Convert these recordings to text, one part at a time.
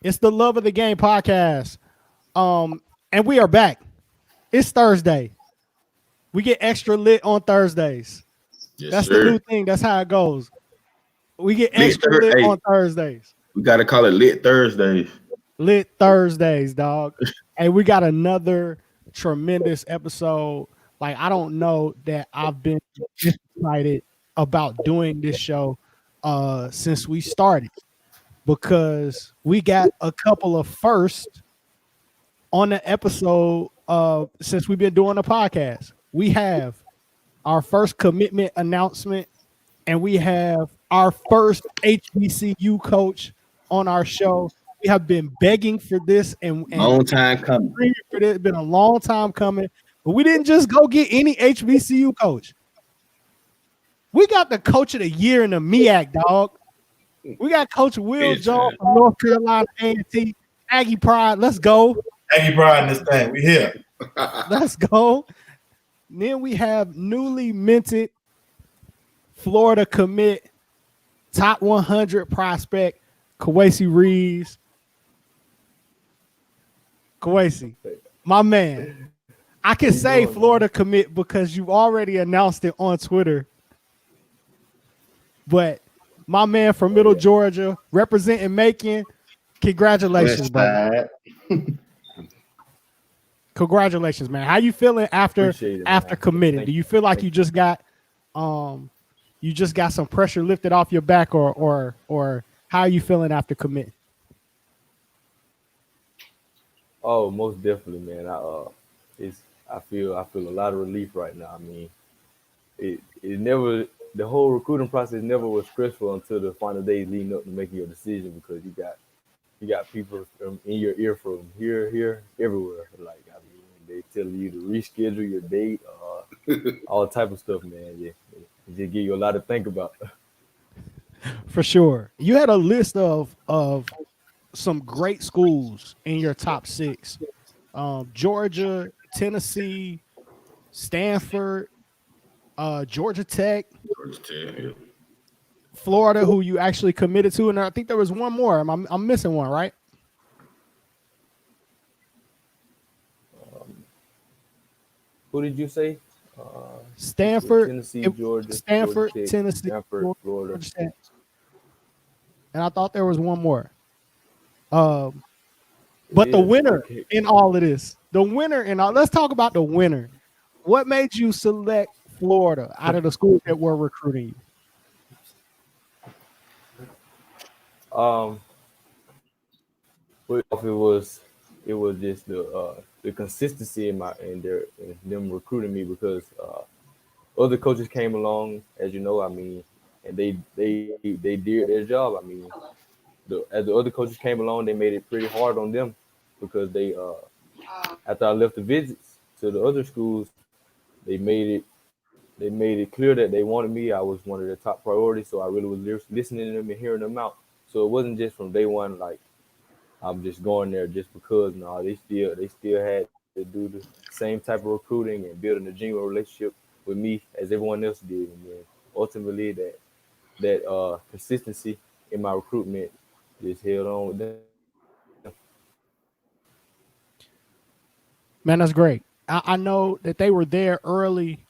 It's the Love of the Game podcast. And we are back. It's Thursday. We get extra lit on Thursdays. Yes, That's the sir. new thing. That's how it goes. We get Lit extra lit Hey, on Thursdays. we gotta call it Lit Thursdays. Lit Thursdays, dog. And we got another tremendous episode. Like, I don't know that I've been this excited about doing this show since we started because we got a couple of firsts on the episode since we've been doing the podcast. We have our first commitment announcement, and we have our first HBCU coach on our show. We have been begging for this and Long time coming. screaming for this. It's been a long time coming, but we didn't just go get any HBCU coach. We got the coach of the year in the MEAAC, dog. We got Coach Will Yes, Jones man. from North Carolina A&T. Aggie Pride, let's go. Aggie Pride in this thing. We here. Let's go. Then we have newly minted Florida commit, top 100 prospect, Kawasi Reeves. Kawasi, my man. I can say Florida commit because you've already announced it on Twitter. But my man from Middle Georgia, representing Macon, congratulations, brother. Congratulations, man. How you feeling after committing? Do you feel like you just got some pressure lifted off your back, or how are you feeling after committing? Oh, most definitely, man. I feel a lot of relief right now. I mean, it never, the whole recruiting process never was stressful until the final days leading up to making your decision, because you got people from in your ear from here, everywhere. Like, I mean, they tell you to reschedule your date, all type of stuff, man. Yeah, it just give you a lot to think about. For sure. You had a list of some great schools in your top six. Georgia, Tennessee, Stanford, Georgia Tech, Florida, who you actually committed to, and I think there was one more. I'm missing one, right? Who did you say? Stanford, Tennessee, Georgia, Stanford, Georgia Tech, Tennessee, Stanford, Florida. And I thought there was one more. But the winner okay. in all of this, let's talk about the winner. What made you select Florida out of the schools that were recruiting you? Well, it was just the consistency in them recruiting me, because other coaches came along, as you know. I mean, and they did their job. I mean, as the other coaches came along, they made it pretty hard on them, because they after I left the visits to the other schools, they made it clear that they wanted me. I was one of their top priorities, so I really was listening to them and hearing them out. So it wasn't just from day one, like, I'm just going there just because. No, they still had to do the same type of recruiting and building a genuine relationship with me as everyone else did. And then ultimately that consistency in my recruitment just held on with them. Man, that's great. I know that they were there early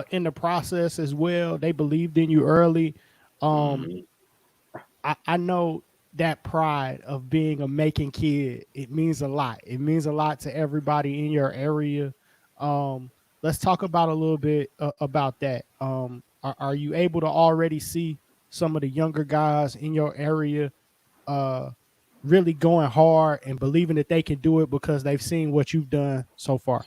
in the process as well. They believed in you early. I know that pride of being a Macon kid, it means a lot. It means a lot to everybody in your area. Let's talk about a little bit about that. Are you able to already see some of the younger guys in your area really going hard and believing that they can do it because they've seen what you've done so far?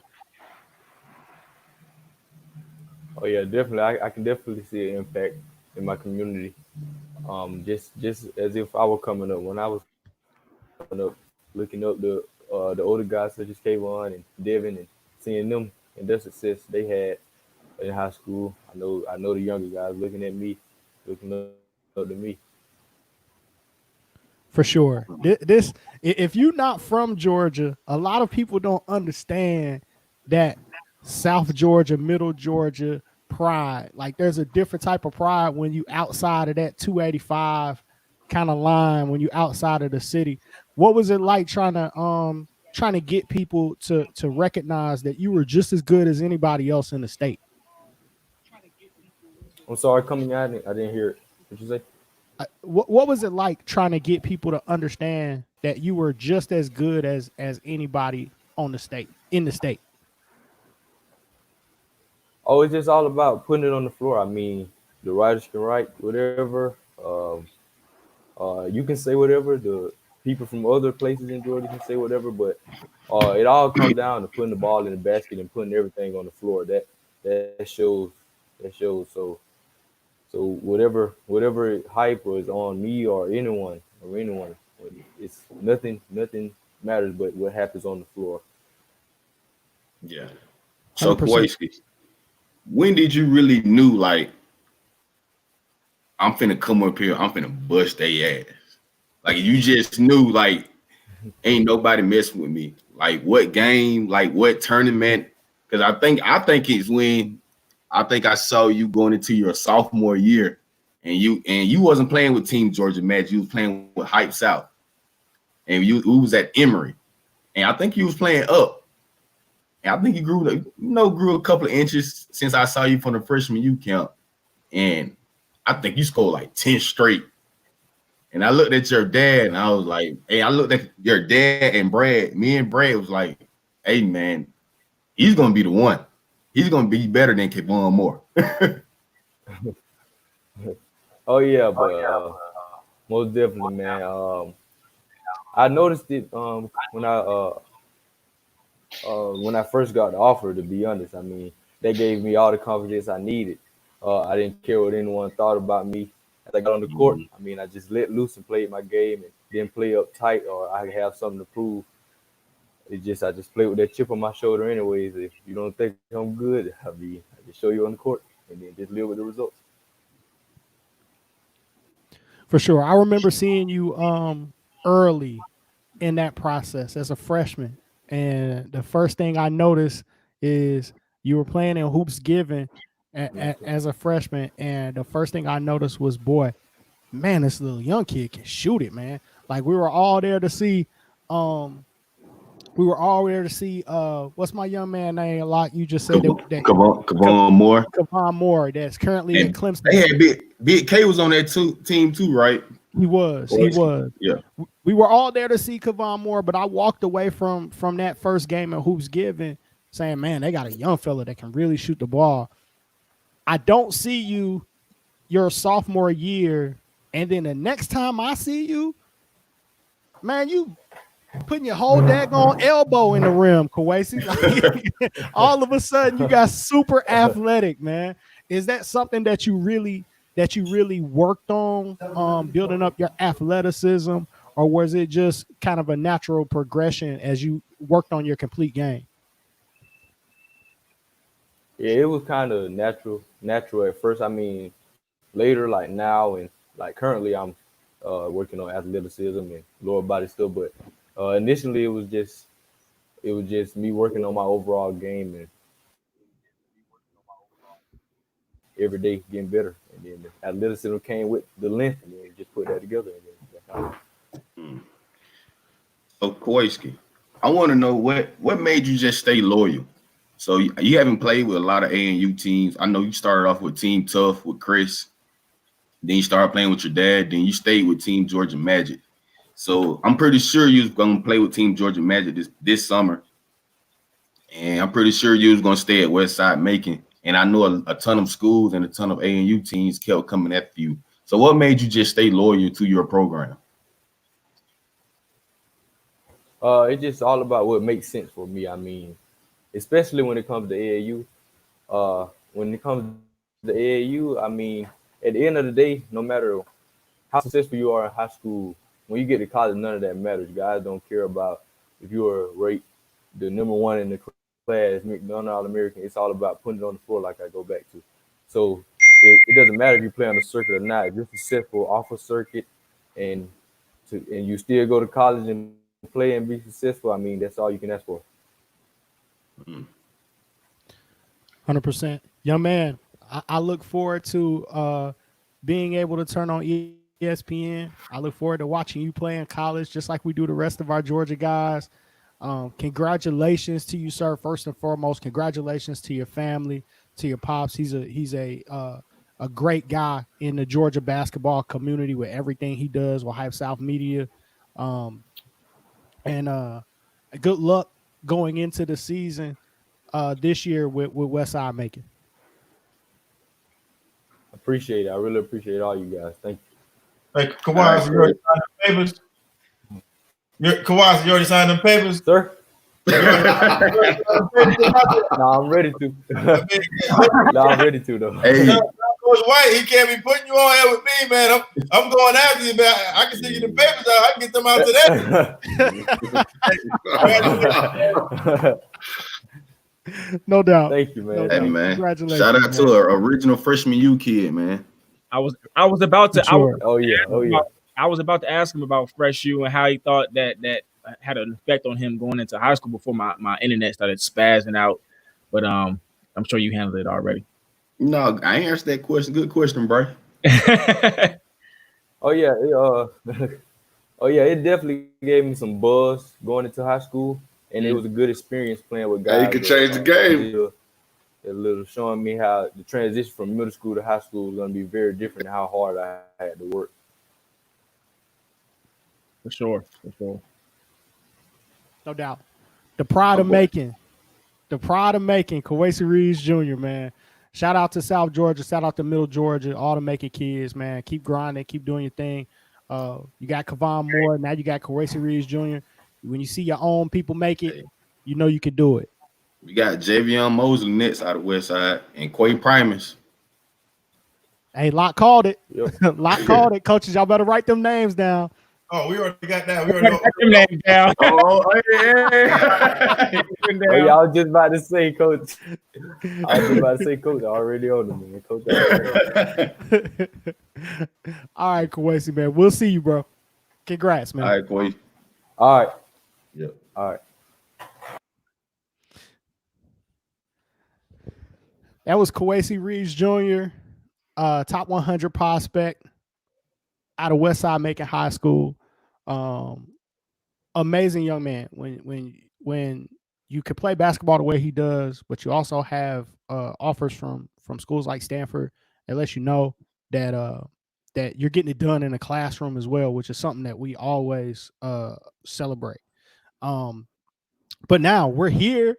Oh yeah, definitely. I can definitely see an impact in my community. Just as if I were coming up. When I was coming up, looking up the older guys such as Kayvon and Devin, and seeing them and their success they had in high school. I know the younger guys looking at me, looking up to me. For sure. This, if you're not from Georgia, a lot of people don't understand that South Georgia, Middle Georgia pride. Like, there's a different type of pride when you outside of that 285 kind of line when you outside of the city. What was it like trying to get people to recognize that you were just as good as anybody else in the state? I'm sorry, coming out. I didn't hear it. What you say? What was it like trying to get people to understand that you were just as good as anybody on the state in the state? Oh, it's just all about putting it on the floor. I mean, the writers can write whatever. You can say whatever. The people from other places in Georgia can say whatever. But it all comes down to putting the ball in the basket and putting everything on the floor. That shows. That shows. So whatever hype was on me or anyone, it's nothing matters but what happens on the floor. Yeah. So 100%. Kowalski, when did you really knew like I'm finna come up here, I'm finna bust their ass? Like you just knew like ain't nobody messing with me. Like what game, like what tournament? Because I think it's when I think I saw you going into your sophomore year, and you wasn't playing with Team Georgia Magic, you was playing with Hype South, and you was at Emory, and I think you was playing up, and I think you grew a couple of inches since I saw you from the freshman U camp, and I think you scored like 10 straight. And I looked at your dad and I was like, hey, I looked at your dad and Brad. Me and Brad was like, hey, man, he's going to be the one. He's going to be better than Kevon Moore. Oh yeah, but most definitely, man. I noticed it when I first got the offer. To be honest, I mean that gave me all the confidence I needed. I didn't care what anyone thought about me. As I got on the court, I mean I just let loose and played my game and didn't play up tight or I have something to prove. I just play with that chip on my shoulder anyways. If you don't think I'm good, I just show you on the court and then just live with the results. For sure. I remember seeing you early in that process as a freshman. And the first thing I noticed is you were playing in hoops given as a freshman. And the first thing I noticed was, boy, man, this little young kid can shoot it, man. Like we were all there to see um what's my young man name a lot. You just said that Kevon Moore. Kevon Moore that's currently at And Clemson. they had Big K was on that team too, right? He was. He was. Yeah. We were all there to see Kevon Moore, but I walked away from that first game of hoops given saying, man, they got a young fella that can really shoot the ball. I don't see you your sophomore year, and then the next time I see you, man, you putting your whole daggone elbow in the rim, Kawasi. Like, all of a sudden, you got super athletic, man. Is that something that you really worked on, building up your athleticism, or was it just kind of a natural progression as you worked on your complete game? Yeah, it was kind of natural at first. I mean, later, like now and like currently, I'm working on athleticism and lower body stuff. But initially, it was just me working on my overall game and every day getting better. And then the athleticism came with the length, and then just put that together. And then that kind of, So Kowalski, I want to know what made you just stay loyal. So you haven't played with a lot of ANU teams. I know you started off with Team Tough with Chris. Then you started playing with your dad. Then you stayed with Team Georgia Magic. So I'm pretty sure you was gonna play with Team Georgia Magic this summer, and I'm pretty sure you was gonna stay at Westside Macon. And I know a ton of schools and a ton of ANU teams kept coming after you. So what made you just stay loyal to your program? it's just all about what makes sense for me. I mean, especially when it comes to AAU. When it comes to AAU, I mean, at the end of the day, no matter how successful you are in high school, when you get to college, none of that matters. Guys don't care about if you are ranked the number one in the class, McDonald All-American. It's all about putting it on the floor, like I go back to. So it doesn't matter if you play on the circuit or not. If you're successful off a circuit and and you still go to college and play and be successful, I mean, that's all you can ask for. 100%. Young man, I look forward to being able to turn on ESPN. I look forward to watching you play in college, just like we do the rest of our Georgia guys. Congratulations to you, sir. First and foremost, congratulations to your family, to your pops. He's a great guy in the Georgia basketball community with everything he does with Hype South Media. Um, and good luck going into the season this year with Westside Macon. Appreciate it. I really appreciate all you guys. Thank you. Hey, Kawhi, you already signed the papers? Kawhi, you already signed them papers? Sir? No, I'm ready to. No, I'm ready to though. Hey, Coach White, he can't be putting you on here with me, man. I'm going after you, man. I can send you the papers out. I can get them out today. No doubt. Thank you, man. hey, man. Congratulations, Shout out man. to an original freshman U kid, man. I was about to. Sure. Oh yeah. I was about to ask him about Fresh U and how he thought that had an effect on him going into high school before my internet started spazzing out. But I'm sure you handled it already. No, I ain't answered that question. Good question, bro. Oh yeah. Oh yeah. It definitely gave me some buzz going into high school, and it was a good experience playing with guys. Yeah, you could change the game. A little showing me how the transition from middle school to high school is going to be very different. And how hard I had to work. For sure. No doubt. The pride of Macon, Kawasi Reeves Jr., man. Shout out to South Georgia, shout out to Middle Georgia, all the Macon kids, man. Keep grinding, keep doing your thing. You got Kavon Moore, now you got Kawasi Reeves Jr. When you see your own people make it, you know you can do it. We got Javion Mosley next out of West Side and Quay Primus. Hey, Locke called it. Yep. Locke called it. Coaches, y'all better write them names down. Oh, we already got that. We already know. Write them names down. Oh, yeah. Oh, yeah, I was just about to say, Coach. Coach. I already on them, man. Coach. All right, Kawasi, man. We'll see you, bro. Congrats, man. All right, Quay. All right. Yep. All right. That was Kawasi Reeves Jr., top 100 prospect out of Westside Macon High School. Amazing young man. When you can play basketball the way he does, but you also have offers from schools like Stanford, it lets you know that that you're getting it done in the classroom as well, which is something that we always celebrate. But now we're here,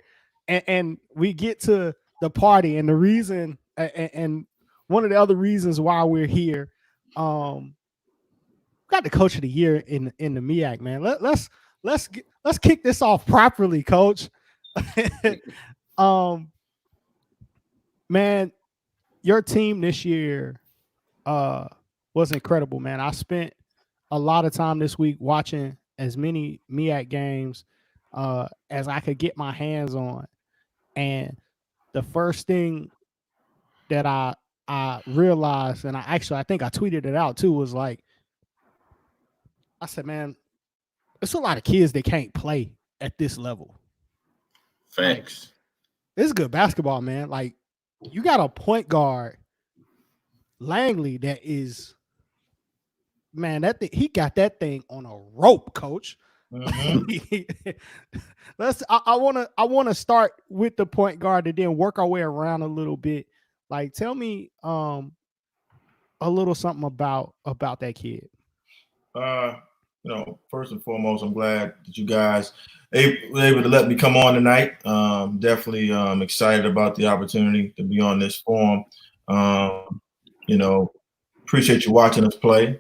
and we get to the party, and the reason, and one of the other reasons why we're here, got the Coach of the Year in the MEAAC, man. Let's kick this off properly, Coach. Man, your team this year was incredible, man. I spent a lot of time this week watching as many MEAAC games as I could get my hands on, and the first thing that I realized, and I think I tweeted it out too, was like, I said, man, there's a lot of kids that can't play at this level. Facts. This is good basketball, man. Like, you got a point guard, Langley, that is, man, he got that thing on a rope, Coach. Mm-hmm. I want to start with the point guard and then work our way around a little bit. Like, tell me a little something about that kid. First and foremost, I'm glad that you guys were able to let me come on tonight. Definitely excited about the opportunity to be on this forum. Appreciate you watching us play.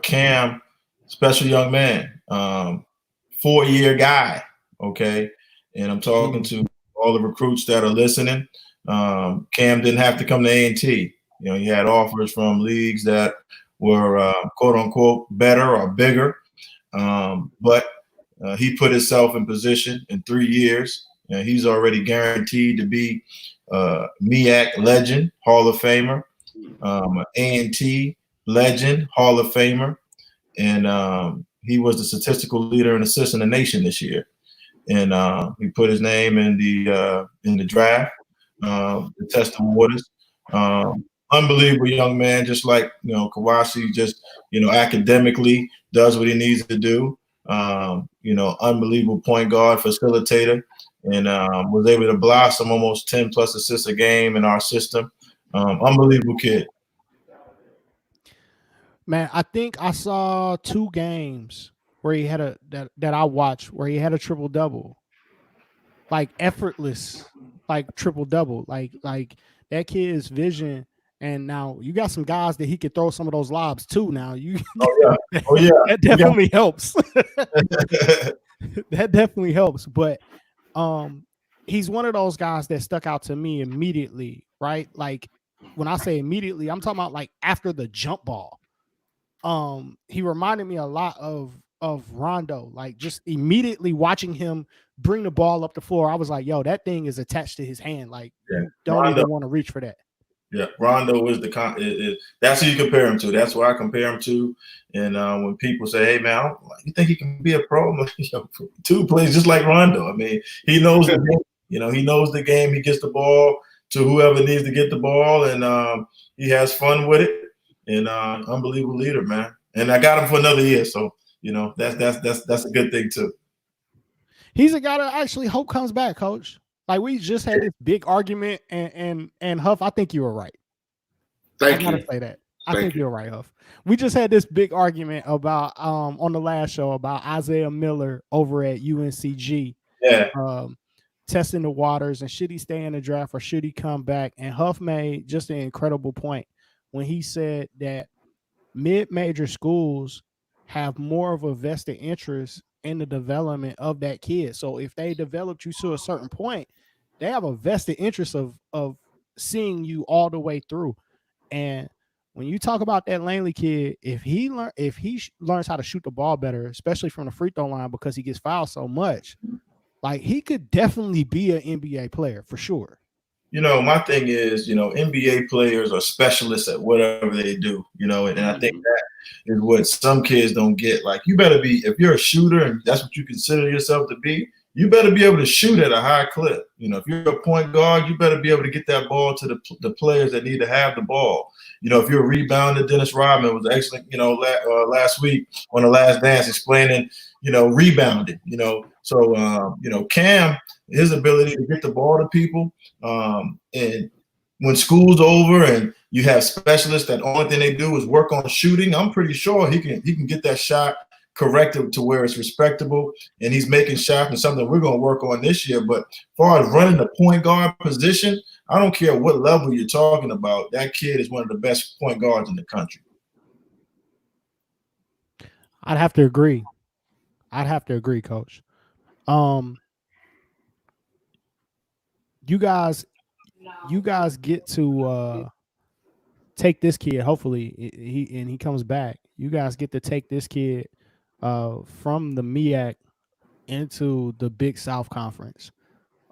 Cam, special young man, 4-year guy, okay? And I'm talking to all the recruits that are listening. Cam didn't have to come to A&T. He had offers from leagues that were quote unquote better or bigger. But he put himself in position in 3 years. He's already guaranteed to be MEAAC legend, Hall of Famer, A&T legend, Hall of Famer. And he was the statistical leader and assist in the nation this year. And he put his name in the draft, the test of waters. unbelievable young man, just like, Kawasi, just, academically does what he needs to do. Unbelievable point guard, facilitator, and was able to blossom almost 10 plus assists a game in our system. Unbelievable kid. Man, I think I saw 2 games where he had that I watched where he had a triple double, like effortless, like triple double, like that kid's vision. And now you got some guys that he could throw some of those lobs too. Now you, Oh yeah, that definitely helps. That definitely helps. But he's one of those guys that stuck out to me immediately, right? Like when I say immediately, I'm talking about like after the jump ball. He reminded me a lot of Rondo, like just immediately watching him bring the ball up the floor. I was like, yo, that thing is attached to his hand. Like, you don't Rondo, even want to reach for that. Yeah, Rondo is that's who you compare him to. That's what I compare him to. And when people say, "Hey man, you think he can be a pro?" Two plays just like Rondo. I mean, he knows the game. He knows the game. He gets the ball to whoever needs to get the ball, and he has fun with it. And unbelievable leader, man. And I got him for another year, so that's a good thing too. He's a guy that I actually hope comes back, Coach. Like we just had this big argument, and Huff, I think you were right. Thank you. I gotta say that. I think you're right, Huff. We just had this big argument about on the last show about Isaiah Miller over at UNCG. Yeah. Testing the waters, and should he stay in the draft or should he come back? And Huff made just an incredible point when he said that mid-major schools have more of a vested interest in the development of that kid. So if they developed you to a certain point, they have a vested interest of seeing you all the way through. And when you talk about that Langley kid, if he learns how to shoot the ball better, especially from the free throw line because he gets fouled so much, like he could definitely be an NBA player for sure. My thing is, NBA players are specialists at whatever they do, and I think that is what some kids don't get. Like, you better be, if you're a shooter and that's what you consider yourself to be, you better be able to shoot at a high clip. If you're a point guard, you better be able to get that ball to the players that need to have the ball. If you're a rebounder, Dennis Rodman was excellent, last week on The Last Dance explaining, rebounding, So, Cam, his ability to get the ball to people, and when school's over and you have specialists that only thing they do is work on shooting, I'm pretty sure he can get that shot corrected to where it's respectable, and he's making shots and something we're going to work on this year. But as far as running the point guard position, I don't care what level you're talking about. That kid is one of the best point guards in the country. I'd have to agree, Coach. You guys get to take this kid. Hopefully, he comes back. You guys get to take this kid from the MEAAC into the Big South Conference.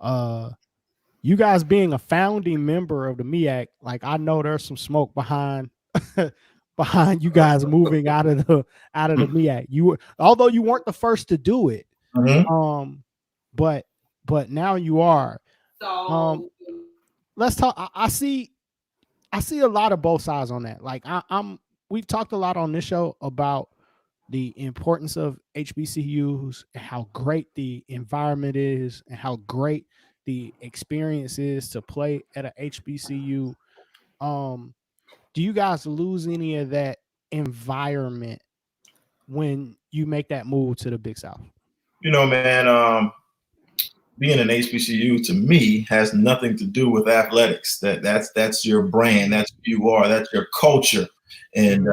You guys being a founding member of the MEAAC, like I know there's some smoke behind you guys moving out of the MEAAC. Although you weren't the first to do it, but now you are. So let's talk. I see a lot of both sides on that. Like we've talked a lot on this show about the importance of HBCUs and how great the environment is and how great the experience is to play at a HBCU. Do you guys lose any of that environment when you make that move to the Big South? Man, being an HBCU to me has nothing to do with athletics. That's your brand. That's who you are. That's your culture. And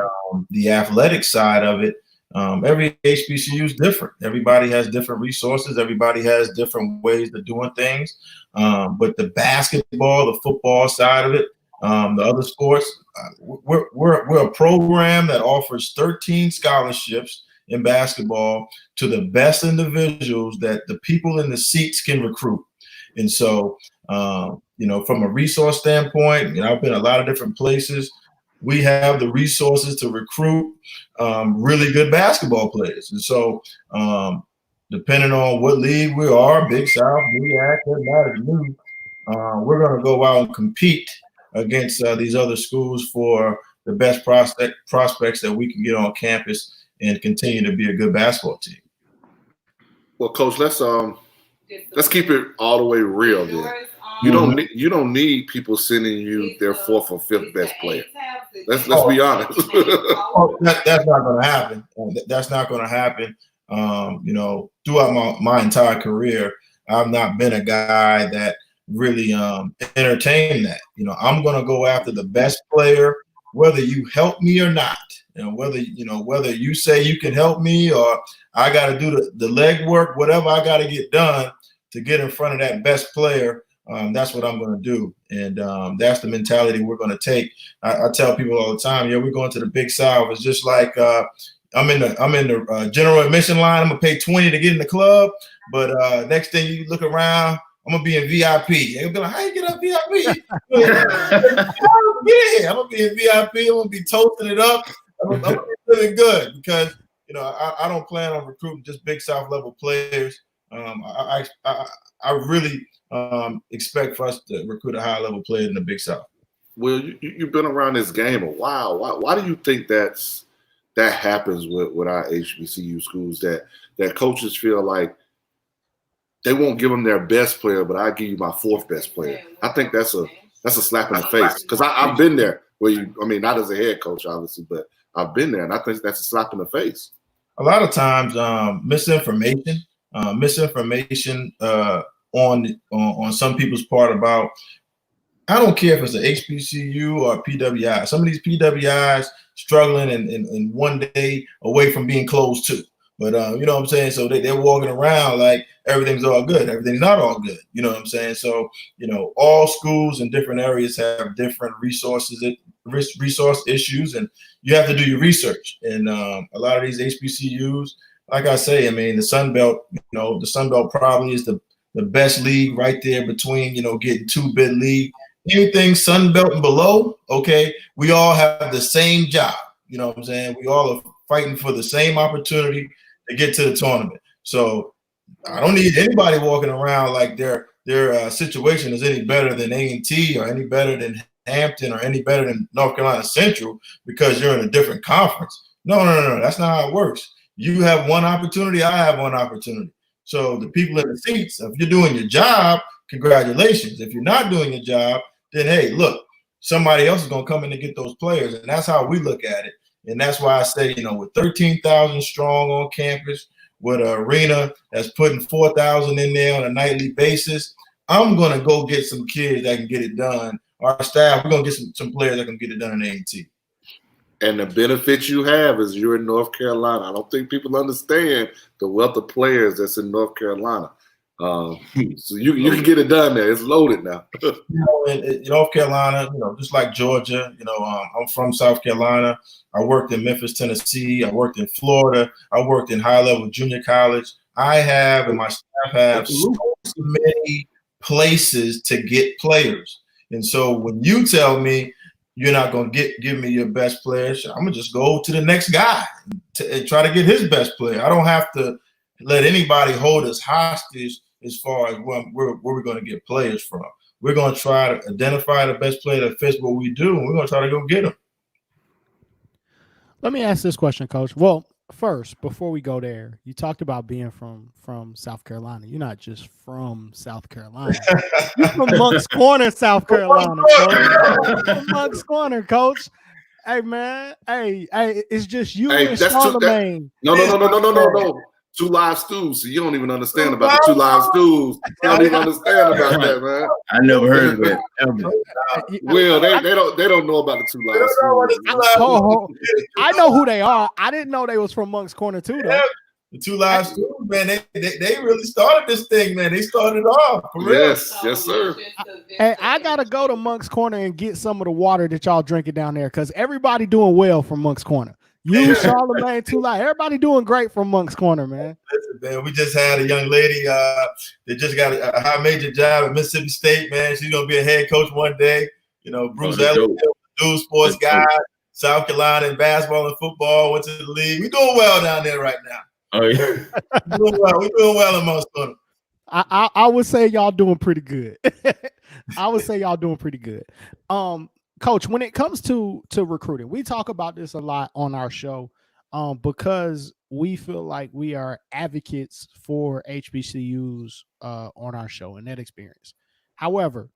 the athletic side of it, every HBCU is different. Everybody has different resources. Everybody has different ways of doing things. But the basketball, the football side of it, the other sports, we're a program that offers 13 scholarships in basketball to the best individuals that the people in the seats can recruit. And so, from a resource standpoint, I've been a lot of different places. We have the resources to recruit really good basketball players. And so, depending on what league we are, Big South, MEAAC, doesn't matter to me, we're going to go out and compete against these other schools for the best prospects that we can get on campus and continue to be a good basketball team. Well, Coach, let's keep it all the way real. Then you don't need people sending you their fourth or fifth best player. Let's be honest. That's not going to happen. That's not going to happen. Throughout my entire career, I've not been a guy that really entertained that. I'm going to go after the best player, whether you help me or not. Whether you say you can help me or I got to do the legwork, whatever I got to get done to get in front of that best player. That's what I'm going to do. And that's the mentality we're going to take. I tell people all the time, we're going to the Big South. It's just like I'm in the general admission line. I'm going to pay $20 to get in the club. But next thing you look around, I'm going to be in VIP. They'll be like, how you get up VIP? I'm going to be in VIP. I'm going to be toasting it up. I'm going to be feeling good because, I don't plan on recruiting just Big South level players. I really expect for us to recruit a high level player in the Big South. Well, you've been around this game a while. Why do you think that happens with our HBCU schools that coaches feel like they won't give them their best player, but I give you my fourth best player? I think that's a slap in the face because I've been there not as a head coach, obviously, but I've been there, and I think that's a slap in the face. A lot of times, misinformation on some people's part about. I don't care if it's an HBCU or PWI. Some of these PWIs struggling and one day away from being closed too. But you know what I'm saying? So they're walking around like everything's all good. Everything's not all good. You know what I'm saying? So, all schools in different areas have different resource issues, and you have to do your research. And a lot of these HBCUs, like I say, the Sun Belt, the Sun Belt probably is the best league right there between, getting 2-bid league. Anything Sun Belt and below, okay, we all have the same job. You know what I'm saying? We all are fighting for the same opportunity to get to the tournament. So I don't need anybody walking around like their situation is any better than A&T or any better than Hampton or any better than North Carolina Central because you're in a different conference. No. That's not how it works. You have one opportunity. I have one opportunity. So the people in the seats, if you're doing your job, congratulations. If you're not doing your job, then, hey, look, somebody else is going to come in and get those players. And that's how we look at it. And that's why I say, with 13,000 strong on campus, with an arena that's putting 4,000 in there on a nightly basis, I'm going to go get some kids that can get it done. Our staff, we're going to get some players that can get it done in A&T. And the benefit you have is you're in North Carolina. I don't think people understand the wealth of players that's in North Carolina. So you can get it done there. It's loaded now. In North Carolina, just like Georgia, I'm from South Carolina. I worked in Memphis, Tennessee. I worked in Florida. I worked in high-level junior college. I have, and my staff have, so many places to get players. And so when you tell me you're not going to give me your best player, I'm going to just go to the next guy and try to get his best player. I don't have to let anybody hold us hostage as far as where we're going to get players from. We're going to try to identify the best player that fits what we do, and we're going to try to go get them. Let me ask this question, Coach. Well, first, before we go there, you talked about being from South Carolina. You're not just from South Carolina. You're from Moncks Corner, South Carolina, Coach. Moncks Corner, Coach. Hey, man. Hey, it's just you and Charlamagne. No. 2 Live Stews. So you don't even understand about the 2 Live Stews. You don't even understand about that, man. I never heard of that. Well, they don't know about the 2 Live Stews. I know who they are. I didn't know they was from Moncks Corner too, though. The 2 Live Stews, man, they really started this thing, man. They started off. Yes, sir. Hey, I gotta go to Moncks Corner and get some of the water that y'all drinking down there, because everybody doing well from Moncks Corner. You, Charlamagne, 2 Live, everybody doing great from Moncks Corner, man. Listen, man, we just had a young lady that just got a high major job at Mississippi State, man. She's gonna be a head coach one day. Bruce Ellis, dual sports guy, South Carolina in basketball and football, went to the league. We doing well down there right now. Oh yeah, we're doing well in Moncks Corner. I would say y'all doing pretty good. I would say y'all doing pretty good. Coach, when it comes to recruiting, we talk about this a lot on our show, because we feel like we are advocates for HBCUs on our show and that experience. However,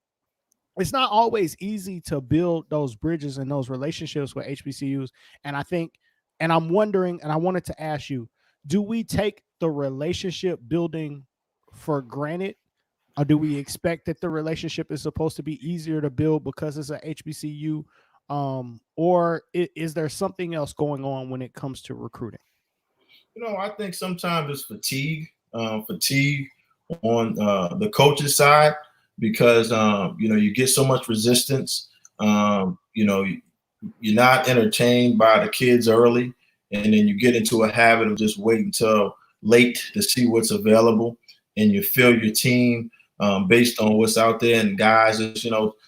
it's not always easy to build those bridges and those relationships with HBCUs. And I think, and I'm wondering, and I wanted to ask you, do we take the relationship building for granted? Or do we expect that the relationship is supposed to be easier to build because it's a HBCU? Or is there something else going on when it comes to recruiting? I think sometimes it's fatigue on the coach's side because you get so much resistance. You're not entertained by the kids early, and then you get into a habit of just waiting until late to see what's available, and you fill your team based on what's out there. And guys,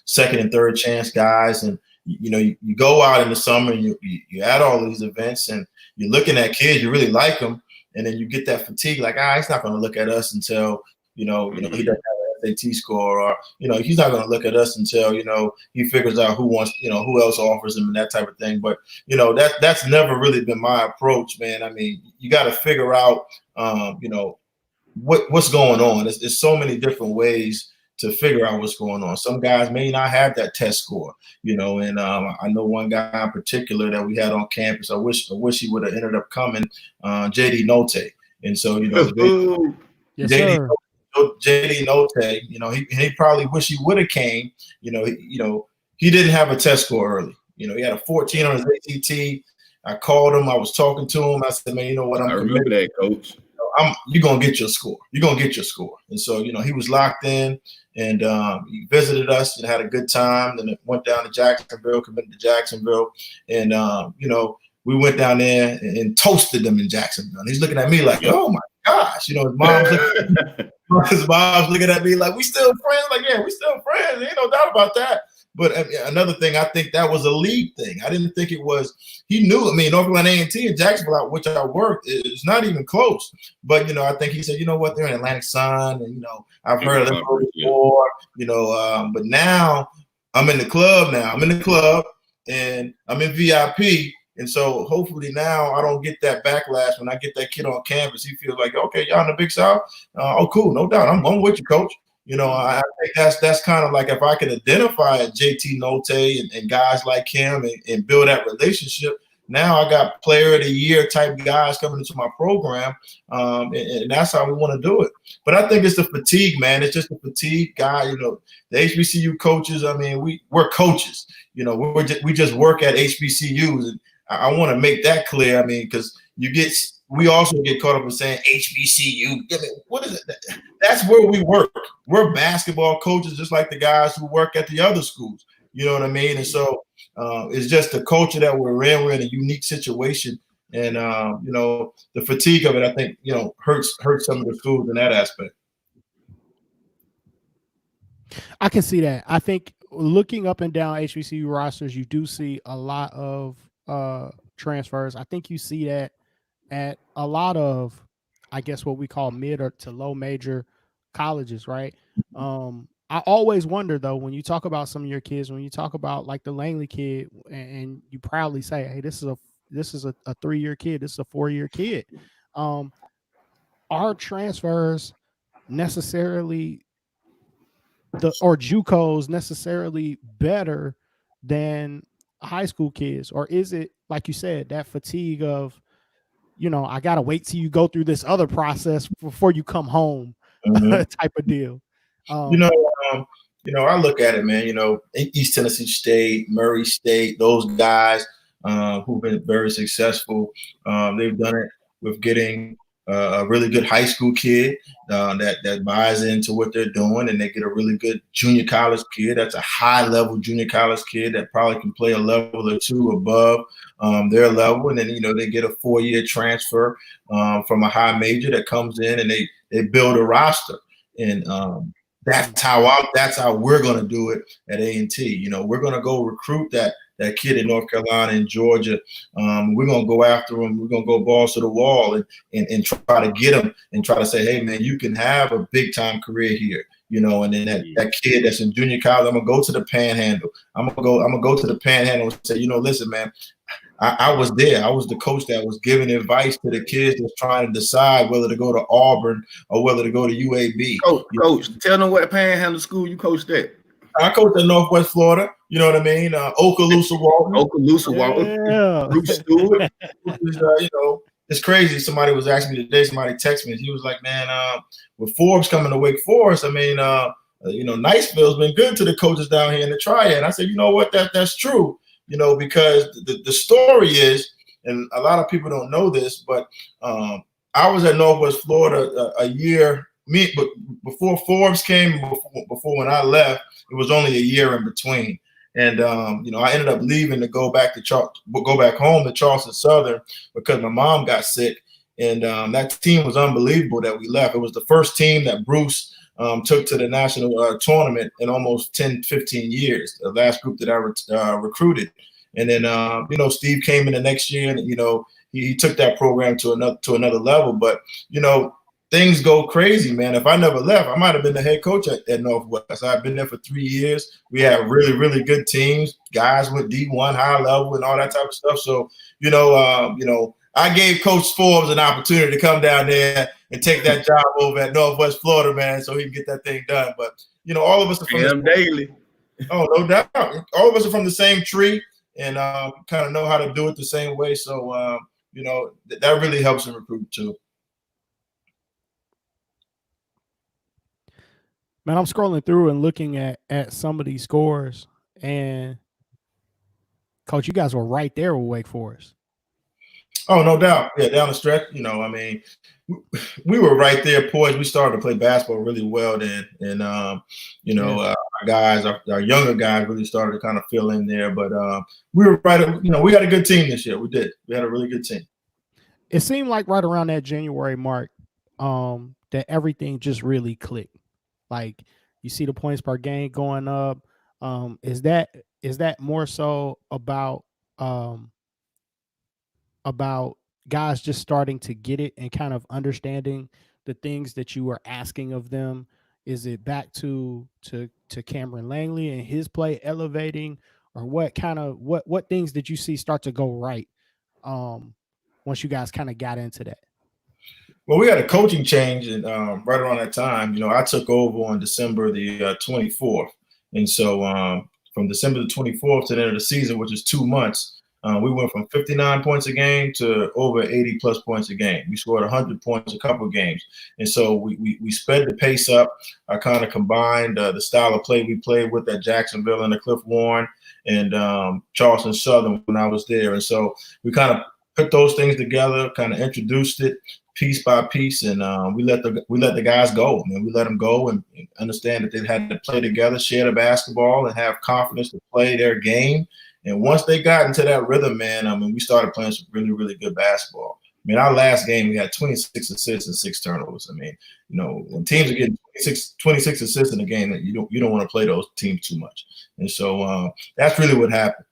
second and third chance guys, and you go out in the summer and you at all these events and you're looking at kids, you really like them, and then you get that fatigue, like, he's not going to look at us until he doesn't have an SAT score, or he's not going to look at us until he figures out who wants, who else offers him and that type of thing. But that's never really been my approach, man. I mean, you got to figure out what's going on. There's so many different ways to figure out what's going on. Some guys may not have that test score, and I know one guy in particular that we had on campus. I wish he would have ended up coming, JD Note. And so, yes, sir. JD Note, he probably wish he would have came. He didn't have a test score early. He had a 14 on his ACT. I called him. I was talking to him. I said, man, you know what? I remember that, Coach. You're going to get your score. You're going to get your score. And so, he was locked in, and he visited us and had a good time. Then it went down to Jacksonville, committed to Jacksonville. And, we went down there and toasted them in Jacksonville. And he's looking at me like, oh, my gosh. His mom's looking at me like, we still friends? Like, yeah, we still friends. Ain't no doubt about that. But another thing, I think that was a league thing. I didn't think it was. He knew. North Carolina A&T and Jacksonville, which I worked, it's not even close. But I think he said, you know what, they're in Atlantic Sun, and I've heard of them before. But now I'm in the club. And I'm in VIP. And so hopefully now I don't get that backlash when I get that kid on campus. He feels like, okay, y'all in the Big South. Oh, cool, no doubt. I'm with you, coach. I think that's kind of like if I could identify a JT Note and guys like him and build that relationship. Now I got player of the year type guys coming into my program, and that's how we want to do it. But I think it's the fatigue, man. It's just the fatigue guy. The HBCU coaches. We're coaches. We just work at HBCUs, and I want to make that clear. Because we also get caught up in saying HBCU. What is it? That's where we work. We're basketball coaches, just like the guys who work at the other schools. You know what I mean? And so it's just the culture that we're in. We're in a unique situation, and the fatigue of it, I think, hurts some of the schools in that aspect. I can see that. I think looking up and down HBCU rosters, you do see a lot of transfers. I think you see that at a lot of, I guess, what we call mid or to low major colleges, right? I always wonder, though, when you talk about some of your kids, when you talk about like the Langley kid, and you proudly say, hey, this is a 3-year kid, this is a 4-year kid. Are transfers necessarily or JUCOs necessarily better than high school kids? Or is it, like you said, that fatigue of, I got to wait till you go through this other process before you come home type of deal? I look at it, man, East Tennessee State, Murray State, those guys who've been very successful, they've done it with getting a really good high school kid that buys into what they're doing, and they get a really good junior college kid that's a high-level junior college kid that probably can play a level or two above their level, and then they get a 4-year transfer from a high major that comes in, and they build a roster, and that's how we're going to do it at A&T. We're going to go recruit that kid in North Carolina and Georgia. We're going to go after him. We're going to go balls to the wall and try to get him and try to say, hey, man, you can have a big time career here. And then that kid that's in junior college, I'm gonna go to the Panhandle. I'm gonna go to the Panhandle and say, listen, man, I was there. I was the coach that was giving advice to the kids that's trying to decide whether to go to Auburn or whether to go to UAB. Coach, tell them what Panhandle school you coached at. I coached at Northwest Florida. You know what I mean? Okaloosa Walton. Okaloosa Walton. Bruce Stewart. It's crazy. Somebody was asking me today. Somebody texted me. He was like, "Man, with Forbes coming to Wake Forest, I mean, Niceville's been good to the coaches down here in the Triad." And I said, "You know what? That's true. Because the story is, and a lot of people don't know this, but I was at Northwest Florida a year. But before Forbes came, before when I left, it was only a year in between." And I ended up leaving to go back home to Charleston Southern because my mom got sick, and that team was unbelievable that we left. It was the first team that Bruce took to the national tournament in almost 10, 15 years. The last group that I recruited, and then Steve came in the next year, and he took that program to another level. But things go crazy, man. If I never left, I might have been the head coach at Northwest. I've been there for 3 years. We have really, really good teams, guys with D1 high level and all that type of stuff. So, I gave Coach Forbes an opportunity to come down there and take that job over at Northwest Florida, man, so he can get that thing done. But, all of us are from daily. Oh, no doubt. All of us are from the same tree and kind of know how to do it the same way. So, that really helps in recruit too. Man, I'm scrolling through and looking at some of these scores, and Coach, you guys were right there with Wake Forest. Oh, no doubt. Yeah, down the stretch, we were right there poised. We started to play basketball really well then. And, our guys, our younger guys really started to kind of fill in there. But we were right. We had a good team this year. We did. We had a really good team. It seemed like right around that January mark that everything just really clicked. Like you see the points per game going up. Is that more so about guys just starting to get it and kind of understanding the things that you are asking of them? Is it back to Cameron Langley and his play elevating, or what things did you see start to go right once you guys kind of got into that? Well, we had a coaching change, and right around that time, I took over on December the 24th. And so from December the 24th to the end of the season, which is 2 months, we went from 59 points a game to over 80 plus points a game. We scored 100 points a couple of games. And so we sped the pace up. I kind of combined the style of play we played with at Jacksonville and the Cliff Warren and Charleston Southern when I was there. And so we kind of put those things together, kind of introduced it piece by piece, and we let the guys go. I mean, we let them go and understand that they had to play together, share the basketball, and have confidence to play their game. And once they got into that rhythm, man, we started playing some really, really good basketball. I mean, our last game, we had 26 assists and 6 turnovers. I mean, when teams are getting 26 assists in a game, you don't want to play those teams too much. And so that's really what happened.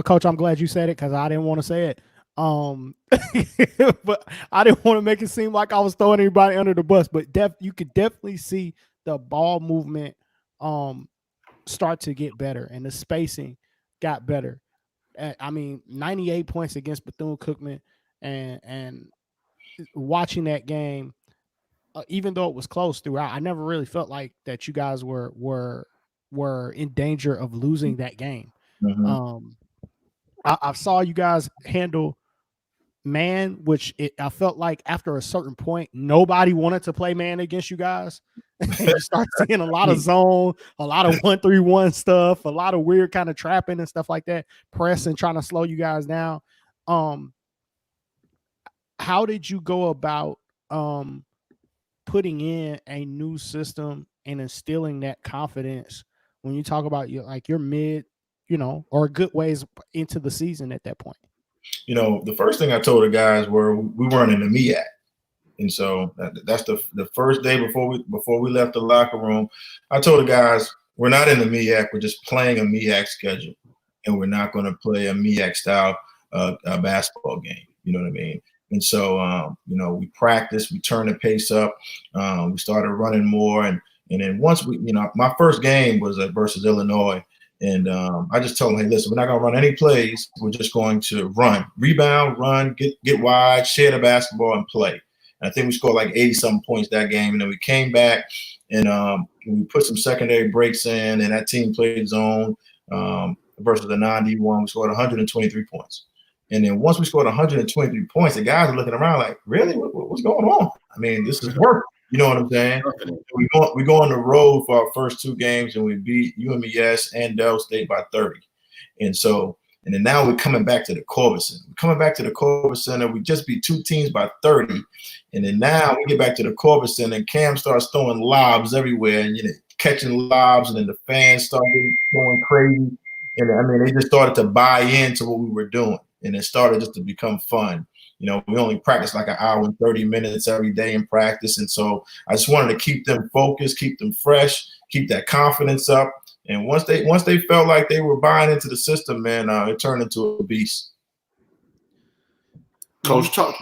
Coach, I'm glad you said it because I didn't want to say it. But I didn't want to make it seem like I was throwing anybody under the bus. But you could definitely see the ball movement start to get better, and the spacing got better. 98 points against Bethune-Cookman, and watching that game, even though it was close throughout, I never really felt like that you guys were in danger of losing that game. Mm-hmm. I saw you guys handle man, which I felt like after a certain point, nobody wanted to play man against you guys. And you start seeing a lot of zone, a lot of 1-3-1 stuff, a lot of weird kind of trapping and stuff like that, pressing, trying to slow you guys down. How did you go about putting in a new system and instilling that confidence when you talk about your mid, or good ways into the season at that point? The first thing I told the guys we weren't in the MEAAC. And so that's the first day before we left the locker room. I told the guys, we're not in the MEAAC. We're just playing a MEAAC schedule, and we're not going to play a MEAAC style basketball game. You know what I mean? And so, we practiced, we turned the pace up, we started running more. And then once my first game was versus Illinois. And I just told them, hey, listen, we're not going to run any plays. We're just going to rebound, run, get wide, share the basketball, and play. And I think we scored like 80-something points that game. And then we came back and we put some secondary breaks in, and that team played zone versus the non-D1. We scored 123 points. And then once we scored 123 points, the guys are looking around like, really? What's going on? I mean, this is work. You know what I'm saying? We go on the road for our first 2 games, and we beat UMES and Del State by 30. And then now we're coming back to the Corvus Center. We're coming back to the Corvus Center. We just beat 2 teams by 30. And then now we get back to the Corvus Center, and Cam starts throwing lobs everywhere, and catching lobs, and then the fans started going crazy. And I mean, they just started to buy into what we were doing. And it started just to become fun. We only practiced like an hour and 30 minutes every day in practice. And so I just wanted to keep them focused, keep them fresh, keep that confidence up. And once they felt like they were buying into the system, man, it turned into a beast. Coach, I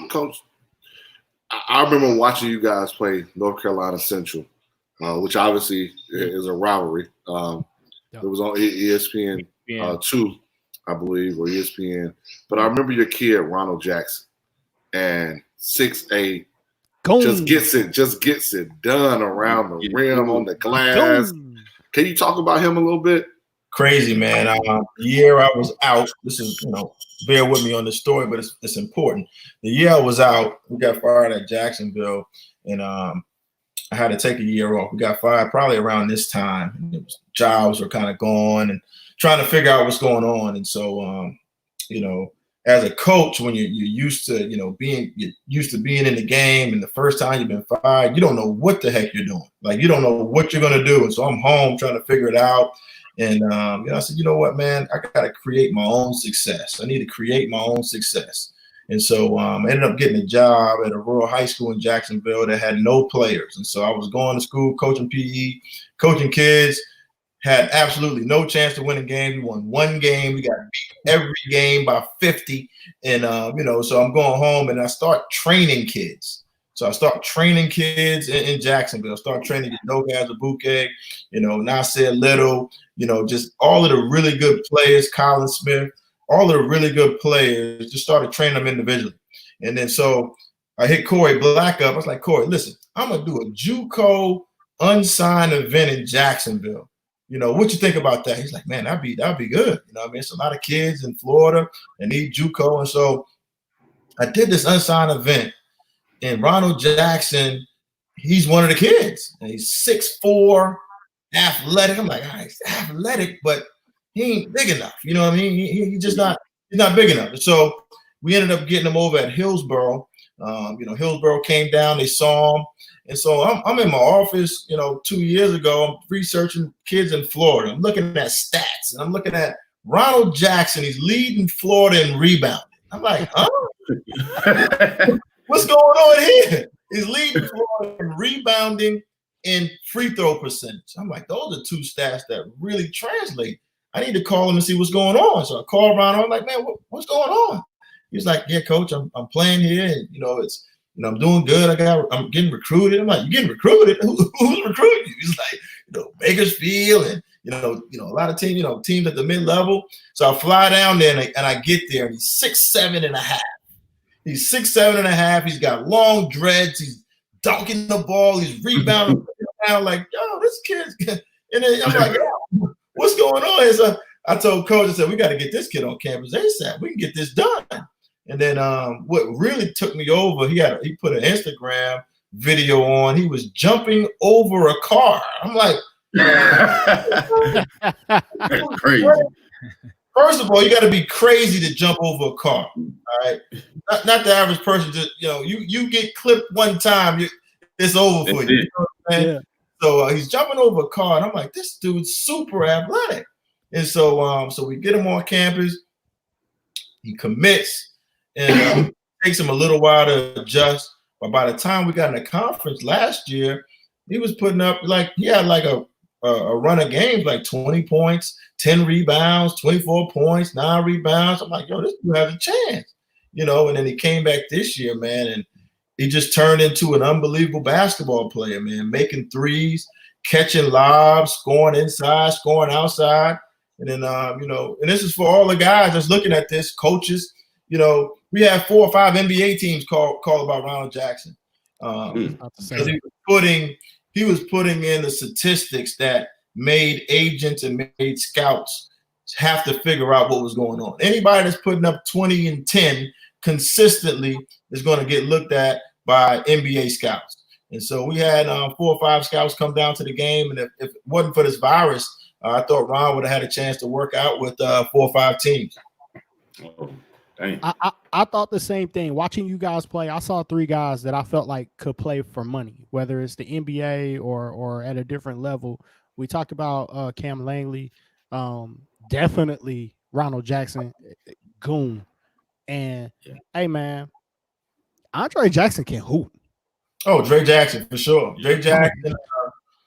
remember watching you guys play North Carolina Central, which obviously is a rivalry. It was on ESPN 2. I believe, or ESPN. But I remember your kid, Ronald Jackson, and 6'8", just gets it done around the rim on the glass. Can you talk about him a little bit? Crazy, man. The year I was out, this is, bear with me on this story, but it's important. The year I was out, we got fired at Jacksonville, and I had to take a year off. We got fired probably around this time. Jobs were kind of gone, and trying to figure out what's going on. And so, as a coach, when you're used to, being in the game, and the first time you've been fired, you don't know what the heck you're doing. Like, you don't know what you're going to do. And so I'm home trying to figure it out. And, I said, you know what, man, I got to create my own success. I need to create my own success. And so I ended up getting a job at a rural high school in Jacksonville that had no players. And so I was going to school, coaching PE, coaching kids. Had absolutely no chance to win a game. We won 1 game. We got beat every game by 50. And, so I'm going home and I start training kids. So I start training kids in Jacksonville. I start training Nogas Abuke, Nasir Little, just all of the really good players, Colin Smith, all of the really good players, just started training them individually. And then so I hit Corey Black up. I was like, Corey, listen, I'm going to do a JUCO unsigned event in Jacksonville. What you think about that? He's like, man, that'd be good. It's a lot of kids in Florida that need JUCO. And so I did this unsigned event, and Ronald Jackson, he's one of the kids. And he's 6'4", athletic. I'm like, all right, he's athletic, but he ain't big enough. You know what I mean? He's just not big enough. And so we ended up getting him over at Hillsborough. Hillsborough came down, they saw him. And so I'm in my office, 2 years ago, I'm researching kids in Florida. I'm looking at stats, and I'm looking at Ronald Jackson. He's leading Florida in rebounding. I'm like, huh? What's going on here? He's leading Florida in rebounding and free throw percentage. I'm like, those are 2 stats that really translate. I need to call him and see what's going on. So I called Ronald. I'm like, man, what's going on? He's like, yeah, coach, I'm playing here, and I'm doing good. I'm getting recruited. I'm like, you getting recruited? Who's recruiting you? He's like, Bakersfield, and a lot of teams, teams at the mid-level. So I fly down there and I get there, and he's 6'7.5". He's 6'7.5". He's got long dreads. He's dunking the ball. He's rebounding. Like, yo, this kid's good. And then I'm like, yo, what's going on here? So I told coach, I said, we got to get this kid on campus ASAP. We can get this done. And then what really took me over, he put an Instagram video on. He was jumping over a car. I'm like, that's crazy. First of all, you got to be crazy to jump over a car. All right, not the average person. Just you get clipped one time, it's over for you. You know what I'm saying? Yeah. So he's jumping over a car, and I'm like, this dude's super athletic. And so we get him on campus. He commits. And it takes him a little while to adjust. But by the time we got in the conference last year, he was putting up he had a run of games, like 20 points, 10 rebounds, 24 points, 9 rebounds. I'm like, yo, this dude has a chance. and then he came back this year, man, and he just turned into an unbelievable basketball player, man, making threes, catching lobs, scoring inside, scoring outside. And then, and this is for all the guys that's looking at this, coaches. We have 4 or 5 NBA teams call about Ronald Jackson. Because he was putting in the statistics that made agents and made scouts have to figure out what was going on. Anybody that's putting up 20 and 10 consistently is going to get looked at by NBA scouts. And so we had 4 or 5 scouts come down to the game. And if it wasn't for this virus, I thought Ron would have had a chance to work out with 4 or 5 teams. Oh, dang. I thought the same thing. Watching you guys play, I saw 3 guys that I felt like could play for money, whether it's the NBA or at a different level. We talked about Cam Langley, definitely Ronald Jackson, goon. And hey, man, Andre Jackson can hoop. Oh, Dre Jackson for sure. Dre Jackson,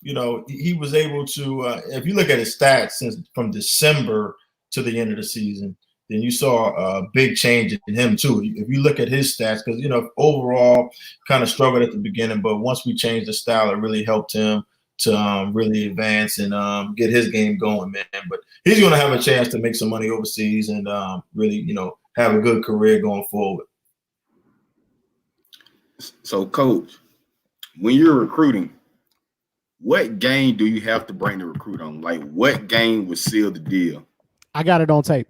he was able to. If you look at his stats from December to the end of the season, then you saw a big change in him too. If you look at his stats, because overall kind of struggled at the beginning, but once we changed the style, it really helped him to really advance and get his game going, man. But he's going to have a chance to make some money overseas and really, have a good career going forward. So, Coach, when you're recruiting, what game do you have to bring the recruit on? Like, what game would seal the deal? I got it on tape.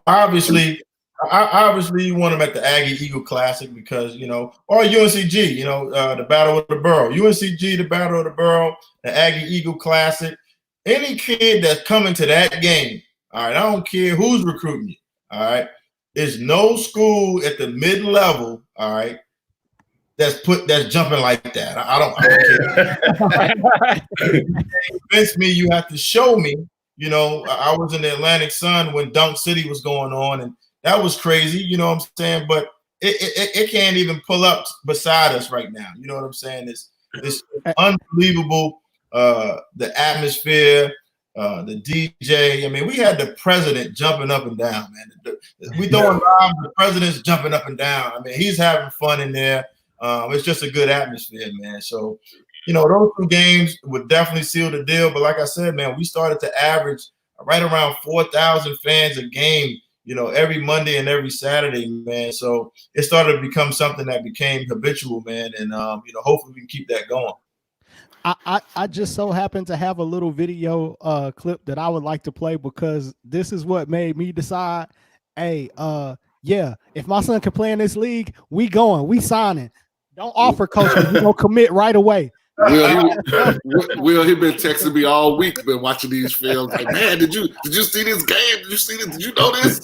Obviously you want them at the Aggie Eagle Classic because, or UNCG, the Battle of the Borough. UNCG, the Battle of the Borough, the Aggie Eagle Classic. Any kid that's coming to that game, all right, I don't care who's recruiting you, all right? There's no school at the mid-level, all right, that's jumping like that. I don't care. Convince me, you have to show me. I was in the Atlantic Sun when Dunk City was going on, and that was crazy. You know what I'm saying? But it can't even pull up beside us right now. You know what I'm saying? It's unbelievable. The atmosphere, the DJ. I mean, we had the president jumping up and down, man. We throwing live, the president's jumping up and down. I mean, he's having fun in there. It's just a good atmosphere, man. So, those 2 games would definitely seal the deal. But like I said, man, we started to average right around 4,000 fans a game, every Monday and every Saturday, man. So it started to become something that became habitual, man. And, hopefully we can keep that going. I just so happen to have a little video clip that I would like to play because this is what made me decide, hey, if my son can play in this league, we going, we signing. Don't offer, coach. We're going to commit right away. Will, he been texting me all week, been watching these films. Like, man, did you see this game? Did you see this? Did you know this?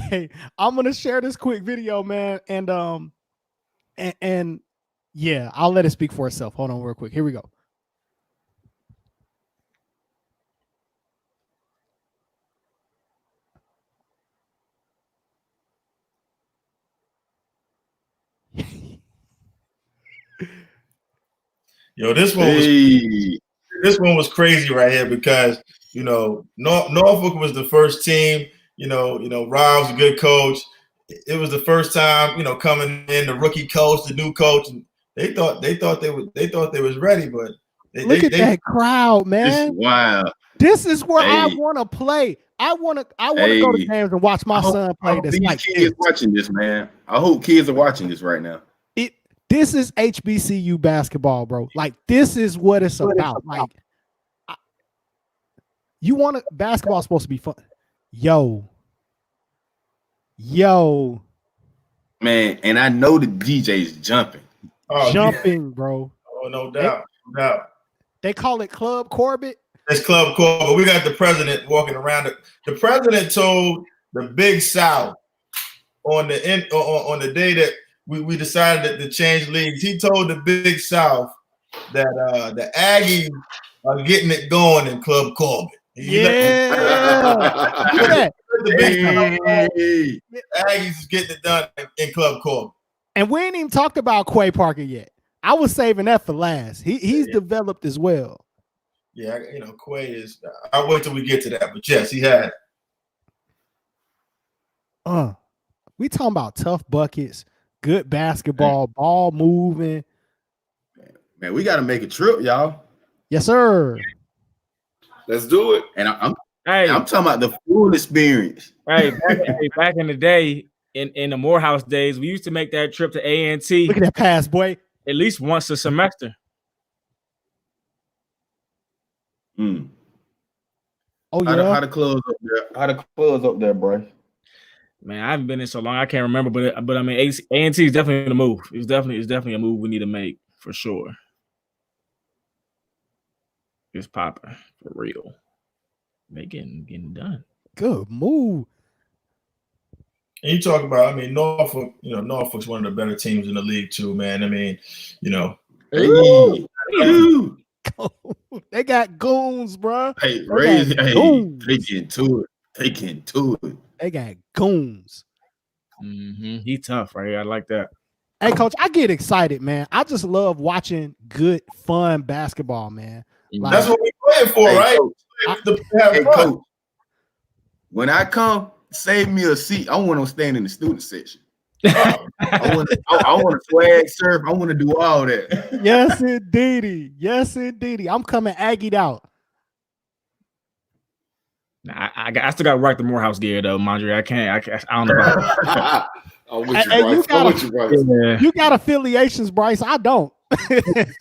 Hey, I'm gonna share this quick video, man, and yeah, I'll let it speak for itself. Hold on, real quick. Here we go. This one was crazy right here because Norfolk was the first team. Rob's a good coach. It was the first time coming in, the rookie coach, the new coach, and they thought they was ready, but look at that crowd, man! Wow, this is where I want to play. I want to go to games and watch my son play. These kids watching this, man. I hope kids are watching this right now. This is HBCU basketball, bro. Like, this is what it's about. Like, you want to basketball supposed to be fun. Yo, man, and I know the DJ's jumping, bro. Oh, no doubt. They call it Club Corbett. It's Club Corbett. We got the president walking around. The president told the Big South on the day that we decided to change leagues. He told the Big South that the Aggies are getting it going in Club Corbett. Yeah. The Aggies is getting it done in Club Corbett. And we ain't even talked about Quay Parker yet. I was saving that for last. He's developed as well. Yeah, Quay is. I'll wait till we get to that. But yes, he had. We talking about tough buckets, good basketball, ball moving. Man, we got to make a trip, y'all. Yes, sir. Let's do it. And I'm Hey, talking about the full experience. hey, back in the day, in the Morehouse days, we used to make that trip to A&T Look at that pass, boy. at least once a semester. Mm. Oh yeah. How the clubs up there? How the clubs up there, bro? Man, I haven't been in so long, I can't remember. But I mean, A&T is definitely a move. It's definitely a move we need to make for sure. It's popping for real. They getting done. Good move. And you talk about, I mean, Norfolk, Norfolk's one of the better teams in the league too, man. I mean, Hey, they got goons, bro. hey, raise it. Hey, take into it. They got goons. Mm-hmm. He tough, right? I like that. Hey, coach, I get excited, man. I just love watching good, fun basketball, man. Like, that's what we're playing for, right? Coach, when I come, save me a seat. I want to stand in the student section. I want to swag surf. I want to do all that. Yes, indeedy. Yes, indeedy. I'm coming Aggied out. I still got to rock the Morehouse gear though, Mondre. I don't know about that. You got affiliations, Bryce. I don't.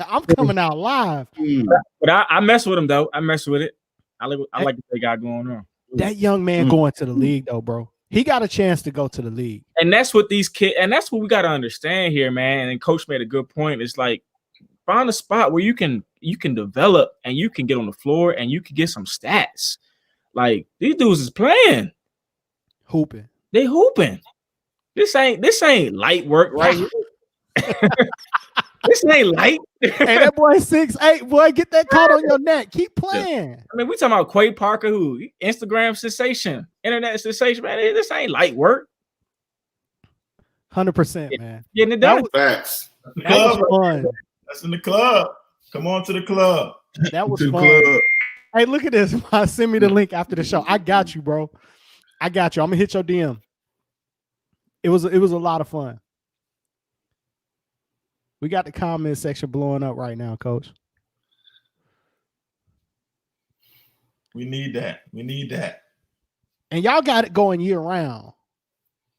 I'm coming out live. But I mess with him though. I mess with it. I like what they got going on. That young man going to the league though, bro. He got a chance to go to the league. And that's what these kids, and that's what we got to understand here, man. And Coach made a good point. It's like find a spot where you can develop and you can get on the floor and you can get some stats. Like these dudes is playing, hooping. They hooping. This ain't light work, right here. This ain't light. Hey, that boy 6'8", boy, get that caught on your neck. Keep playing. I mean, we talking about Quay Parker, who Instagram sensation, internet sensation, man. This ain't light work. 100%, man. Getting it done. Facts. That was fun. That's in the club. Come on to the club. That was fun. Hey, look at this. Send me the link after the show. I got you, bro. I got you. I'm gonna hit your DM. It was a lot of fun. We got the comment section blowing up right now, Coach. We need that. And y'all got it going year round.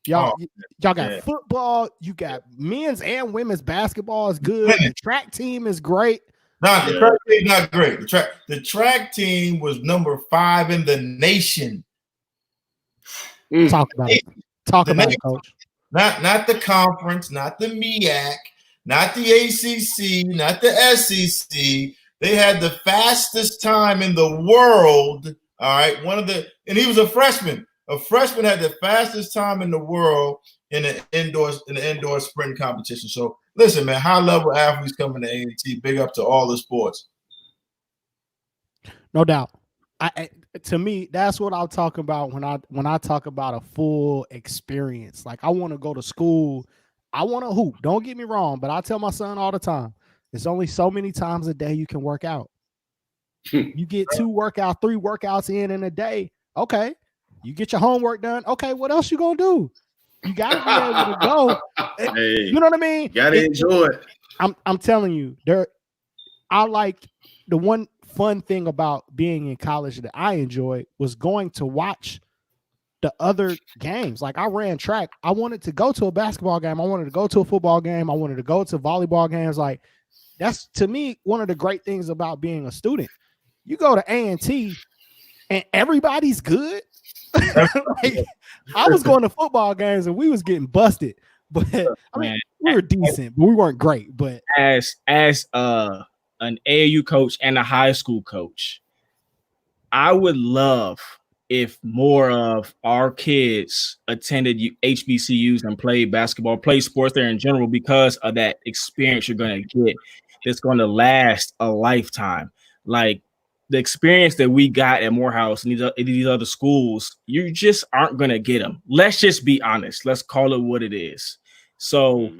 Y'all got football. You got men's and women's basketball is good. The track team is great. No, the track team not great. The track team was number 5 in the nation. Talk about it. Talk about it, Coach. Not the conference, not the MEAAC, not the ACC, not the SEC. They had the fastest time in the world. All right, and he was a freshman. A freshman had the fastest time in the world in the indoor sprint competition. So listen, man, high level athletes coming to A&T. Big up to all the sports. No doubt. To me, that's what I'll talk about when I talk about a full experience. Like I want to go to school. I want to hoop. Don't get me wrong, but I tell my son all the time, there's only so many times a day you can work out. You get 3 workouts in a day. Okay. You get your homework done. Okay, what else you gonna do? You gotta be able to go. Hey, you know what I mean? Gotta enjoy it. I'm telling you, I like the one fun thing about being in college that I enjoyed was going to watch the other games. Like I ran track. I wanted to go to a basketball game. I wanted to go to a football game. I wanted to go to volleyball games. Like that's to me one of the great things about being a student. You go to A&T and everybody's good. Like, I was going to football games and we was getting busted, but I mean we were decent, but we weren't great. But as an AAU coach and a high school coach, I would love if more of our kids attended HBCUs and played basketball, played sports there in general, because of that experience you're going to get. That's going to last a lifetime. Like the experience that we got at Morehouse and these other schools, you just aren't going to get them. Let's just be honest. Let's call it what it is. So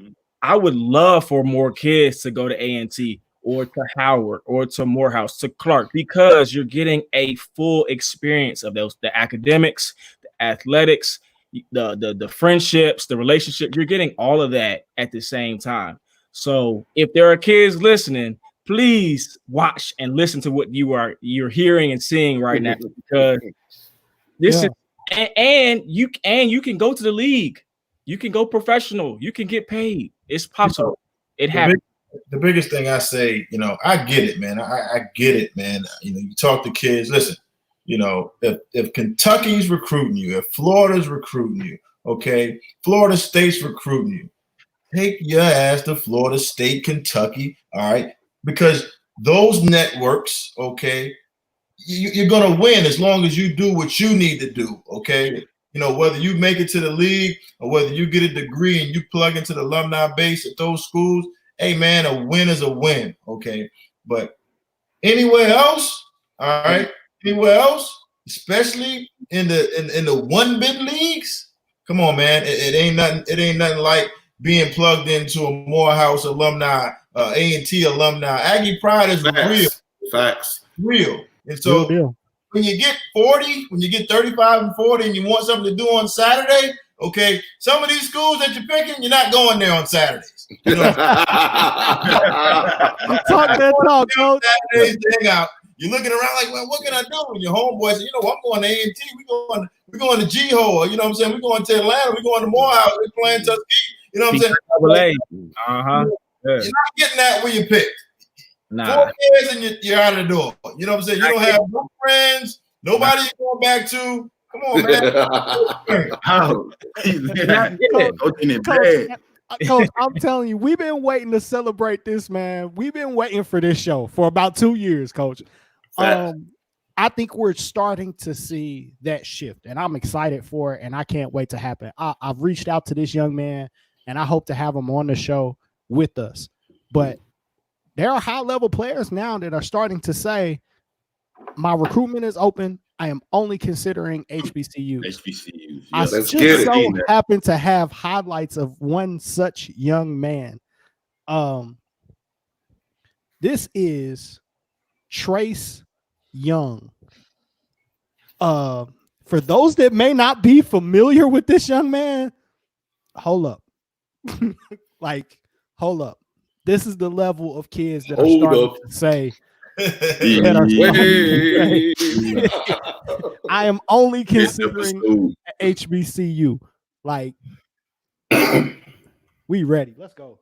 I would love for more kids to go to A&T or to Howard or to Morehouse, to Clark, because you're getting a full experience of the academics, the athletics. the friendships, the relationship. You're getting all of that at the same time. So if there are kids listening, please watch and listen to what you're hearing and seeing right now, because this is and you can go to the league, you can go professional, you can get paid. It's possible. It happens. The biggest thing I say, I get it, man. I get it, man. You talk to kids. Listen, if Kentucky's recruiting you, if Florida's recruiting you, okay, Florida State's recruiting you, take your ass to Florida State, Kentucky, all right? Because those networks, okay, you're going to win as long as you do what you need to do, okay? Whether you make it to the league or whether you get a degree and you plug into the alumni base at those schools, hey, man, a win is a win, okay? But anywhere else, all right, anywhere else, especially in the one bid leagues, come on, man, it ain't nothing like being plugged into a Morehouse alumni, A&T alumni. Aggie Pride is real. Facts. Real. And so when you get 40, when you get 35 and 40 and you want something to do on Saturday, okay, some of these schools that you're picking, you're not going there on Saturdays. Talk that talk, coach. Saturdays, hang out. You're looking around like, well, what can I do? And your homeboy said, I'm going to A&T. We're going to G-Hole. You know what I'm saying? We're going to Atlanta. We're going to Morehouse. We're playing Tuskegee. You know what I'm saying? Uh-huh. You're not getting that where you picked. Nah. 4 years and you're out of the door. You know what I'm saying? You don't have no friends. Nobody you're going back to. Come on, man. Coach, I'm telling you, we've been waiting to celebrate this, man. We've been waiting for this show for about 2 years, Coach. I think we're starting to see that shift, and I'm excited for it, and I can't wait to happen. I've reached out to this young man, and I hope to have him on the show with us. But there are high-level players now that are starting to say, my recruitment is open. I am only considering HBCUs. I just so happen to have highlights of one such young man. This is Trace Young. For those that may not be familiar with this young man, hold up. Hold up. This is the level of kids that are starting to say, I am only considering HBCU. Like, we ready. Let's go.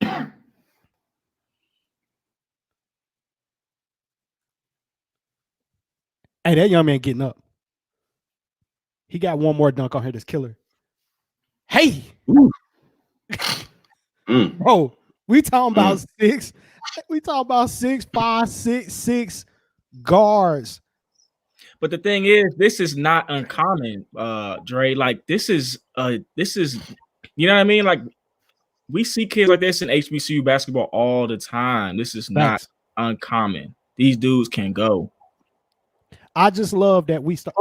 Hey, that young man getting up. He got one more dunk on here that's killer. Hey. Bro, we talking about six. We talking about 6'5", 6'6" guards. But the thing is, this is not uncommon, Dre. Like this is, you know what I mean? Like we see kids like this in HBCU basketball all the time. This is not uncommon. These dudes can go. I just love that we start.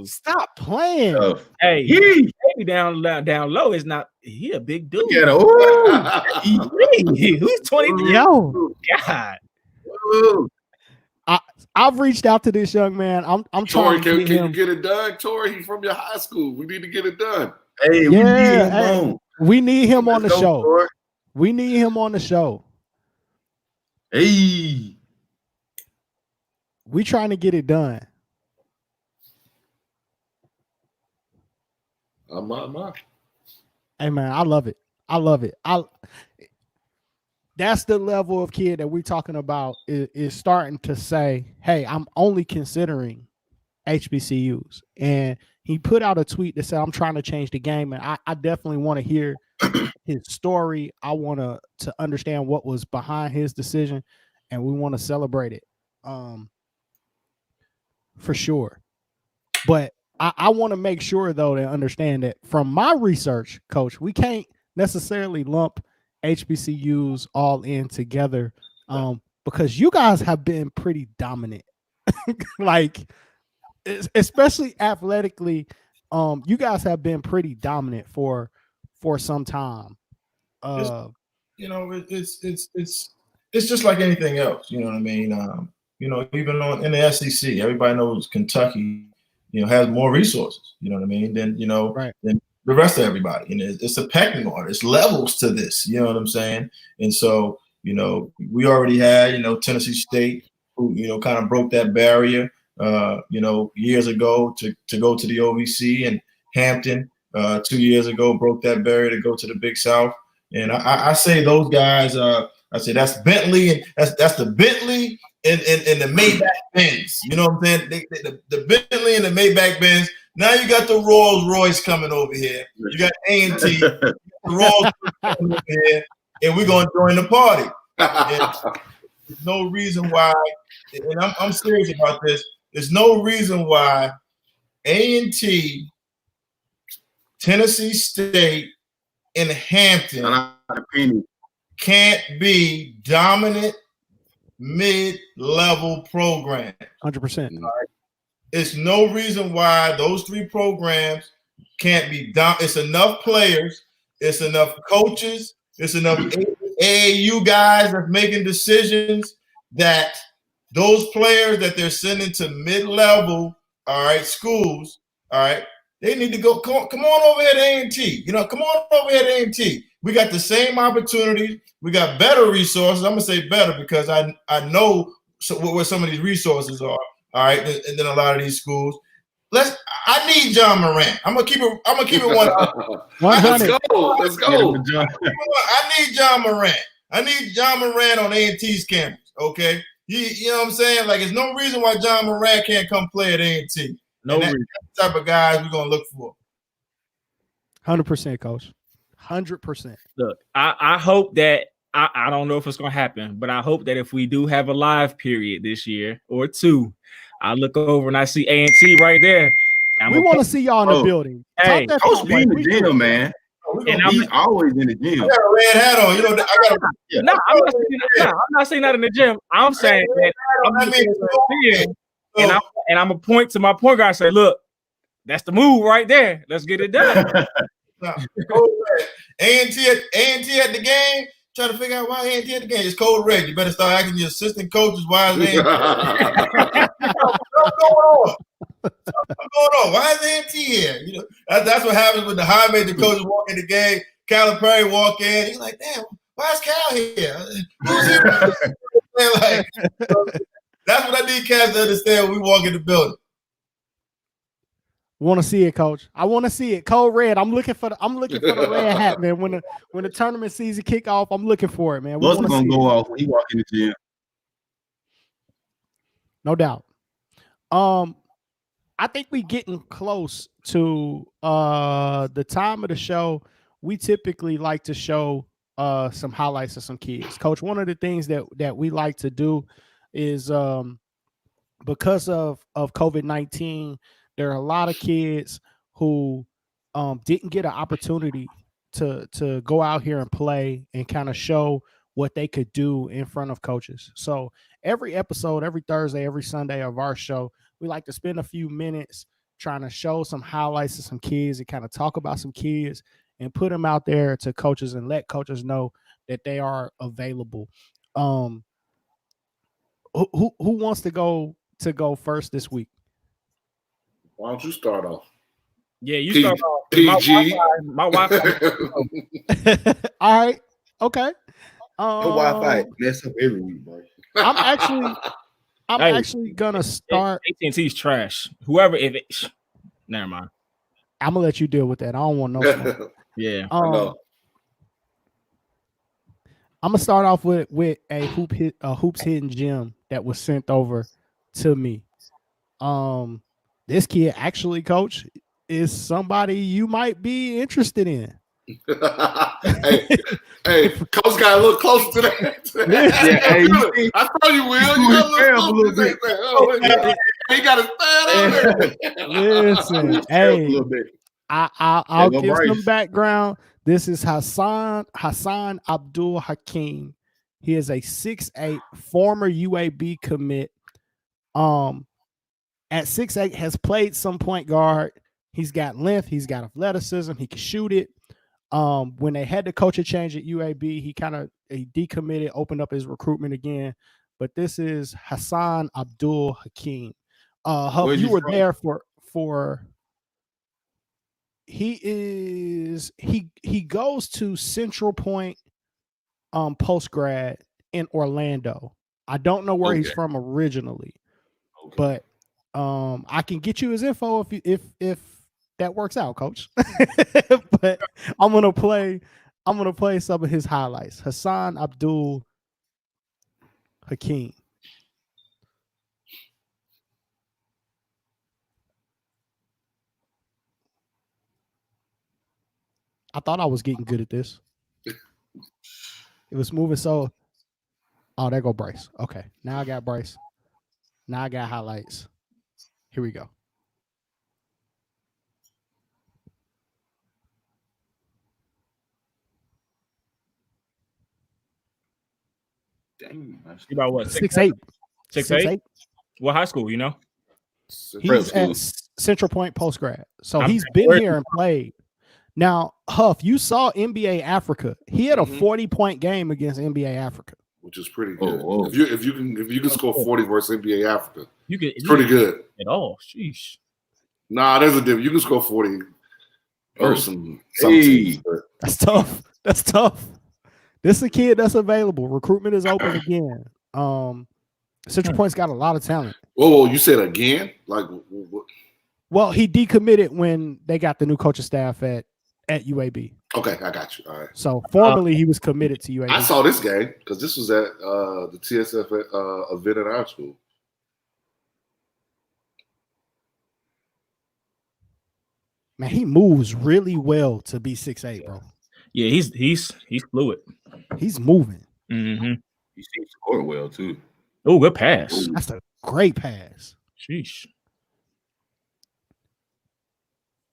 Stop playing. Hey, he down low is not. He a big dude. Who's 23? Yo, God. I've reached out to this young man. I'm Tori, trying to can you get it done? Tori, he's from your high school. We need to get it done. Hey, we need him on the show. Tori. We need him on the show. Hey. We trying to get it done. Hey man, I love it. I love it. That's the level of kid that we're talking about is starting to say, hey, I'm only considering HBCUs. And he put out a tweet that said, I'm trying to change the game. And I definitely want to hear his story. I want to understand what was behind his decision, and we want to celebrate it. For sure. But I want to make sure, though, to understand that from my research, Coach, we can't necessarily lump HBCUs all in together because you guys have been pretty dominant. Like, especially athletically, you guys have been pretty dominant for some time. It's just like anything else. You know what I mean? even in the SEC, everybody knows Kentucky, has more resources. You know what I mean? Than Right. than the rest of everybody. And it's a pecking order. It's levels to this. You know what I'm saying? And so we already had Tennessee State, who kind of broke that barrier. Years ago to go to the OVC, and Hampton 2 years ago broke that barrier to go to the Big South. And I say those guys. I say that's Bentley, and that's the Bentley and the Maybach Benz. You know what I'm saying? The Bentley and the Maybach Benz. Now you got the Rolls Royce coming over here. You got A&T, the Rolls coming over here, and we're gonna join the party. And there's no reason why, and I'm serious about this. There's no reason why A&T, Tennessee State, and Hampton can't be dominant mid-level programs. 100%. It's no reason why those three programs can't be It's enough players, it's enough coaches, it's enough AAU guys that's making decisions that those players that they're sending to mid-level, schools, they need to go. Come on over here to A&T. Come on over here to A&T. We got the same opportunities. We got better resources. I'm gonna say better because I know where some of these resources are. All right, and then a lot of these schools. I need John Morant. I'm gonna keep it one. Let's go. I need John Morant. I need John Morant on A&T's campus. Okay, you know what I'm saying? Like, there's no reason why John Morant can't come play at A&T. No reason. That's the type of guys we're gonna look for. 100%, Coach. 100%. Look, I hope that I don't know if it's gonna happen, but I hope that if we do have a live period this year or two, I look over and I see A&T right there. We want to see y'all in the building. Hey, Coach be in the gym, man. And he's always in the gym. I got a red hat on. I'm not saying that in the gym. I'm saying that I'm gonna point to my point guard and say, look, that's the move right there. Let's get it done. A&T at the game, trying to figure out why A&T at the game. It's Code Red. You better start asking your assistant coaches why is A&T. What's going on? Why is A&T here? That's what happens when the high major coaches walk in the game. Calipari walk in. He's like, damn, why is Cal here? Who's here? That's what I need cats to understand when we walk in the building. Want to see it, Coach? I want to see it. Code Red. I'm looking for the red hat, man. When the tournament season kick off, I'm looking for it, man. What's gonna go off when he walk in the gym? No doubt. I think we getting close to the time of the show. We typically like to show some highlights of some kids. Coach, one of the things that we like to do is because of COVID-19, there are a lot of kids who didn't get an opportunity to go out here and play and kind of show what they could do in front of coaches. So every episode, every Thursday, every Sunday of our show, we like to spend a few minutes trying to show some highlights of some kids and kind of talk about some kids and put them out there to coaches and let coaches know that they are available. Who wants to go first this week? Why don't you start off? Yeah, you start off. My Wi-Fi. All right. Okay. Wi-Fi mess up every week, bro. I'm actually gonna start. AT&T's trash. Whoever, never mind. I'm gonna let you deal with that. I don't want no smoke. Yeah. I'm gonna start off with a hoops hidden gem that was sent over to me. This kid actually, Coach, is somebody you might be interested in. hey, Coach got a little closer to that. Yeah, I thought you will. You got a little bit. He got his third on there. Listen, hey, I'll give some background. This is Hassan Abdul Hakim. He is a 6'8" former UAB commit. At 6'8", has played some point guard. He's got length. He's got athleticism. He can shoot it. When they had the coaching change at UAB, he decommitted, opened up his recruitment again. but this is Hassan Abdul Hakim. Huff, Where's you he were from? there for. He goes to Central Point post grad in Orlando. I don't know where he's Okay. from originally, Okay. but I can get you his info if that works out, coach. But I'm gonna play some of his highlights. Hassan Abdul Hakim. I thought I was getting good at this. It was moving so. Oh, there go Bryce. Okay, now I got Bryce. Now I got highlights. Here we go. Dang, You about what? 6'8". 6'8"? What high school? You know? He's school. at Central Point post grad. So I'm he's been here and played. Now, Huff, you saw NBA Africa. He had a 40-point game against NBA Africa, which is pretty good. Oh. If you can score 40 versus NBA Africa, it's pretty good. At all. Sheesh. Nah, there's a difference. You can score 40 versus some Hey. teams, but That's tough. That's tough. This is a kid that's available. Recruitment is open again. Central Point's got a lot of talent. whoa, you said again? Like, what? Well, he decommitted when they got the new coaching staff at UAB. Okay, I got you. All right. So formally, he was committed to UAB. I saw this game because this was at the TSF event at our school. Man, he moves really well to be 6'8", bro. Yeah, he's fluid. He's moving. Mm-hmm. He seems to score well too. Oh, good pass. That's a great pass. Sheesh.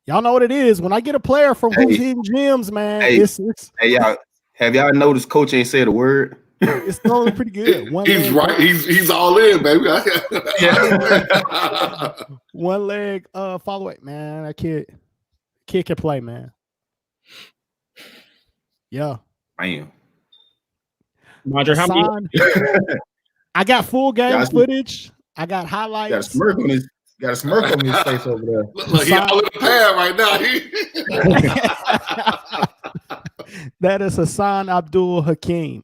Y'all know what it is. When I get a player from Who's Hitting Gyms, man, it's Hey, y'all, have y'all noticed Coach ain't said a word? it's throwing pretty good. He's right. He's all in, baby. One leg follow it, man. That kid can play, man. Yeah. Damn. Roger, how many? I got full game Y'all- footage. I got Got a highlights. smirk on his face over there. Look, he all in the pad right now. That is Hassan Abdul Hakim.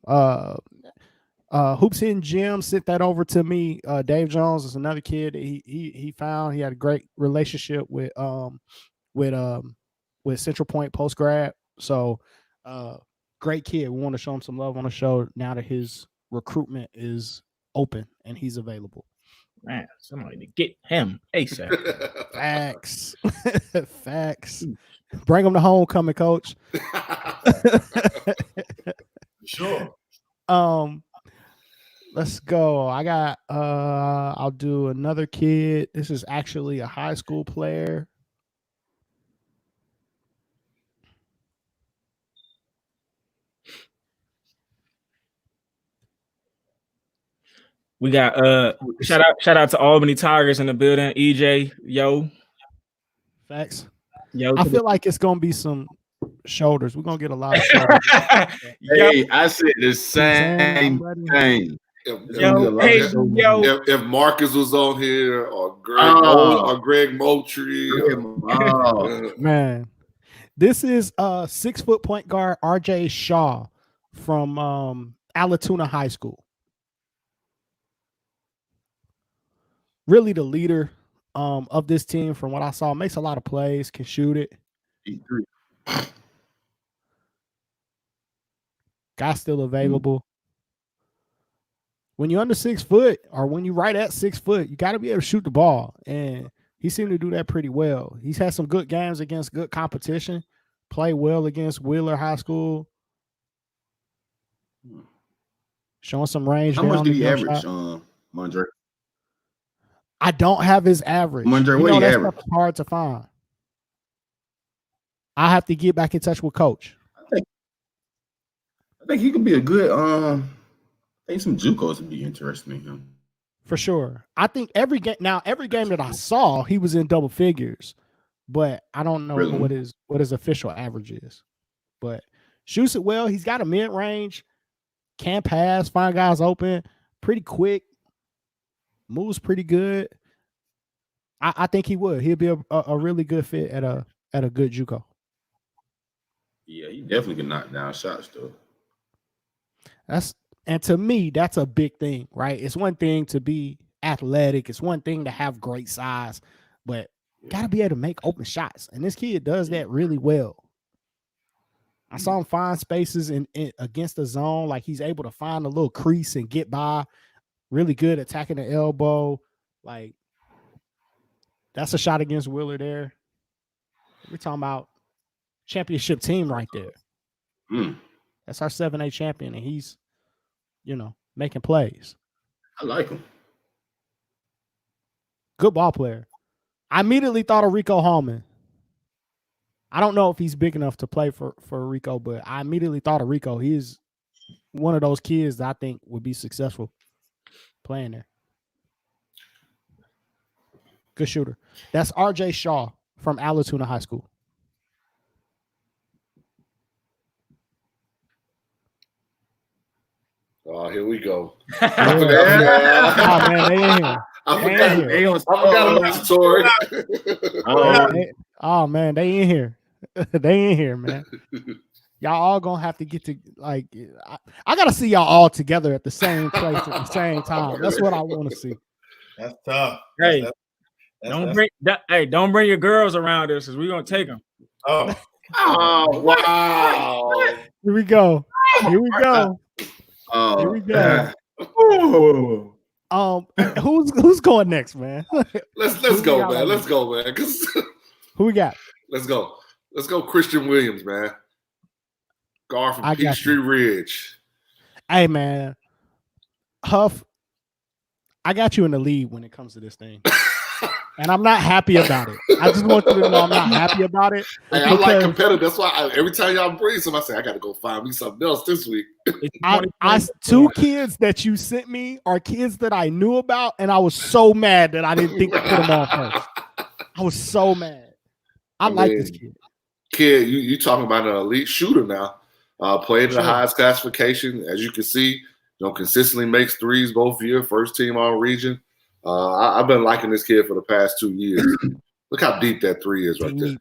Hoops Hitting Gym sent that over to me. Dave Jones is another kid that he found. He had a great relationship with Central Point post grad. So great kid. We want to show him some love on the show now that his recruitment is open and he's available. Man, somebody to get him ASAP. Facts. Facts. Bring him to homecoming, coach. Sure. Let's go. I got I'll do another kid. This is actually a high school player. We got shout out to Albany Tigers in the building. EJ, yo. Facts. Yo, I feel like it's gonna be some shoulders. We're gonna get a lot of shoulders. Hey, I said the same thing. If Marcus was on here or Greg Moultrie, man. This is 6-foot point guard RJ Shaw from Alatoona High School. Really the leader of this team from what I saw. Makes a lot of plays, can shoot it. Guy's still available. When you're under 6 foot or when you're right at 6 foot, you got to be able to shoot the ball. And he seemed to do that pretty well. He's had some good games against good competition. Play well against Wheeler High School. Showing some range. How much did he average, Mondre? I don't have his average. Mondre, what do you average? Hard to find. I have to get back in touch with Coach. I think he could be a good. I think some JUCOs would be interesting in him. For sure. I think every game that I saw, he was in double figures, but I don't know what his official average is. But shoots it well. He's got a mid range, can pass, find guys open, pretty quick, moves pretty good. I think he would. He'll be a really good fit at a good JUCO. Yeah, he definitely can knock down shots though. And to me, that's a big thing, right? It's one thing to be athletic. It's one thing to have great size, but gotta be able to make open shots. And this kid does that really well. I saw him find spaces in against the zone. Like he's able to find a little crease and get by. Really good attacking the elbow. Like that's a shot against Wheeler there. We're talking about championship team right there. That's our 7A champion, and he's, making plays. I like him. Good ball player. I immediately thought of Rico Hallman. I don't know if he's big enough to play for Rico, but I immediately thought of Rico. He is one of those kids that I think would be successful playing there. Good shooter. That's RJ Shaw from Alatoona High School. Oh, here we go. Oh, man, they in here. I forgot about the story. Oh, man, they in here. They in here, man. Y'all all gonna have to get to I gotta see y'all all together at the same place at the same time. That's what I want to see. That's tough. Hey, don't bring your girls around us because we're gonna take them. Oh, wow. Here we go. Here we go. Who's going next, man? Let's go, man. Let's go, man. Who we got? Let's go, Christian Williams, man. Guard from Peachtree Ridge. Hey, man. Huff, I got you in the lead when it comes to this thing. And I'm not happy about it. I just want you to know I'm not happy about it. Hey, I like competitive. That's why every time y'all bring some, I say, I got to go find me something else this week. Two kids that you sent me are kids that I knew about, and I was so mad that I didn't think to put them on first. I was so mad. I like this kid. Kid, you talking about an elite shooter now. Played in the highest classification. As you can see, consistently makes threes both year, first team all region. I've been liking this kid for the past 2 years. Look how deep that three is right there.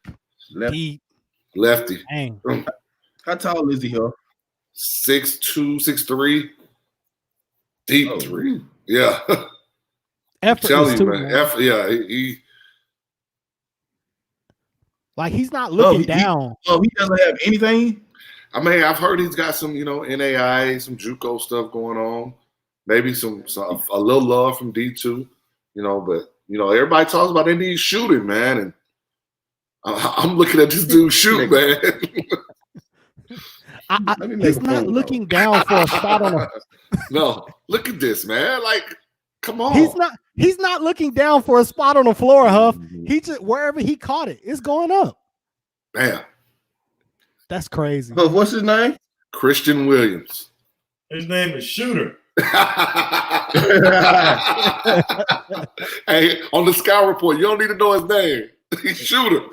Deep. Lefty. Dang. How tall is he, huh? 6'2", 6'3". Deep three. Yeah. Effort I'm telling you, man. Effort, yeah. He like he's not looking down. He doesn't have anything? I mean, I've heard he's got some, NAIA, some JUCO stuff going on. Maybe a little love from D2, but everybody talks about they need shooting, man. And I'm looking at this dude shoot, man. He's not looking down for a spot on a. No, look at this, man. Like, come on. He's not looking down for a spot on the floor, Huff. He just wherever he caught it, it's going up. Damn. That's crazy. But what's his name? Christian Williams. His name is Shooter. Hey, on the scout report, you don't need to know his name. He's Shooter.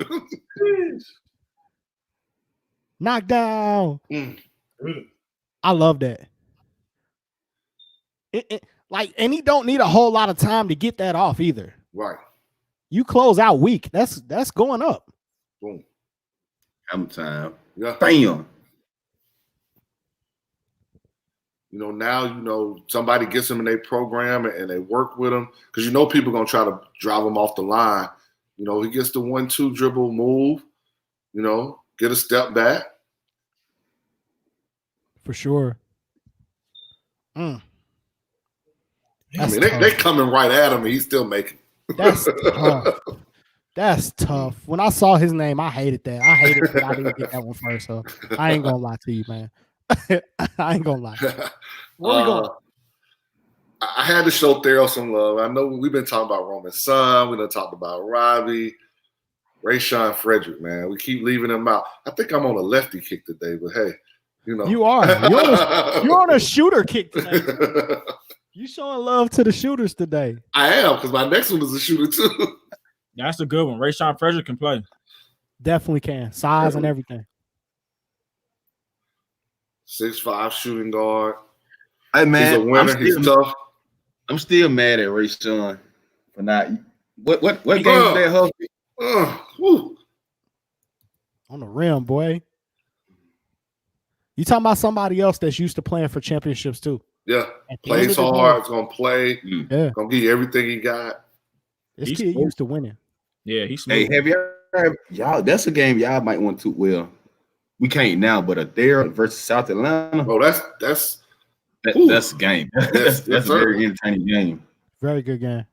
Knockdown. I love that. And he don't need a whole lot of time to get that off either. Right. You close out weak. That's going up. Boom. Hammer time. Yeah. Bam. Now, somebody gets them in their program and they work with them because people are going to try to drive them off the line. He gets the 1-2 dribble move, get a step back. For sure. I mean, they coming right at him and he's still making. That's tough. That's tough. When I saw his name, I hated that. I hated that I didn't get that one first. So I ain't going to lie to you, man. I ain't gonna lie. Where we going? I had to show Thero some love. I know we've been talking about Roman Son. We done talked about Robbie, Rayshawn Frederick. Man, we keep leaving him out. I think I'm on a lefty kick today, but hey, you are. You're on a shooter kick today. You showing love to the shooters today. I am because my next one is a shooter too. That's a good one. Rayshawn Frederick can play. Definitely can. Size and everything. 6'5" shooting guard. Hey man, he's a winner. He's tough. I'm still mad at Ray Sean for not. What game was that, Huffy? On the rim, boy. You talking about somebody else that's used to playing for championships too? Yeah, At the plays end of the hard. day, It's gonna play. yeah, Gonna give you everything he got. this He's kid smooth. used to winning. Yeah, he's Hey, smooth. have y'all? That's a game y'all might want to. Well, we can't now, but Adair versus South Atlanta. Oh, that's That's a game. That's a very entertaining game. Very good game.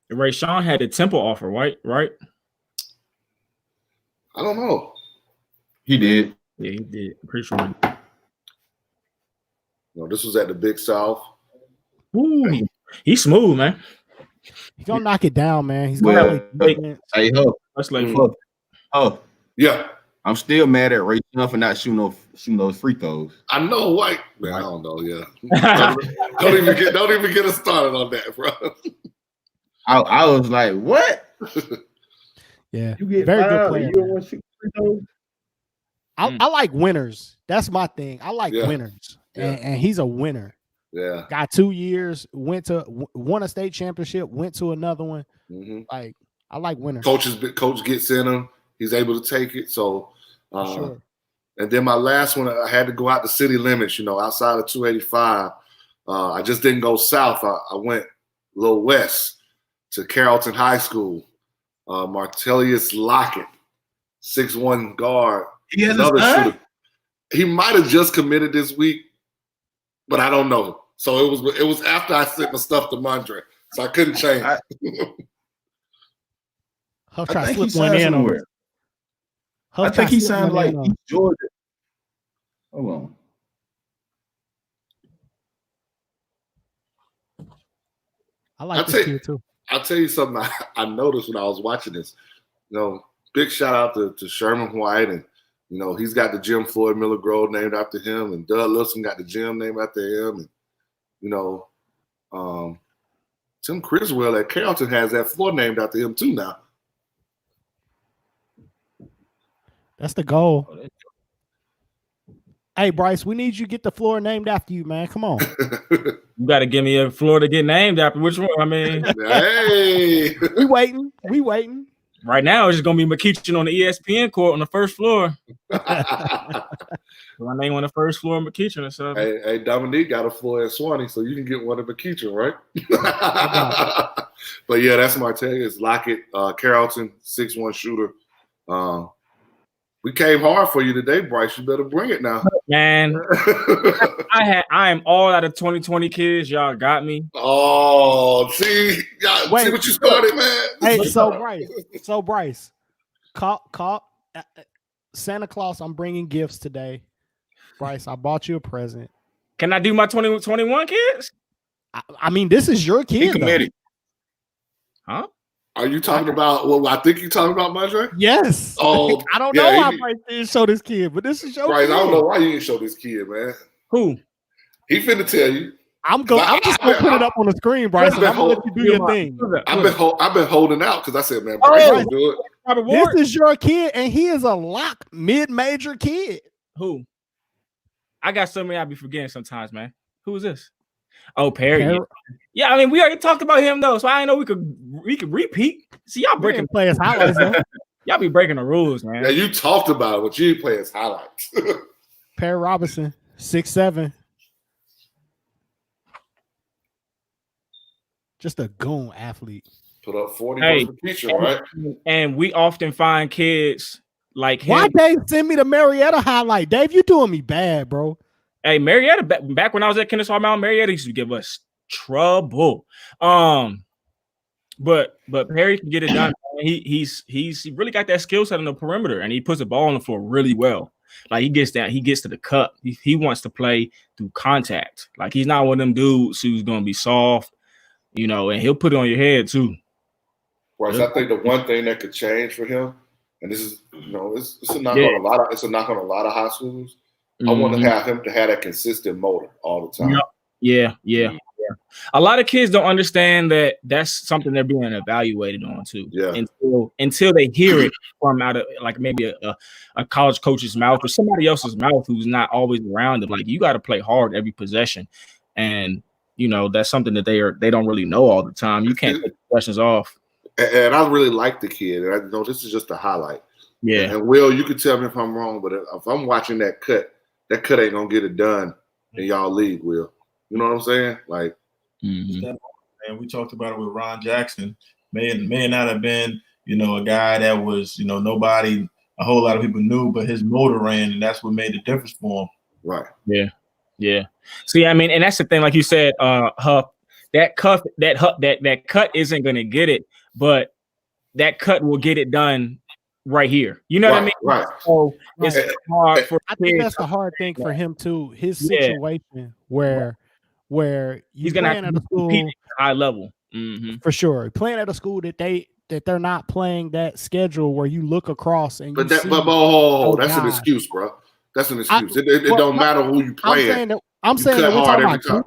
Ray Sean had a Temple offer, right? I don't know. He did. Yeah, he did. I'm pretty sure. No, this was at the Big South. Ooh, he's smooth, man. He's gonna knock it down, man. He's Well, gonna play defense. Hey, Huff. That's like Huff. Yeah, I'm still mad at Ray Sean for not shooting those free throws. I know. Like, man, I don't know. Yeah, don't even get us started on that, bro. I was like, what? Yeah, You get very good fouled, player. you don't man. want to shoot free throws? I like winners. That's my thing. I like Yeah. winners, Yeah. and he's a winner. Yeah. Got 2 years. Won a state championship. Went to another one. Mm-hmm. Like I like winners. Coach gets in him. He's able to take it. So, Sure. And then my last one, I had to go out the city limits. Outside of 285. I just didn't go south. I went a little west to Carrollton High School. Martellius Lockett, 6'1" guard. He has Another a shooter. He might have just committed this week, but I don't know. So it was after I sent my stuff to Mondre, so I couldn't change. Huff I try to think he slip one signed in on somewhere. us. Huff I try think to he slip signed one like in on East us. Georgia. Hold on. I like this kid too. I'll tell you something I noticed when I was watching this. Big shout out to Sherman White, and he's got the Jim Floyd Miller Grove named after him, and Doug Wilson got the gym named after him, and Tim Criswell at Carrollton has that floor named after him too now. That's the goal. Hey Bryce, we need you to get the floor named after you, man. Come on. You got to give me a floor to get named after. Which one? I mean, Hey, we waiting. right now it's just gonna be McEachin on the ESPN court on the first floor. My name on the first floor, McEachin or something. Hey, Dominique got a floor at Swanee, so you can get one at McEachin, right? But yeah, that's Martellius Lockett, Carrollton, 6'1" shooter. We came hard for you today, Bryce. You better bring it now. Man, I am all out of 2020 kids. Y'all got me. Oh, see what you started, man. Hey, so Bryce, call Santa Claus. I'm bringing gifts today. Bryce, I bought you a present. Can I do my 2021 kids? I mean, this is your kid. He committed. Huh? Are you talking about? Well, I think you're talking about Mondre. Yes. Oh, I don't know why Bryce didn't show this kid, but this is your Bryce, kid. I don't know why you didn't show this kid, man. Who? He finna tell you. I'm just gonna put it up on the screen, Bryce. And I'm gonna let you do your thing. I've been holding out because I said, man, Bryce will do it. This is your kid, and he is a lock mid-major kid. Who? I got so many I be forgetting sometimes, man. Who is this? Oh, Perry. Yeah, I mean, we already talked about him though, so I didn't know we could repeat. See, y'all breaking players highlights though. Y'all be breaking the rules, man. Yeah, you talked about it, but you didn't play his highlights. Perry Robinson, 6'7". Just a goon athlete. Put up 40 for the feature, right? And we often find kids like him. Why Dave send me the Marietta highlight? Dave, you doing me bad, bro. Hey, Marietta, back when I was at Kennesaw Mountain, Marietta used to give us trouble. But Perry can get it done. He's really got that skill set on the perimeter, and he puts the ball on the floor really well. Like he gets to the cup. He wants to play through contact. Like he's not one of them dudes who's gonna be soft, and he'll put it on your head too. Right. So I think the one thing that could change for him, and this is it's a knock on a lot of high schools. I want to have him to have that consistent motor all the time. Yeah. A lot of kids don't understand that that's something they're being evaluated on too. Yeah. Until they hear it from out of like maybe a college coach's mouth or somebody else's mouth who's not always around them. Like you got to play hard every possession. and that's something that they don't really know all the time. You can't take questions off. And I really like the kid. And I know this is just a highlight. Yeah. And Will, you can tell me if I'm wrong, but if I'm watching that cut ain't gonna get it done in y'all league, Will. You know what I'm saying? Like, and we talked about it with Ron Jackson. May not have been, a guy that was, nobody, a whole lot of people knew, but his motor ran, and that's what made the difference for him. Right. Yeah. Yeah. See, I mean, and that's the thing, like you said, Huff, that cut isn't gonna get it, but that cut will get it done right here. You know what I mean? Right. So it's hard for I think that's the hard thing for him too. His situation where he's gonna have to compete at a high level. For sure. Playing at a school that they're not playing that schedule where you look across and that's an excuse, bro. That's an excuse. It don't matter who you play at. I'm saying that we're talking about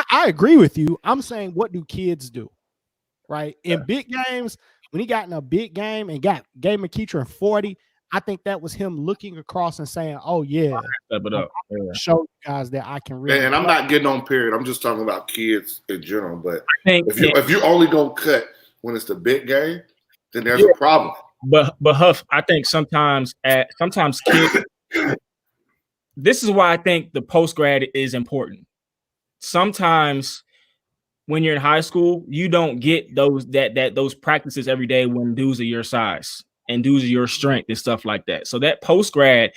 I agree with you. I'm saying, what do kids do? Right? In big games, when he got in a big game and gave McEachern 40, I think that was him looking across and saying, "Oh yeah, step it up. Show you guys that I can really." And I'm not getting on period. I'm just talking about kids in general. But if you only gonna cut when it's the big game, then there's a problem. But Huff, I think sometimes kids. This is why I think the post grad is important. Sometimes when you're in high school, you don't get those practices every day when dudes are your size and dudes are your strength and stuff like that. So that post grad,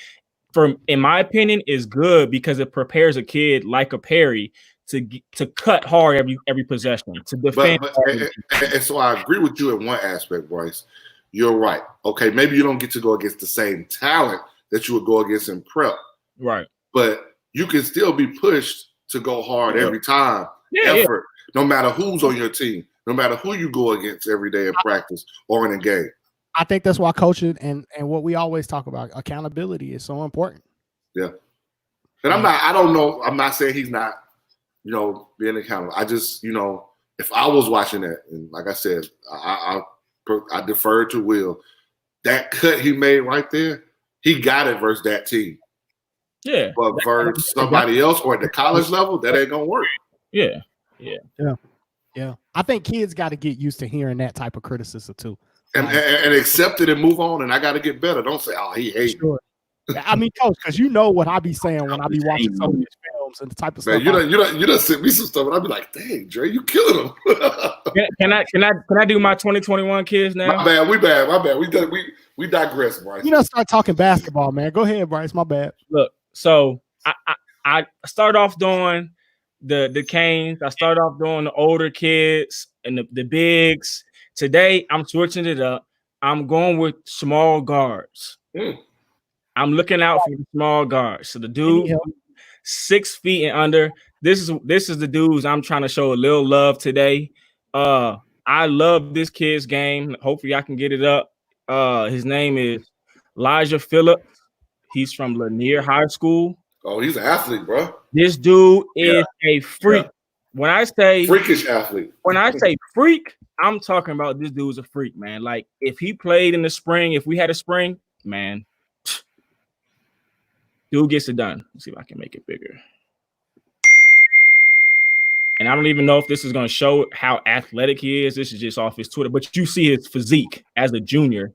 in my opinion, is good because it prepares a kid like a Perry to cut hard every possession, to defend. And so I agree with you in one aspect, Bryce. You're right. Okay, maybe you don't get to go against the same talent that you would go against in prep. Right. But you can still be pushed to go hard every time. Effort. No matter who's on your team, no matter who you go against every day in practice or in a game. I think that's why coaching and what we always talk about, accountability, is so important. Yeah. And I don't know, I'm not saying he's not, being accountable. I just, if I was watching that, and like I said, I deferred to Will, that cut he made right there, he got it versus that team. Yeah. But versus somebody else or at the college level, that ain't gonna work. Yeah. I think kids got to get used to hearing that type of criticism too, and accept it and move on. And I got to get better. Don't say, "Oh, he hates." Sure. I mean, coach, because what I be saying when I be watching some of these films and the type of stuff. You done sent me some stuff, and I be like, "Dang, Dre, you killing them." Can I do my 2021 kids now? My bad. We bad. We digress, Bryce. Start talking basketball, man. Go ahead, Bryce. My bad. Look, so I start off doing the Canes. I start off doing the older kids and the bigs. Today, I'm switching it up. I'm going with small guards. I'm looking out for the small guards. So the dude 6 feet and under. This is the dudes I'm trying to show a little love today. I love this kid's game. Hopefully I can get it up. His name is Elijah Phillips. He's from Lanier High School. Oh, he's an athlete, bro. This dude is a freak. Yeah. When I say freakish athlete, when I say freak, I'm talking about this dude's a freak, man. Like if he played in the spring, if we had a spring, man, dude gets it done. Let's see if I can make it bigger. And I don't even know if this is going to show how athletic he is. This is just off his Twitter, but you see his physique as a junior.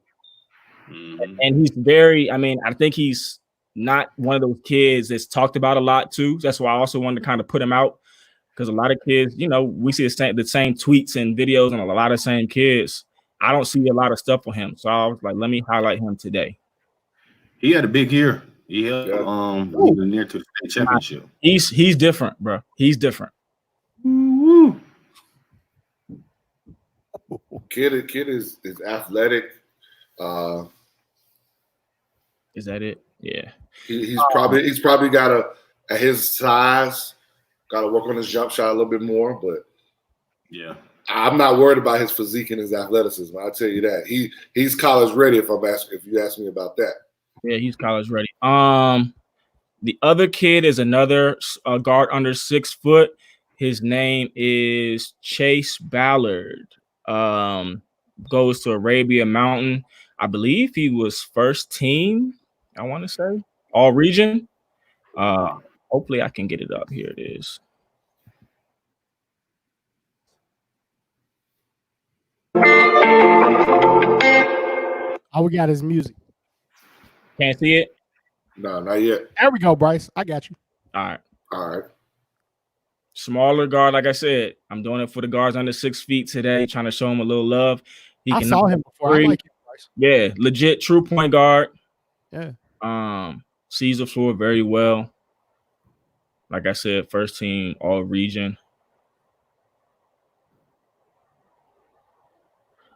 And he's I think he's not one of those kids that's talked about a lot too. That's why I also wanted to kind of put him out, because a lot of kids, we see the same tweets and videos and a lot of same kids. I don't see a lot of stuff on him. So I was like, let me highlight him today. He had a big year. He held near to the state championship. He's different, bro. He's different. Woo-woo. Kid is athletic. Is that it? Yeah. He's probably got at his size, got to work on his jump shot a little bit more. But yeah, I'm not worried about his physique and his athleticism. I'll tell you that he's college ready. If you ask me about that. Yeah, he's college ready. The other kid is another guard under 6 foot. His name is Chase Ballard. Goes to Arabia Mountain. I believe he was first team, I want to say, all region. Hopefully I can get it up. Here it is. All we got is music. Can't see it. No, not yet. There we go, Bryce. I got you. All right. All right. Smaller guard, like I said, I'm doing it for the guards under 6 feet today, trying to show him a little love. I saw him before. I like him, Bryce. Yeah, legit true point guard. Yeah. Sees the floor very well. Like I said, first team all region.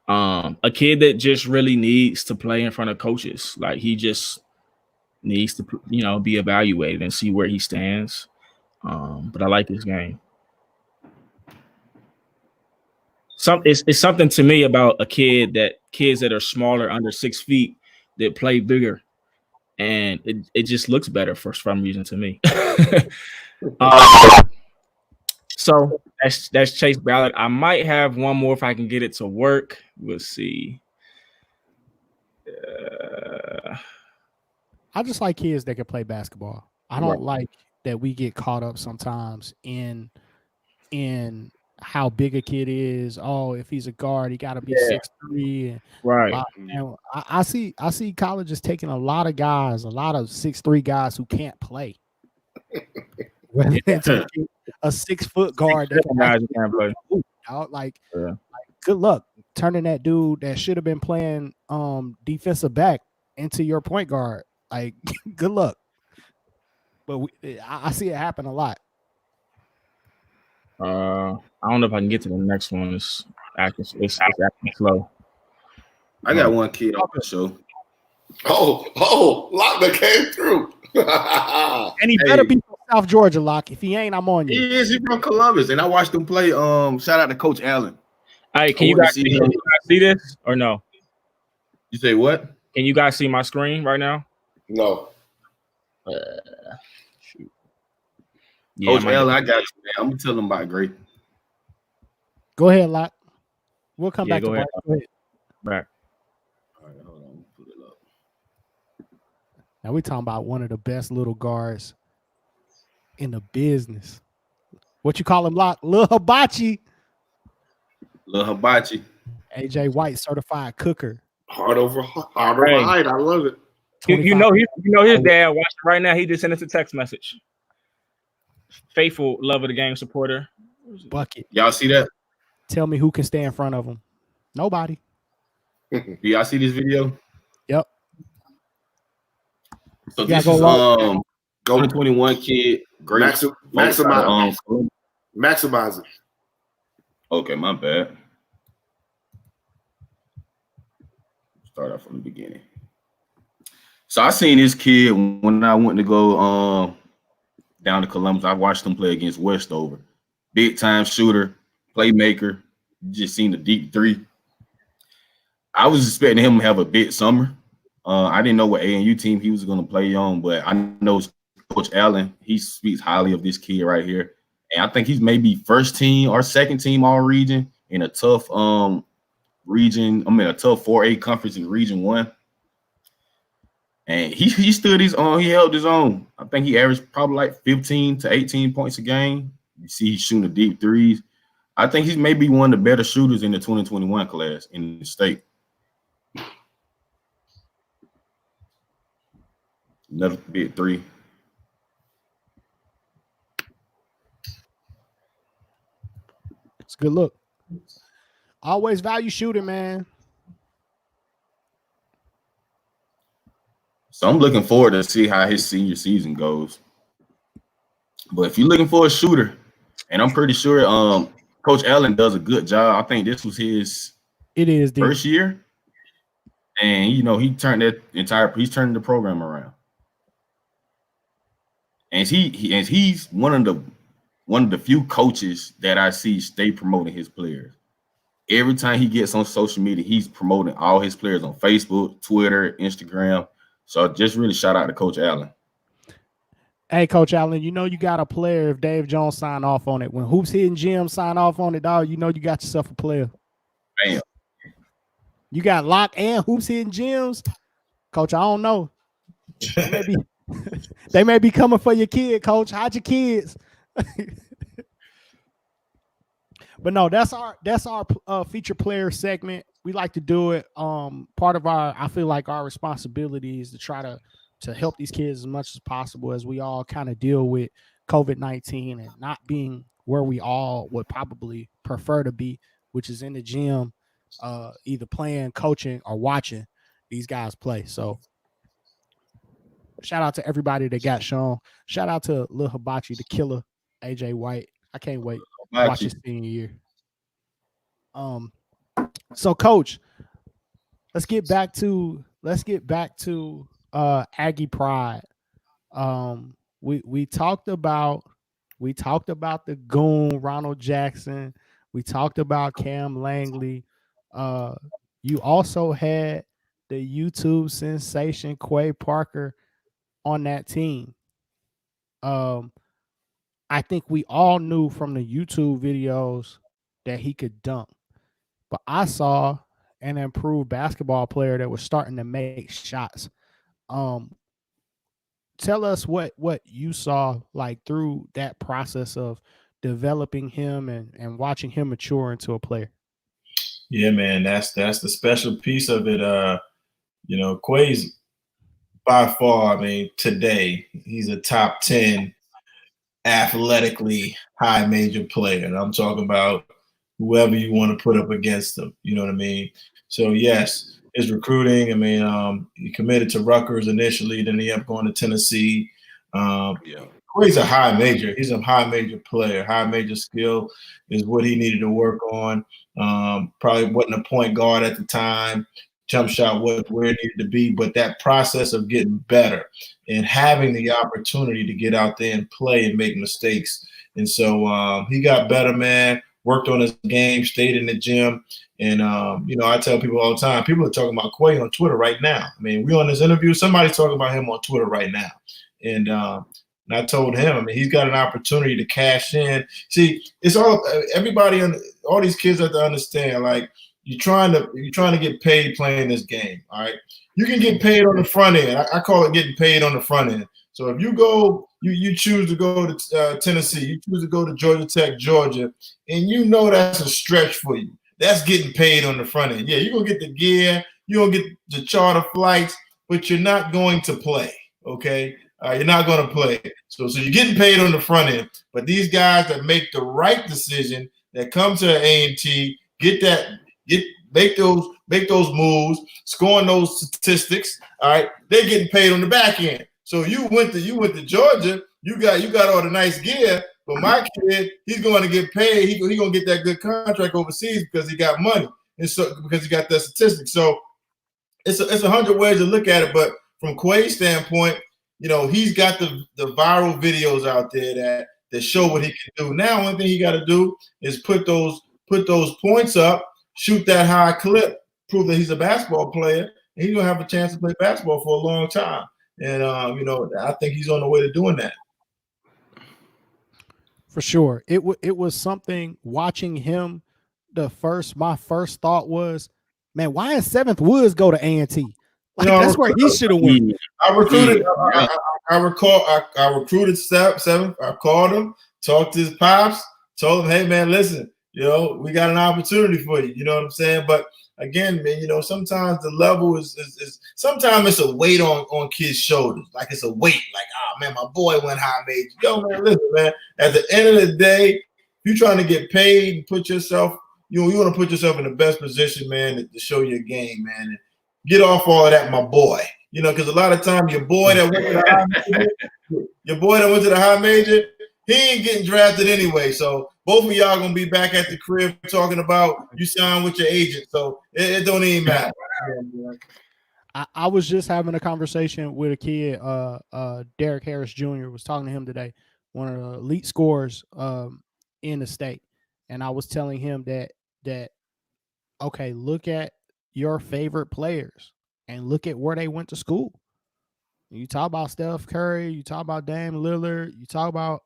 A kid that just really needs to play in front of coaches. Like he just needs to, be evaluated and see where he stands. But I like his game. It's something to me about kids that are smaller, under 6 feet, that play bigger, and it just looks better for some reason to me. So that's Chase Ballard. I might have one more if I can get it to work. We'll see. I just like kids that can play basketball. I don't like that we get caught up sometimes in how big a kid is. Oh, if he's a guard, he got to be 6'3". Right. And I see colleges taking a lot of guys, a lot of 6'3" guys who can't play. A 6 foot guard that can't play. Like, good luck turning that dude that should have been playing defensive back into your point guard. Like, good luck. But I see it happen a lot. I don't know if I can get to the next one. It's acting slow. I got one kid on the show. Oh, Lockman came through. And he better be from South Georgia, Lock. If he ain't, I'm on you. He is. He's from Columbus, and I watched him play. Shout out to Coach Allen. Hey, can you guys see this or no? You say what? Can you guys see my screen right now? No. Shoot. Yeah, Coach Allen, I got you, man. I'm gonna tell him about Gray. Go ahead, Lock. We'll come back to ahead. Go ahead. Right. All right, hold on. Put it up. Now we're talking about one of the best little guards in the business. What you call him, Lock? Lil Hibachi. Lil Hibachi. AJ White, certified cooker. Hard over height. I love it. You know his dad watching right now. He just sent us a text message. Faithful love of the game supporter. Bucket. Y'all see that? Tell me who can stay in front of him. Nobody. Do y'all see this video? Yep. So this is 2021 kid. Great. Maximize it. Okay, my bad. Start off from the beginning. So I seen this kid when I went to go down to Columbus. I watched him play against Westover. Big time shooter, playmaker. Just seen the deep three. I was expecting him to have a big summer. I didn't know what ANU team he was going to play on, but I know Coach Allen, he speaks highly of this kid right here. And I think he's maybe first team or second team all region in a tough region. I mean, a tough 4A conference in Region 1. And he stood his own. He held his own. I think he averaged probably like 15 to 18 points a game. You see he's shooting the deep threes. I think he's maybe one of the better shooters in the 2021 class in the state. Another big three. It's a good look. Always value shooting, man. So I'm looking forward to see how his senior season goes. But if you're looking for a shooter, and I'm pretty sure Coach Allen does a good job. I think this was his first year. And he turned he's turning the program around. And he's one of the few coaches that I see stay promoting his players. Every time he gets on social media, he's promoting all his players on Facebook, Twitter, Instagram. So just really shout out to Coach Allen. Hey, Coach Allen, you got a player if Dave Jones sign off on it. When Hoops Hidden Gym sign off on it, dog, you got yourself a player. Bam. You got Lock and Hoops Hidden Gyms. Coach, I don't know. They may be coming for your kid, Coach. Hide your kids. But no, that's our feature player segment. we like to do it. Part of I feel like our responsibility is to try to help these kids as much as possible as we all kind of deal with COVID-19 and not being where we all would probably prefer to be, which is in the gym, either playing, coaching, or watching these guys play. So shout out to everybody that got shown. Shout out to Lil Hibachi, the killer, AJ White. I can't wait to watch his senior year. So coach, let's get back to Aggie Pride. We talked about the goon Ronald Jackson. We talked about Cam Langley. You also had the YouTube sensation Quay Parker on that team. I think we all knew from the YouTube videos that he could dunk, but I saw an improved basketball player that was starting to make shots. Tell us what you saw like through that process of developing him and watching him mature into a player. Yeah, man, that's the special piece of it. Quay's by far, I mean, today he's a top 10 athletically high major player. And I'm talking about whoever you want to put up against him. You know what I mean? So yes, his recruiting. I mean, he committed to Rutgers initially, then he ended up going to Tennessee. He's a high major. He's a high major player. High major skill is what he needed to work on. Probably wasn't a point guard at the time. Jump shot wasn't where it needed to be, but that process of getting better and having the opportunity to get out there and play and make mistakes. And so he got better, man, worked on his game, stayed in the gym. And, I tell people all the time, people are talking about Quay on Twitter right now. I mean, we on this interview, somebody's talking about him on Twitter right now. And I told him, I mean, he's got an opportunity to cash in. See, it's everybody, all these kids have to understand, like, you're trying to get paid playing this game, all right? You can get paid on the front end. I call it getting paid on the front end. So if you choose to go to Tennessee, you choose to go to Georgia Tech, Georgia, and you know that's a stretch for you. That's getting paid on the front end. Yeah, you're going to get the gear, you're going to get the charter flights, but you're not going to play, okay? You're not going to play. So you're getting paid on the front end. But these guys that make the right decision, that come to A&T, make those moves, scoring those statistics. All right, they're getting paid on the back end. So you went to Georgia, you got all the nice gear, but my kid, he's going to get paid. He's going to get that good contract overseas because he got money, and so because he got that statistic. So it's 100 ways to look at it. But from Quay's standpoint, he's got the viral videos out there that show what he can do. Now, one thing he got to do is put those points up, shoot that high clip, prove that he's a basketball player, and he's gonna have a chance to play basketball for a long time. And I think he's on the way to doing that. For sure, it was something watching him. My first thought was, man, why did Seventh Woods go to A&T? Like, that's where he should have went. I recruited. I recruited Seventh. I called him, talked to his pops, told him, "Hey, man, listen, we got an opportunity for you." You know what I'm saying? But again, man, sometimes the level is sometimes it's a weight on kids' shoulders. Like it's a weight. Like, oh man, my boy went high major. Yo, man, listen, man. At the end of the day, if you're trying to get paid and put yourself, you want to put yourself in the best position, man, to show your game, man. And get off all of that, my boy. Because a lot of time your boy that went to the high major, he ain't getting drafted anyway. So both of y'all gonna be back at the crib talking about you signed with your agent. So it don't even matter. I was just having a conversation with a kid, Derek Harris Jr. was talking to him today, one of the elite scorers in the state. And I was telling him that okay, look at your favorite players and look at where they went to school. You talk about Steph Curry, you talk about Dame Lillard, you talk about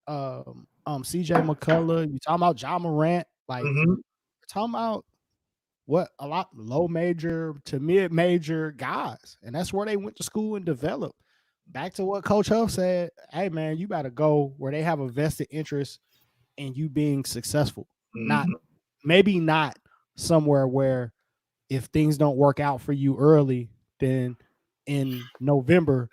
CJ McCullough, you talking about John Morant, like you're talking about what a lot low major to mid major guys, and that's where they went to school and developed. Back to what Coach Huff said, hey man, you better go where they have a vested interest in you being successful. Maybe not somewhere where if things don't work out for you early, then in November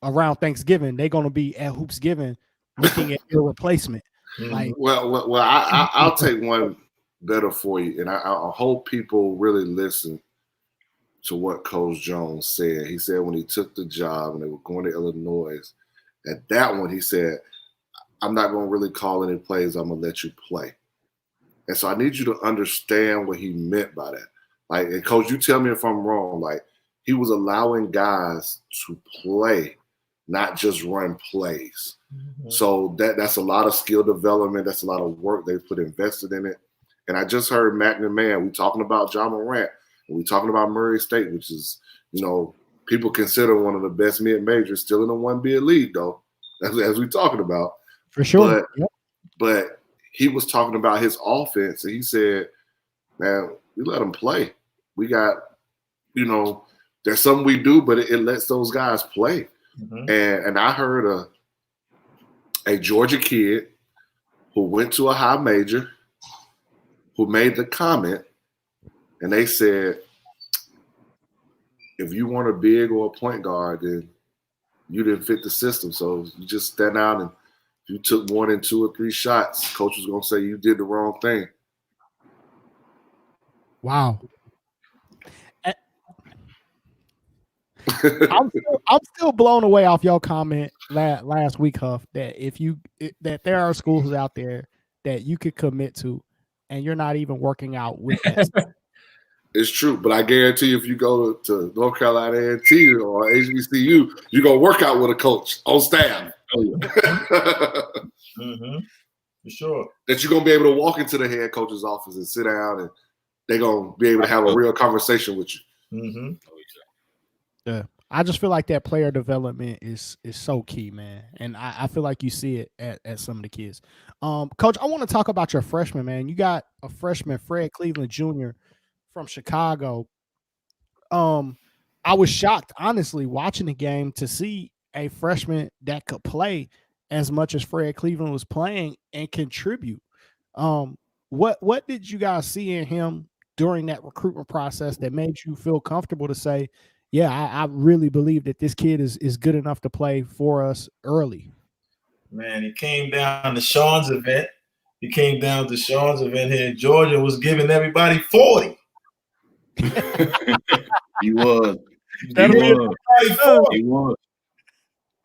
around Thanksgiving, they're going to be at Hoopsgiving looking at your replacement. Like, I'll take one better for you, and I hope people really listen to what Coach Jones said. He said when he took the job and they were going to Illinois, at that one he said, "I'm not going to really call any plays. I'm going to let you play." And so I need you to understand what he meant by that. Like, and Coach, you tell me if I'm wrong. Like, he was allowing guys to play, not just run plays. Mm-hmm. So that's a lot of skill development. That's a lot of work they've put invested in it. And I just heard Matt McMahon. We talking about John Morant. And we talking about Murray State, which is, people consider one of the best mid-majors, still in the 1B league, though, as we talking about. For sure. But he was talking about his offense, and he said, man, we let them play. We got, there's something we do, but it lets those guys play. Mm-hmm. And I heard a Georgia kid who went to a high major who made the comment, and they said, if you weren't a big or a point guard, then you didn't fit the system. So you just stand out, and if you took more than 2 or 3 shots, coach was going to say you did the wrong thing. Wow. I'm still blown away off your comment last week, Huff, that that there are schools out there that you could commit to, and you're not even working out with that. It's true, but I guarantee you, if you go to North Carolina A&T or HBCU, you're going to work out with a coach on staff. Oh, yeah. Mm-hmm. For sure. That you're going to be able to walk into the head coach's office and sit down, and they're going to be able to have a real conversation with you. Mm-hmm. Yeah. I just feel like that player development is so key, man. And I feel like you see it at some of the kids. Coach, I want to talk about your freshman, man. You got a freshman, Fred Cleveland Jr., from Chicago. I was shocked, honestly, watching the game to see a freshman that could play as much as Fred Cleveland was playing and contribute. What did you guys see in him during that recruitment process that made you feel comfortable to say, yeah, I really believe that this kid is good enough to play for us early? Man, he came down to Sean's event. He came down to Sean's event here in Georgia and was giving everybody 40. He was. He was.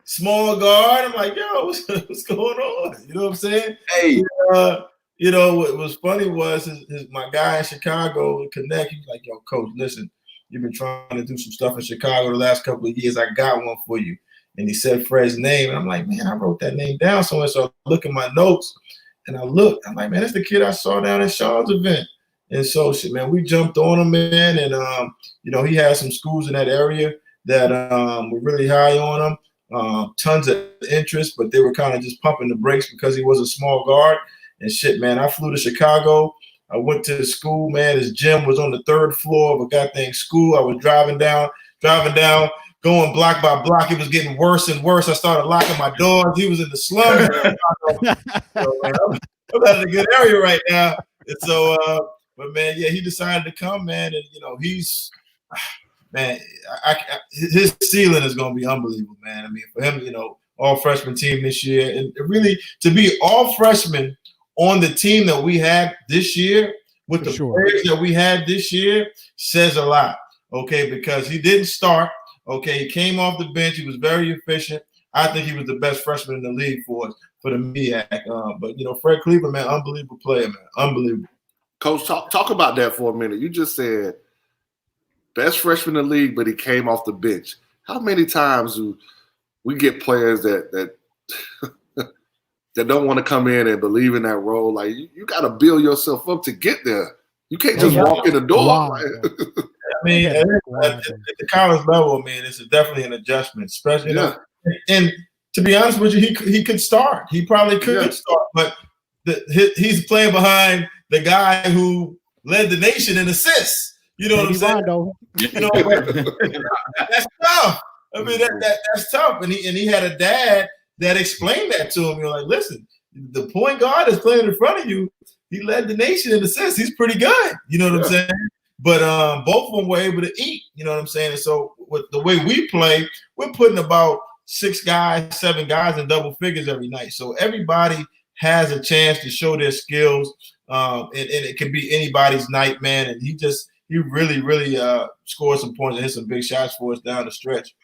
Small guard. I'm like, yo, what's going on? You know what I'm saying? Hey. What was funny was my guy in Chicago, Connect, he's like, yo, coach, listen, you've been trying to do some stuff in Chicago the last couple of years. I got one for you. And he said Fred's name. And I'm like, man, I wrote that name down somewhere. So I look at my notes and I look. I'm like, man, that's the kid I saw down at Sean's event. And so, man, we jumped on him, man. And, he had some schools in that area that were really high on him. Tons of interest, but they were kind of just pumping the brakes because he was a small guard. And shit, man, I flew to Chicago. I went to the school, man. His gym was on the 3rd floor of a goddamn school. I was driving down, going block by block. It was getting worse and worse. I started locking my doors. He was in the slums. I'm in a good area right now. And so, but man, yeah, he decided to come, man. And, he's, man, his ceiling is going to be unbelievable, man. I mean, for him, all freshman team this year. And really, to be all freshmen on the team that we had this year with the players that we had this year says a lot, okay, because he didn't start, okay, he came off the bench, he was very efficient. I think he was the best freshman in the league for us, for the MEAAC. But, Fred Cleveland, man, unbelievable player, man, unbelievable. Coach, talk about that for a minute. You just said best freshman in the league, but he came off the bench. How many times do we get players that that don't want to come in and believe in that role? Like, you got to build yourself up to get there. You can't just walk in the door. Wow. I mean, at the college level, man, it's definitely an adjustment, especially. And to be honest with you, he could start. He probably could start, but he's playing behind the guy who led the nation in assists. You know what I'm saying? That's tough. I mean, that's tough. And he had a dad that explained that to him. You're like, listen, the point guard is playing in front of you. he led the nation in assists. He's pretty good. You know what I'm saying? But both of them were able to eat. You know what I'm saying? And so with the way we play, we're putting about 6 guys, 7 guys in double figures every night. So everybody has a chance to show their skills, and it can be anybody's night, man. And he really scored some points and hit some big shots for us down the stretch.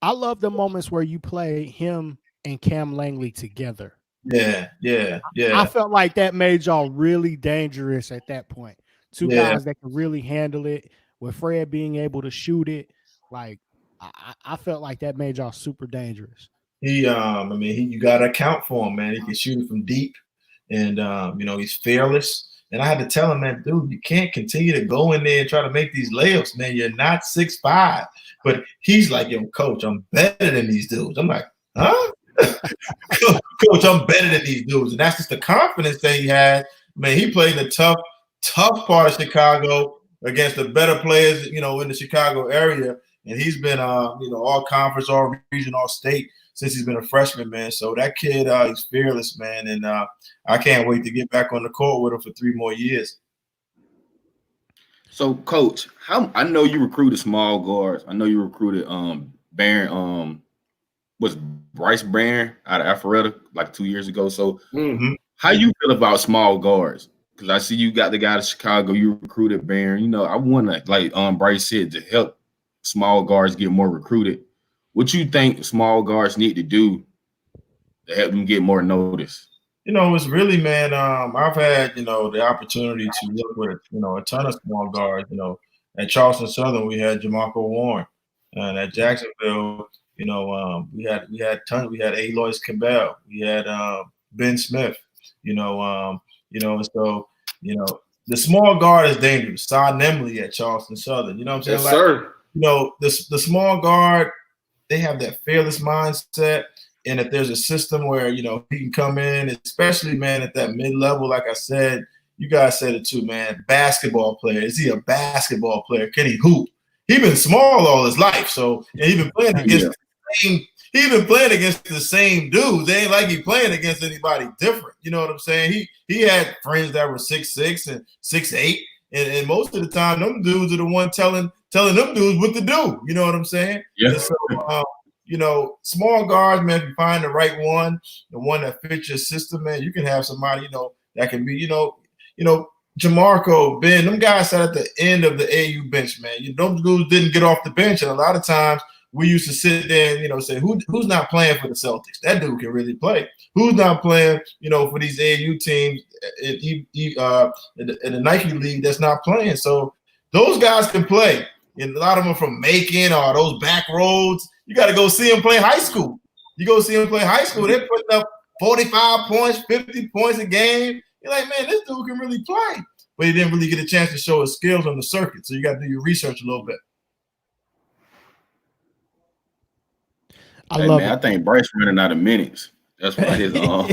I love the moments where you play him and Cam Langley together. Yeah. I felt like that made y'all really dangerous at that point. Two guys that can really handle it, with Fred being able to shoot it. Like, I felt like that made y'all super dangerous. You got to account for him, man. He can shoot it from deep, and he's fearless. And I had to tell him, man, dude, you can't continue to go in there and try to make these layups, man. You're not 6'5". But he's like, yo, coach, I'm better than these dudes. I'm like, huh? Coach, I'm better than these dudes. And that's just the confidence that he had. Man, he played in a tough part of Chicago against the better players, in the Chicago area. And he's been, all conference, all region, all state since he's been a freshman, man. So that kid, he's fearless, man. And I can't wait to get back on the court with him for 3 more years. So, Coach, I know you recruited small guards. I know you recruited Barron, was Bryce Barron out of Alpharetta like 2 years ago. So how you feel about small guards? Because I see you got the guy to Chicago, you recruited Barron. I want to, like Bryce said, to help small guards get more recruited. What you think small guards need to do to help them get more notice? It's really, man, I've had, the opportunity to work with, a ton of small guards. At Charleston Southern, we had Jamarco Warren. And at Jacksonville, we had Alois Campbell. We had Ben Smith, so, the small guard is dangerous. Saw Nemley at Charleston Southern. You know what I'm saying? Yes, sir. The small guard, they have that fearless mindset. And if there's a system where, he can come in, especially, man, at that mid-level, like I said, you guys said it too, man, basketball player. Is he a basketball player? Can he hoop? He's been small all his life. So, and he's been playing against the same dudes. They ain't like he playing against anybody different. You know what I'm saying? He had friends that were 6'6" and 6'8". And most of the time, them dudes are the one telling them dudes what to do. You know what I'm saying? Yeah. So, small guards, man, if you find the right one, the one that fits your system, man, you can have somebody, that can be, Jamarco, Ben, them guys sat at the end of the AU bench, man. Those dudes didn't get off the bench. And a lot of times we used to sit there and, say, who's not playing for the Celtics? That dude can really play. Who's not playing, for these AU teams in the Nike League that's not playing? So those guys can play. And a lot of them are from Macon or those back roads. You got to go see them play high school. You go see them play high school. They're putting up 45 points, 50 points a game. You're like, man, this dude can really play. But he didn't really get a chance to show his skills on the circuit. So you got to do your research a little bit. I think Bryce running out of minutes. That's why his Law,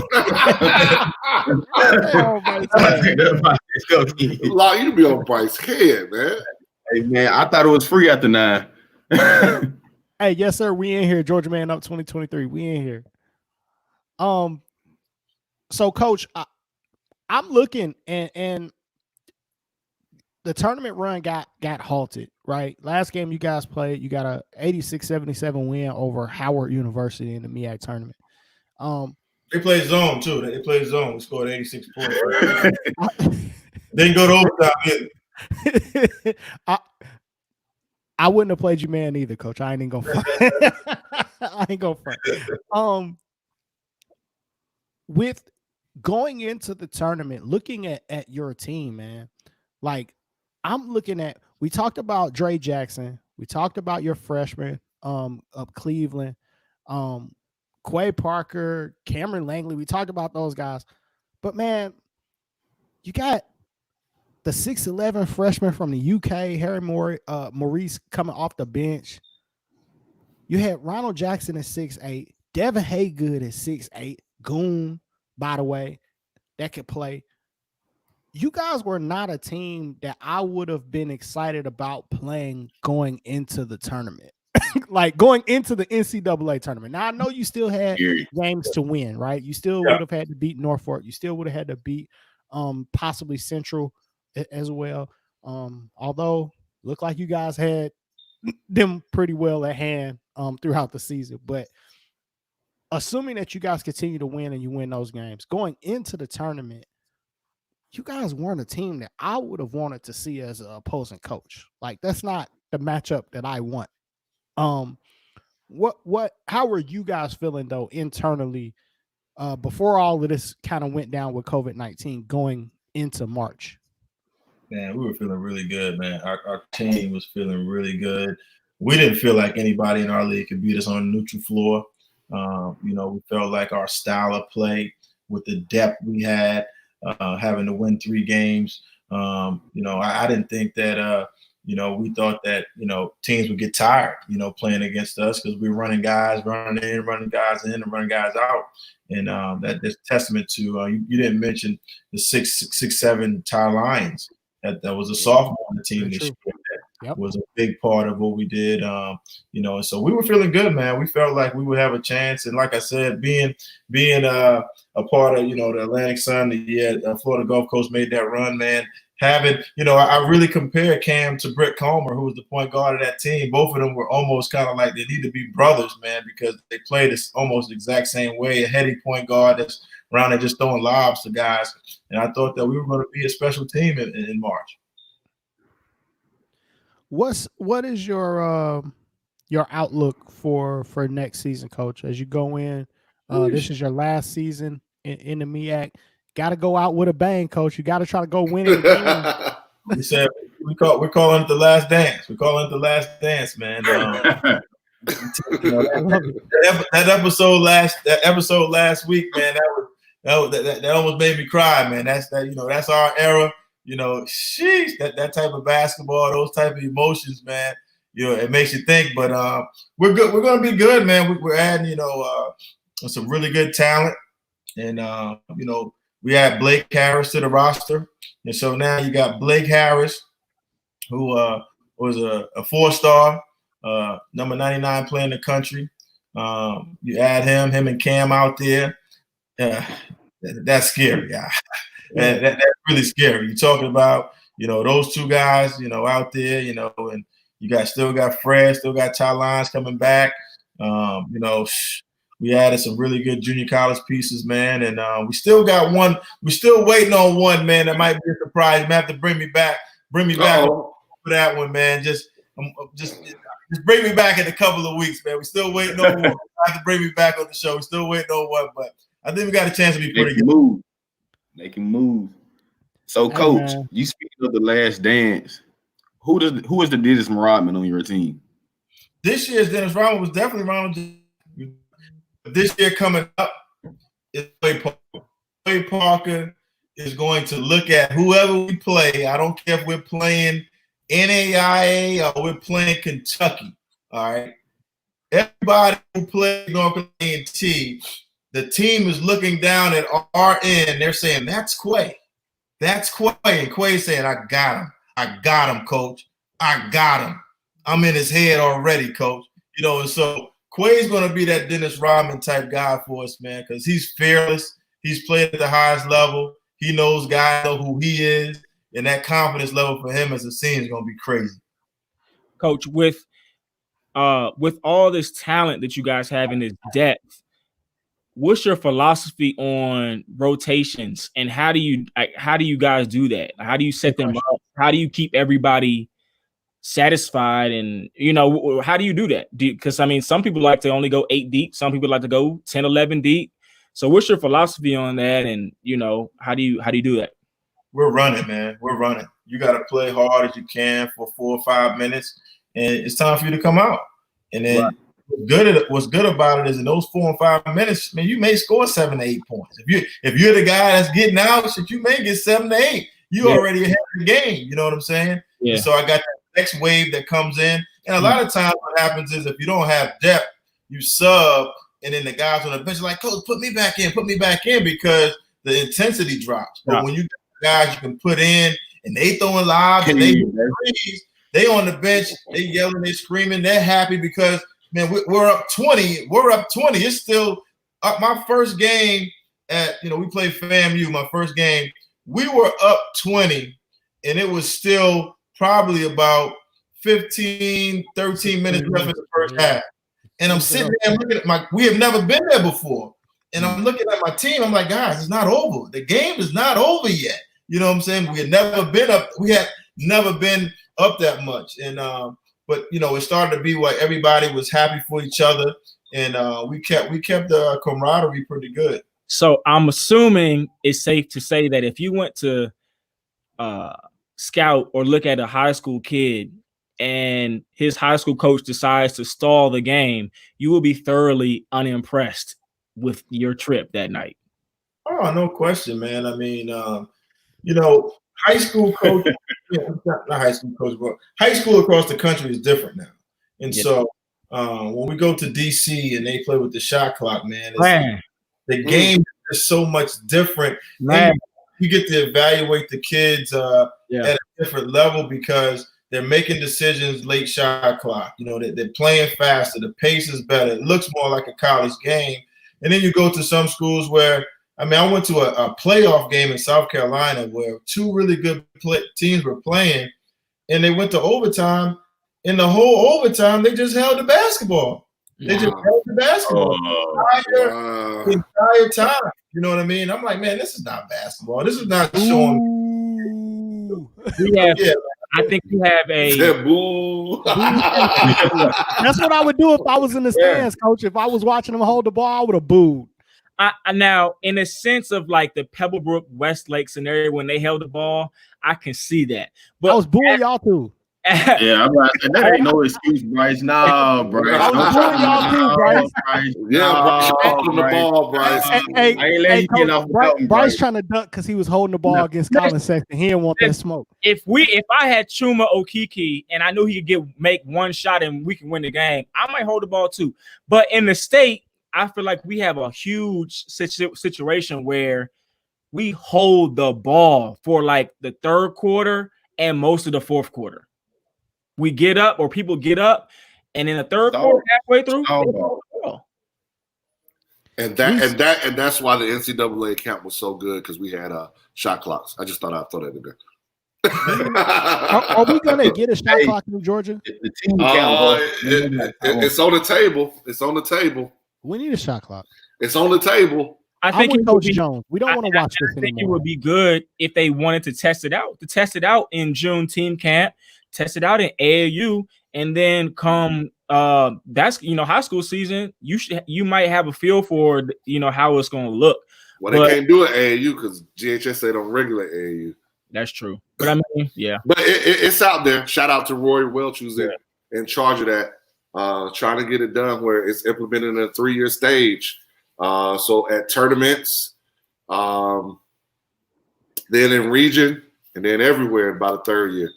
you be on Bryce's head, man. Hey, man, I thought it was free after 9. Hey, yes, sir. We in here. Georgia Man Up 2023. We in here. So, Coach, I'm looking and the tournament run got halted, right? Last game you guys played, you got a 86-77 win over Howard University in the MEAAC tournament. They played zone too. They played zone. We scored 86 points. Didn't go to overtime either. I wouldn't have played you man either, Coach. I ain't even gonna front. With going into the tournament, looking at your team, man, like I'm looking at, we talked about Dre Jackson, we talked about your freshman of Cleveland, Quay Parker, Cameron Langley, we talked about those guys. But man, you got the 6'11" freshman from the UK, Harry Maurice, coming off the bench. You had Ronald Jackson at 6'8", Devin Haygood at 6'8", Goon, by the way, that could play. You guys were not a team that I would have been excited about playing going into the tournament, like going into the NCAA tournament. Now, I know you still had games to win, right? You still would have had to beat Norfolk. You still would have had to beat possibly Central as well. Although looked like you guys had them pretty well at hand throughout the season. But assuming that you guys continue to win and you win those games, going into the tournament, you guys weren't a team that I would have wanted to see as an opposing coach. Like, that's not the matchup that I want. How were you guys feeling though internally before all of this kind of went down with COVID-19 going into March? Man, we were feeling really good, man. Our team was feeling really good. We didn't feel like anybody in our league could beat us on a neutral floor. We felt like our style of play with the depth we had, having to win 3 games. I didn't think that, we thought that, teams would get tired, playing against us because we were running guys in, and running guys out. And that's testament to, you didn't mention the 6'7" Ty Lyons. That was a sophomore on the team this year. That was a big part of what we did. And so we were feeling good, man. We felt like we would have a chance. And like I said, being a part of, the Atlantic Sun, Florida Gulf Coast made that run, man. I really compare Cam to Brett Comer, who was the point guard of that team. Both of them were almost kind of like they need to be brothers, man, because they played this almost the exact same way. A heady point guard that's around there just throwing lobs to guys. And I thought that we were going to be a special team in March. What is your outlook for next season, Coach? As you go in, this is your last season in the MEAC. Got to go out with a bang, Coach. You got to try to go win it. We said we're calling it the last dance. We're calling it the last dance, man. That episode last week, man. That almost made me cry, man. That's our era. Sheesh, that type of basketball, those type of emotions, man. It makes you think. But we're good. We're gonna be good, man. We're adding, some really good talent, and we add Blake Harris to the roster, and so now you got Blake Harris, who was a 4-star, number 99 player in the country. You add him and Cam out there. That's scary. Yeah. That's really scary. You're talking about, those 2 guys, out there, and you still got Fred, still got Ty Lyons coming back. We added some really good junior college pieces, man, and we still got one. We're still waiting on one, man. That might be a surprise. You might have to bring me back for that one, man. Just bring me back in a couple of weeks, man. We're still waiting on one. You have to bring me back on the show. We're still waiting on one, but I think we got a chance to be pretty good. Making moves. So, Coach, you speaking of the last dance, who is the Dennis Rodman on your team? This year's Dennis Rodman was definitely Ronald. This year coming up is Clay Parker. Clay Parker is going to look at whoever we play. I don't care if we're playing NAIA or we're playing Kentucky. All right. Everybody who plays North Carolina A&T, the team is looking down at our end. They're saying, that's Quay. That's Quay. And Quay's saying, I got him. I got him, Coach. I got him. I'm in his head already, Coach. And so Quay's going to be that Dennis Rodman type guy for us, man, because he's fearless. He's played at the highest level. He knows guys know who he is, and that confidence level for him as a senior is going to be crazy. Coach, with all this talent that you guys have in this depth, what's your philosophy on rotations, and how do you guys do that? How do you set them up? How do you keep everybody satisfied? And how do you do that? Because some people like to only go 8 deep, some people like to go 10, 11 deep. So what's your philosophy on that? And how do you do that? We're running, man. We're running. You got to play hard as you can for 4 or 5 minutes, and it's time for you to come out. And then what's good about it is in those 4 or 5 minutes, man, you may score 7 to 8 points. If you're the guy that's getting out, you may get 7 to 8. You already ahead of the game. You know what I'm saying? Yeah. And so I got that next wave that comes in. And a lot of times what happens is if you don't have depth, you sub, and then the guys on the bench are like, Coach, put me back in because the intensity drops. But when you got guys you can put in and they throwing lobs and they on the bench, they yelling, they screaming, they're happy because, man, we're up 20. We're up 20. It's still my first game at, we played FAMU. My first game, we were up 20, and it was still probably about 15, 13 minutes left in the first half. And I'm sitting there looking at we have never been there before. And I'm looking at my team. I'm like, guys, it's not over. The game is not over yet. You know what I'm saying? We had never been up. We had never been up that much. And but you know, it started to be where everybody was happy for each other, and we kept the camaraderie pretty good. So I'm assuming it's safe to say that if you went to scout or look at a high school kid and his high school coach decides to stall the game, you will be thoroughly unimpressed with your trip that night. Oh, no question, man. I mean, you know, high school coach, not high school coach, but high school across the country is different now. And so when we go to DC and they play with the shot clock, man, the game is so much different. You get to evaluate the kids at a different level because they're making decisions late shot clock. You know, they're playing faster. The pace is better. It looks more like a college game. And then you go to some schools where, I mean, I went to a playoff game in South Carolina where two really good teams were playing, and they went to overtime. In the whole overtime, they just held the basketball. They just held the basketball the entire time. You know what I mean? I'm like, man, this is not basketball. This is not showing. I think we have a. That's what I would do if I was in the stands, coach. If I was watching them hold the ball, I would have booed. Now, in a sense of like the Pebblebrook Westlake scenario when they held the ball, I can see that. But I was booing y'all too. Yeah, I'm like, that ain't no excuse, Bryce. No, Bryce. I was booing y'all too, Bryce. Holding the ball, Bryce. I ain't letting you get off the button, Bryce trying to duck because he was holding the ball against Colin Sexton. He didn't want that smoke. If I had Chuma Okeke and I knew he could make one shot and we can win the game, I might hold the ball too. But in the state, I feel like we have a huge situation where we hold the ball for like the third quarter and most of the fourth quarter. We get up, or people get up, and in the third quarter, halfway through, and that's why the NCAA account was so good because we had shot clocks. I just thought I'd throw that in there. Are we gonna get a shot clock in Georgia? The team count. It's on the table. It's on the table. We need a shot clock. It's on the table. I think it Coach Jones. We don't want to watch this anymore. I think it would be good if they wanted to test it out. To test it out in June team camp, test it out in AAU, and then come high school season. You might have a feel for how it's going to look. Well, they can't do it AAU because GHS they don't regulate AAU. That's true. But I mean, yeah. But it's out there. Shout out to Roy Welch who's in charge of that. Trying to get it done where it's implemented in a 3-year stage. So at tournaments, then in region, and then everywhere in about a 3rd year.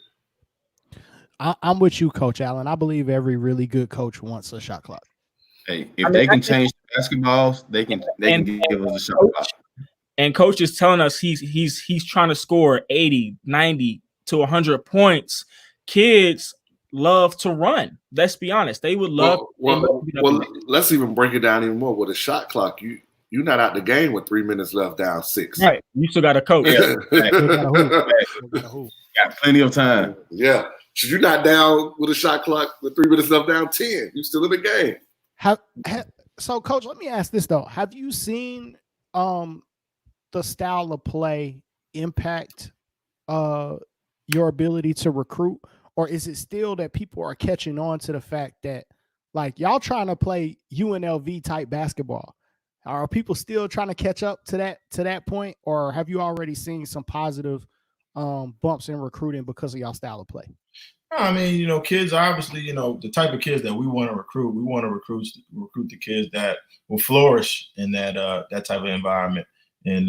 I'm with you, Coach Allen. I believe every really good coach wants a shot clock. Hey, if they can change the basketballs, they can give us a shot clock. And coach is telling us he's trying to score 80, 90 to 100 points. Kids love to run. Let's be honest. They would love. Well, let's even break it down even more. With a shot clock, you're not out the game with 3 minutes left, down 6. Right. You still got a coach. Got plenty of time. Yeah. So you're not down with a shot clock with 3 minutes left, down 10. You're still in the game. So, Coach, let me ask this though: have you seen the style of play impact your ability to recruit? Or is it still that people are catching on to the fact that, like, y'all trying to play UNLV type basketball? Are people still trying to catch up to that point? Or have you already seen some positive bumps in recruiting because of y'all style of play? I mean, kids obviously, the type of kids that we want to recruit. We want to recruit the kids that will flourish in that type of environment, and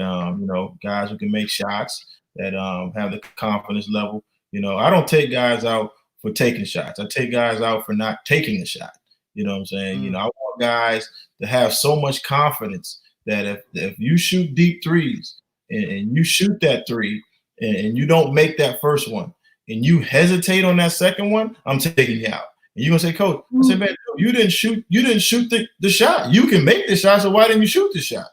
guys who can make shots, that have the confidence level. I don't take guys out for taking shots. I take guys out for not taking a shot. You know what I'm saying? I want guys to have so much confidence that if you shoot deep threes and you shoot that three and you don't make that first one and you hesitate on that second one, I'm taking you out. And you're going to say, Coach, I said, man, you didn't shoot the shot. You can make the shot, so why didn't you shoot the shot?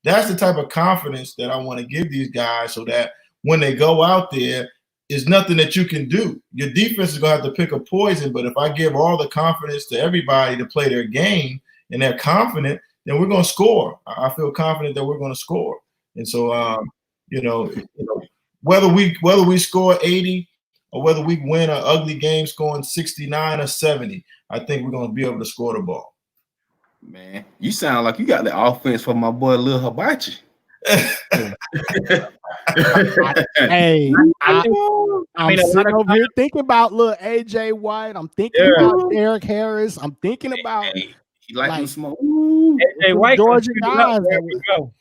That's the type of confidence that I want to give these guys so that when they go out there, is nothing that you can do. Your defense is gonna have to pick a poison. But if I give all the confidence to everybody to play their game and they're confident, then we're gonna score. I feel confident that we're gonna score. And so, whether we score 80 or whether we win an ugly game scoring 69 or 70, I think we're gonna be able to score the ball. Man, you sound like you got the offense for my boy Lil Hibachi. Hey, I'm sitting over here thinking about little AJ White. I'm thinking about Derek Harris. I'm thinking about he like them smoke. AJ White, Georgia guys. go.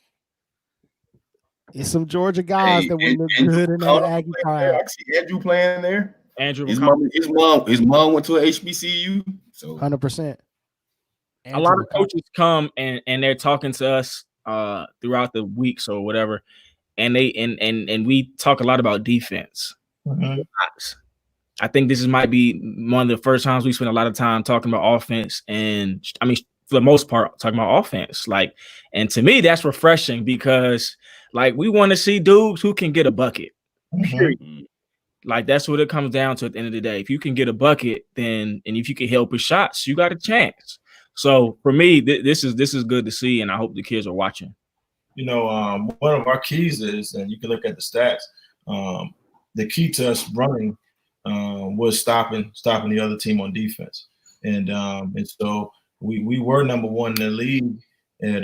It's some Georgia guys that would look good in that Aggie crowd. I see Andrew playing there. Andrew, his mom went to a HBCU. So 100%. A lot of coaches come and they're talking to us throughout the weeks or whatever, and we talk a lot about defense. Mm-hmm. I think this might be one of the first times we spend a lot of time talking about offense, and I mean, for the most part, talking about offense. Like, and to me, that's refreshing because, like, we want to see dudes who can get a bucket. Mm-hmm. Like, that's what it comes down to at the end of the day. If you can get a bucket, then and if you can help with shots, you got a chance. So for me, this is good to see, and I hope the kids are watching. One of our keys is, and you can look at the stats. The key to us running was stopping the other team on defense, and so we were number one in the league at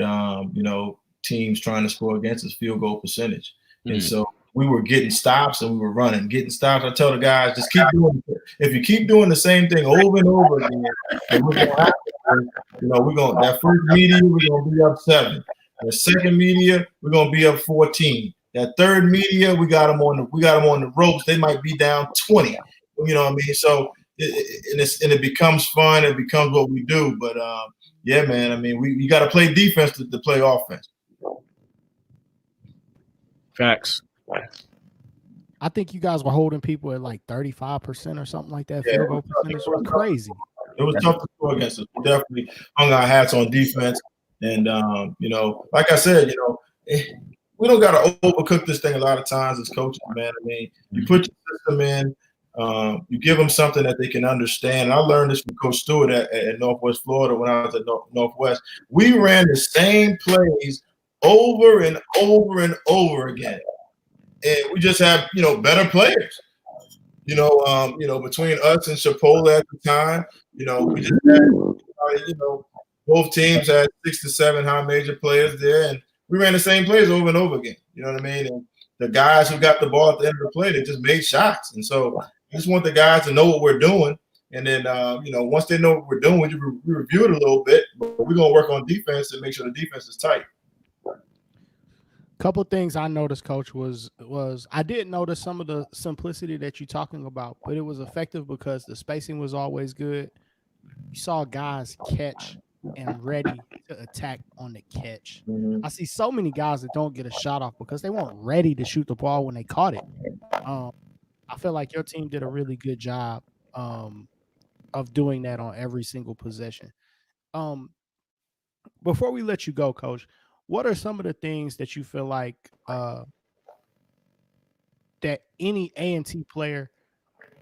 teams trying to score against us, field goal percentage, and so we were getting stops and we were getting stops. I tell the guys, just keep doing it. If you keep doing the same thing over and over again, then we're gonna have to, that first media we're gonna be up 7. The second media we're gonna be up 14. That third media we got them on the ropes. They might be down 20. You know what I mean? So it becomes fun. It becomes what we do. But yeah, man. I mean, you got to play defense to play offense. Facts. I think you guys were holding people at like 35% or something like that. Field goal percentage was crazy. It was tough to score against us. We definitely hung our hats on defense. And, like I said, we don't got to overcook this thing a lot of times as coaches, man. I mean, you put your system in, you give them something that they can understand. And I learned this from Coach Stewart at Northwest Florida when I was at Northwest. We ran the same plays over and over and over again. And we just have, better players. Between us and Chipola at the time, we just had, both teams had 6 to 7 high major players there, and we ran the same plays over and over again. You know what I mean? And the guys who got the ball at the end of the play, they just made shots. And so I just want the guys to know what we're doing. And then, once they know what we're doing, we review it a little bit, but we're going to work on defense and make sure the defense is tight. Couple things I noticed, Coach, was I did notice some of the simplicity that you're talking about, but it was effective because the spacing was always good. You saw guys catch and ready to attack on the catch. Mm-hmm. I see so many guys that don't get a shot off because they weren't ready to shoot the ball when they caught it. I feel like your team did a really good job of doing that on every single possession. Before we let you go, Coach, what are some of the things that you feel like that any A&T player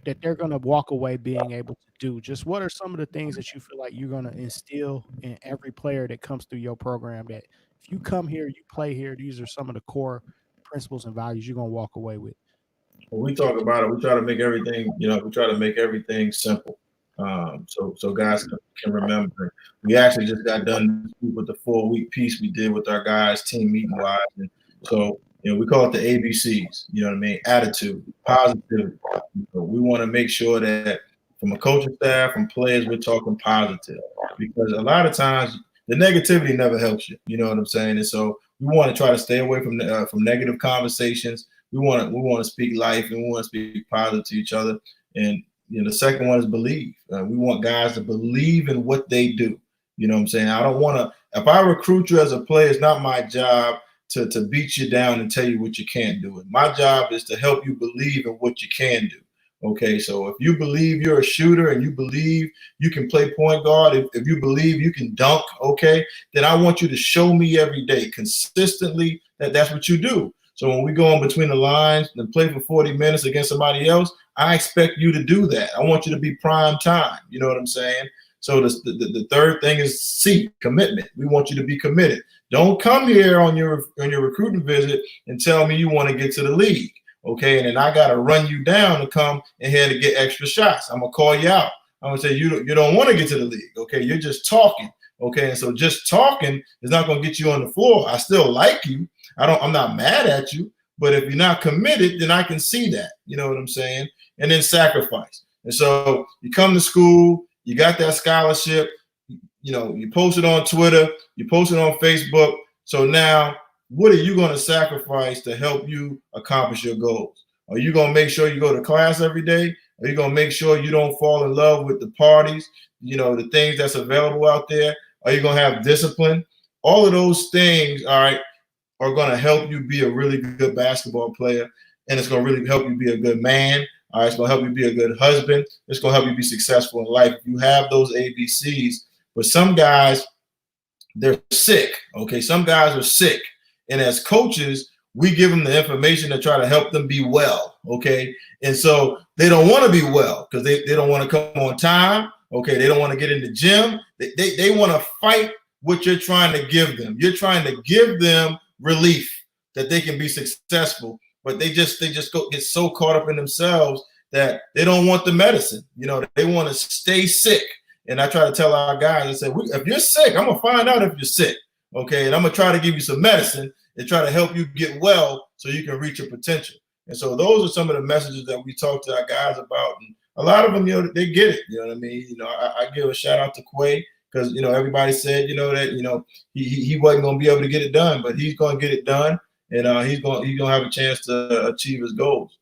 that they're going to walk away being able to do? Just what are some of the things that you feel like you're going to instill in every player that comes through your program, that if you come here, you play here, these are some of the core principles and values you're going to walk away with? When we talk about it, we try to make everything simple. So guys can remember. We actually just got done with the 4-week piece we did with our guys team meeting wise. And so, we call it the ABCs, you know what I mean? Attitude, positivity. We want to make sure that from a coaching staff, from players, we're talking positive, because a lot of times the negativity never helps you. You know what I'm saying? And so we want to try to stay away from negative conversations. We want to speak life, and we want to speak positive to each other. And the second one is believe. We want guys to believe in what they do. You know what I'm saying? I don't want to, if I recruit you as a player, it's not my job to beat you down and tell you what you can't do. My job is to help you believe in what you can do. Okay, so if you believe you're a shooter and you believe you can play point guard, if you believe you can dunk, okay, then I want you to show me every day consistently that that's what you do. So when we go in between the lines and play for 40 minutes against somebody else, I expect you to do that. I want you to be prime time. You know what I'm saying? So the third thing is C, commitment. We want you to be committed. Don't come here on your recruiting visit and tell me you want to get to the league. Okay, and then I got to run you down to come in here to get extra shots. I'm going to call you out. I'm going to say you don't want to get to the league. Okay, you're just talking. Okay, and so just talking is not going to get you on the floor. I still like you. I'm not mad at you, but if you're not committed, then I can see that. You know what I'm saying? And then sacrifice. And so you come to school, you got that scholarship, you know, you post it on Twitter, you post it on Facebook. So now, what are you going to sacrifice to help you accomplish your goals? Are you going to make sure you go to class every day? Are you going to make sure you don't fall in love with the parties, you know, the things that's available out there? Are you going to have discipline? All of those things, all right, are going to help you be a really good basketball player. And it's going to really help you be a good man. All right, it's going to help you be a good husband. It's going to help you be successful in life. You have those ABCs, but some guys, they're sick. Okay, some guys are sick. And as coaches, we give them the information to try to help them be well. Okay, and so they don't want to be well because they don't want to come on time. Okay, they don't want to get in the gym. They want to fight what you're trying to give them. You're trying to give them relief that they can be successful, but they just get so caught up in themselves that they don't want the medicine. You know, they want to stay sick. And I try to tell our guys, I said, if you're sick, I'm gonna find out if you're sick. Okay, and I'm gonna try to give you some medicine and try to help you get well so you can reach your potential. And so those are some of the messages that we talk to our guys about. And a lot of them, you know, they get it. You know what I mean? You know, I give a shout out to Quay because, you know, everybody said, you know, that, you know, he wasn't going to be able to get it done, but he's going to get it done, and he's going to have a chance to achieve his goals.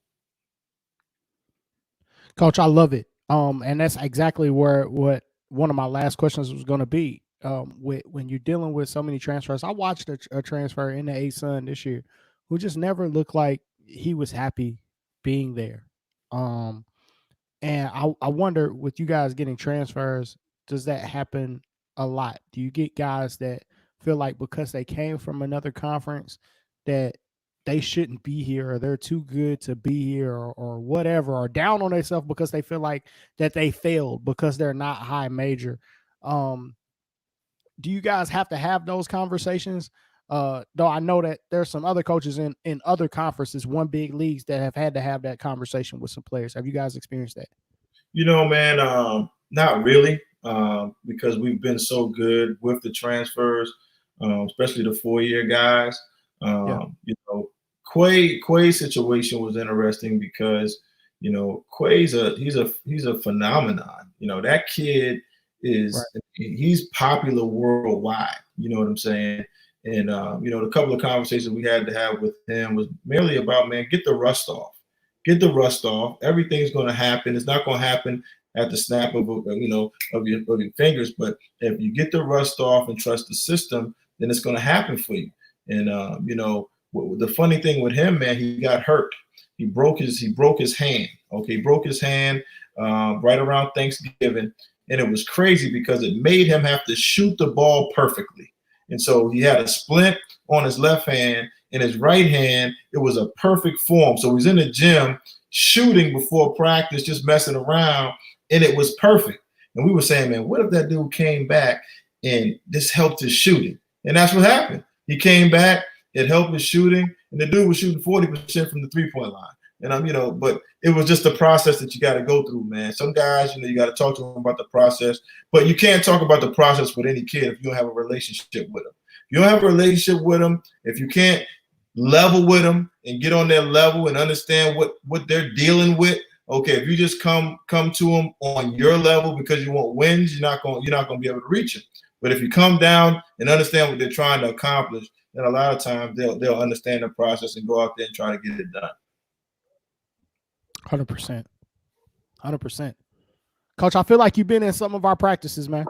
Coach, I love it. And that's exactly what one of my last questions was going to be. When you're dealing with so many transfers, I watched a transfer in the ASUN this year who just never looked like he was happy being there. And I wonder, with you guys getting transfers, does that happen a lot? Do you get guys that feel like because they came from another conference that they shouldn't be here, or they're too good to be here, or whatever, or down on themselves because they feel like that they failed because they're not high major? Do you guys have to have those conversations? Though I know that there's some other coaches in other conferences, one big leagues, that have had to have that conversation with some players. Have you guys experienced that? You know, man, not really, because we've been so good with the transfers, especially the 4-year guys. You know, Quay's situation was interesting because, you know, Quay's he's a phenomenon. You know, that kid he's popular worldwide. You know what I'm saying? And you know, the couple of conversations we had to have with him was merely about, man, get the rust off. Get the rust off. Everything's going to happen. It's not going to happen at the snap of your fingers. But if you get the rust off and trust the system, then it's going to happen for you. And you know, the funny thing with him, man, he got hurt. He broke his hand. Okay, he broke his hand right around Thanksgiving, and it was crazy because it made him have to shoot the ball perfectly. And so he had a splint on his left hand. In his right hand, it was a perfect form. So he's in the gym shooting before practice, just messing around, and it was perfect. And we were saying, man, what if that dude came back and this helped his shooting? And that's what happened. He came back, it helped his shooting, and the dude was shooting 40% from the three-point line. And you know, but it was just the process that you got to go through, man. Some guys, you know, you got to talk to them about the process, but you can't talk about the process with any kid if you don't have a relationship with them. If you don't have a relationship with them, if you can't level with them and get on their level and understand what they're dealing with. Okay, if you just come to them on your level because you want wins, you're not going to be able to reach them. But if you come down and understand what they're trying to accomplish, then a lot of times they'll understand the process and go out there and try to get it done. 100%. Coach, I feel like you've been in some of our practices, man.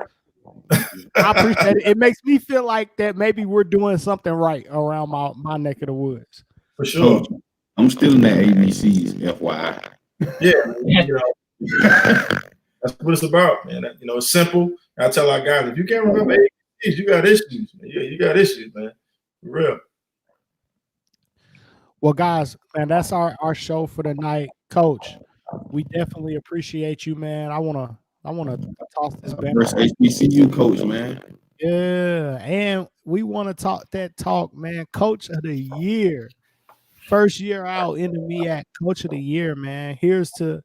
I appreciate it. It makes me feel like that maybe we're doing something right around my neck of the woods. For sure. I'm still in that ABCs, FYI. Yeah, you know, that's what it's about, man. You know, it's simple. I tell our guys, if you can't remember ABCs, you got issues, man. You got issues, man. For real. Well, guys, man, that's our show for the night. Coach, we definitely appreciate you, man. I wanna toss this back. First HBCU coach, man. Yeah, and we want to talk that talk, man. Coach of the year, first year out in the MEAAC, coach of the year, man. Here's to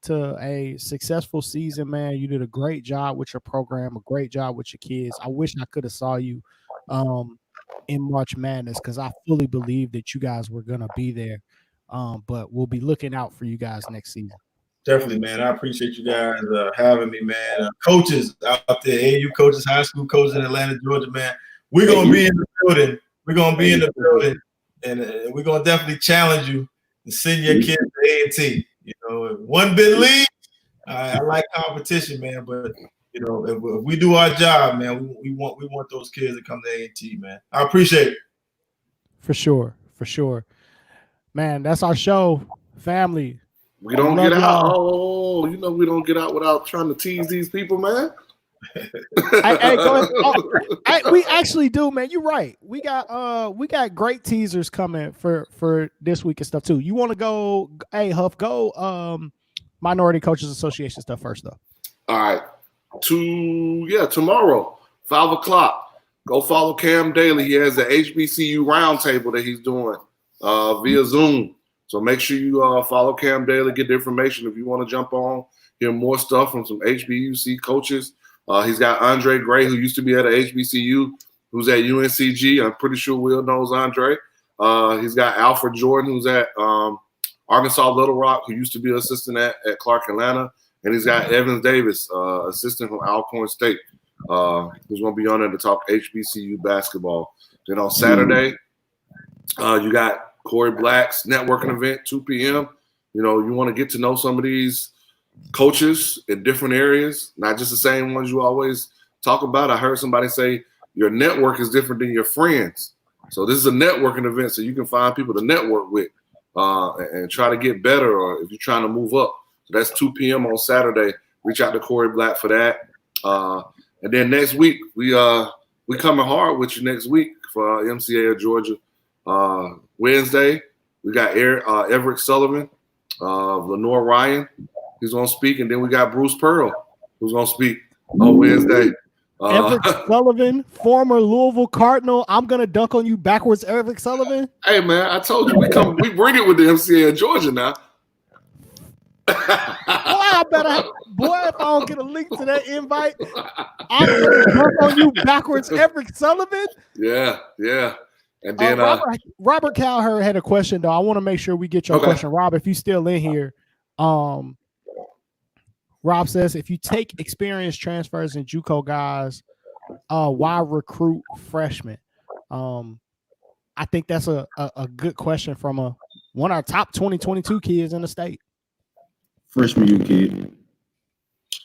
a successful season, man. You did a great job with your program, a great job with your kids. I wish I could have saw you in March Madness because I fully believe that you guys were gonna be there. But we'll be looking out for you guys next season. Definitely, man. I appreciate you guys having me, man. Coaches out there, AU coaches, high school coaches in Atlanta, Georgia, man. We're going to be in the building. We're going to be in the building, and we're going to definitely challenge you to send your kids to A&T. You know, one bit lead. I like competition, man, but you know, if we do our job, man, we want those kids to come to A&T, man. I appreciate it. For sure, man. That's our show, family. We don't get out. Oh, you know we don't get out without trying to tease these people, man. Hey, go ahead. Oh, we actually do, man. You're right. We got great teasers coming for this week and stuff too. You want to go? Hey, Huff, go. Minority Coaches Association stuff first, though. All right. Tomorrow, 5:00. Go follow Cam Daly. He has the HBCU roundtable that he's doing via Zoom. So make sure you follow Cam Daly, get the information if you want to jump on, hear more stuff from some HBUC coaches. He's got Andre Gray, who used to be at a HBCU, who's at UNCG. I'm pretty sure Will knows Andre. He's got Alfred Jordan, who's at Arkansas Little Rock, who used to be an assistant at Clark Atlanta. And he's got Evans Davis, assistant from Alcorn State, who's going to be on there to talk HBCU basketball. Then on Saturday, you got Corey Black's networking event, 2 p.m. You know, you want to get to know some of these coaches in different areas, not just the same ones you always talk about. I heard somebody say your network is different than your friends. So this is a networking event, so you can find people to network with and try to get better, or if you're trying to move up. So that's 2 p.m. on Saturday. Reach out to Corey Black for that. And then next week, we coming hard with you next week for MCA of Georgia. Wednesday, we got Everett Sullivan, Lenore Ryan, he's going to speak, and then we got Bruce Pearl, who's going to speak on Wednesday. Everett Sullivan, former Louisville Cardinal. I'm going to dunk on you backwards, Everett Sullivan. Hey, man, I told you, we bring it with the MCA of Georgia now. Boy, if I don't get a link to that invite, I'm going to dunk on you backwards, Everett Sullivan. Yeah. And then Robert Cowherd had a question, though. I want to make sure we get your question. Rob, if you're still in here, Rob says, if you take experienced transfers and JUCO guys, why recruit freshmen? I think that's a good question from one of our top 2022 kids in the state. Freshman you kid.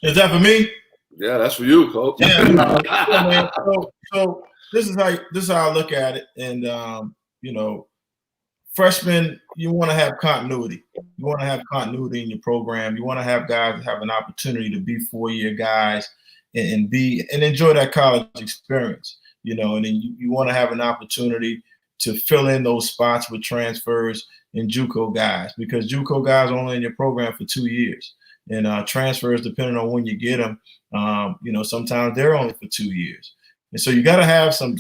Is that for me? Yeah, that's for you, Coach. Yeah. So this is how I look at it, and you know, freshmen, you want to have continuity. You want to have continuity in your program. You want to have guys have an opportunity to be 4-year guys and enjoy that college experience. You know, and then you want to have an opportunity to fill in those spots with transfers and JUCO guys, because JUCO guys are only in your program for 2 years, and transfers, depending on when you get them, you know, sometimes they're only for 2 years. And so you got to have some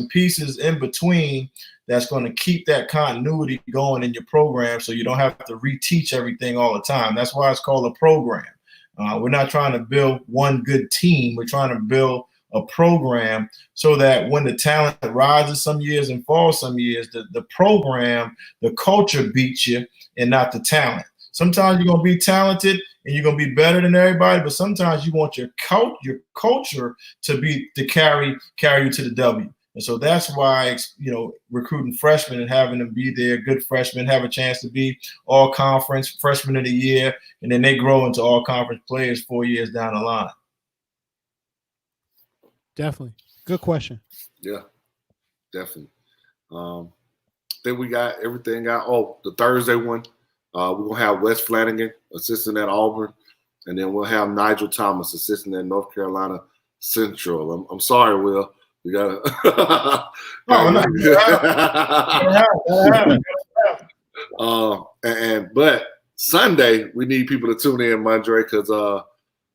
pieces in between that's going to keep that continuity going in your program, so you don't have to reteach everything all the time. That's why it's called a program. We're not trying to build one good team. We're trying to build a program so that when the talent rises some years and falls some years, the program, the culture beats you and not the talent. Sometimes you're going to be talented and you're going to be better than everybody, but sometimes you want your culture to carry you to the W. And so that's why, you know, recruiting freshmen and having them be there, good freshmen, have a chance to be all conference freshman of the year, and then they grow into all conference players 4 years down the line. Definitely. Good question. Yeah, definitely. Then we got everything the Thursday one. We're going to have Wes Flanagan, assistant at Auburn, and then we'll have Nigel Thomas, assistant at North Carolina Central. I'm sorry, Will. We got to. But Sunday we need people to tune in, Mondre, because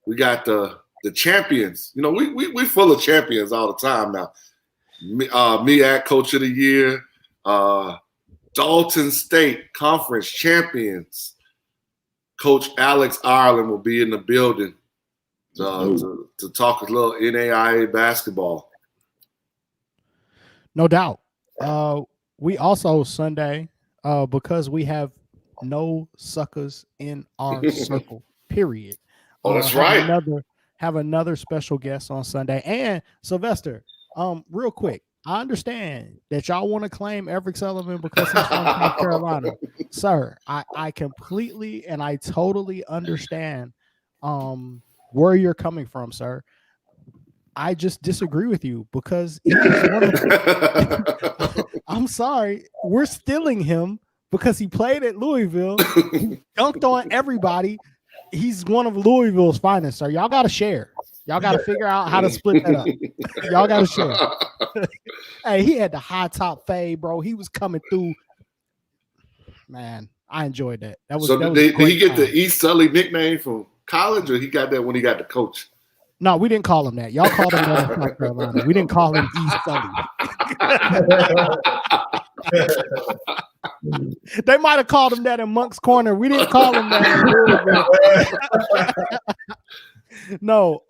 we got the champions. You know, we full of champions all the time now. MEAAC Coach of the Year, Dalton State Conference champions. Coach Alex Ireland will be in the building to talk a little NAIA basketball. No doubt. We also Sunday, because we have no suckers in our circle, period. Oh, that's right. Have another special guest on Sunday. And Sylvester, real quick, I understand that y'all want to claim Eric Sullivan because he's from South Carolina. Sir, I completely and I totally understand where you're coming from, sir. I just disagree with you because I'm sorry, we're stealing him because he played at Louisville, dunked on everybody. He's one of Louisville's finest, sir. Y'all got to share. Y'all got to figure out how to split that up. Y'all got to share. Hey, he had the high top fade, bro. He was coming through. Man, I enjoyed that. Did he get the East Sully nickname from college, or he got that when he got the coach? No, we didn't call him that. Y'all called him that in South Carolina. We didn't call him East Sully. They might have called him that in Monk's Corner. We didn't call him that. No,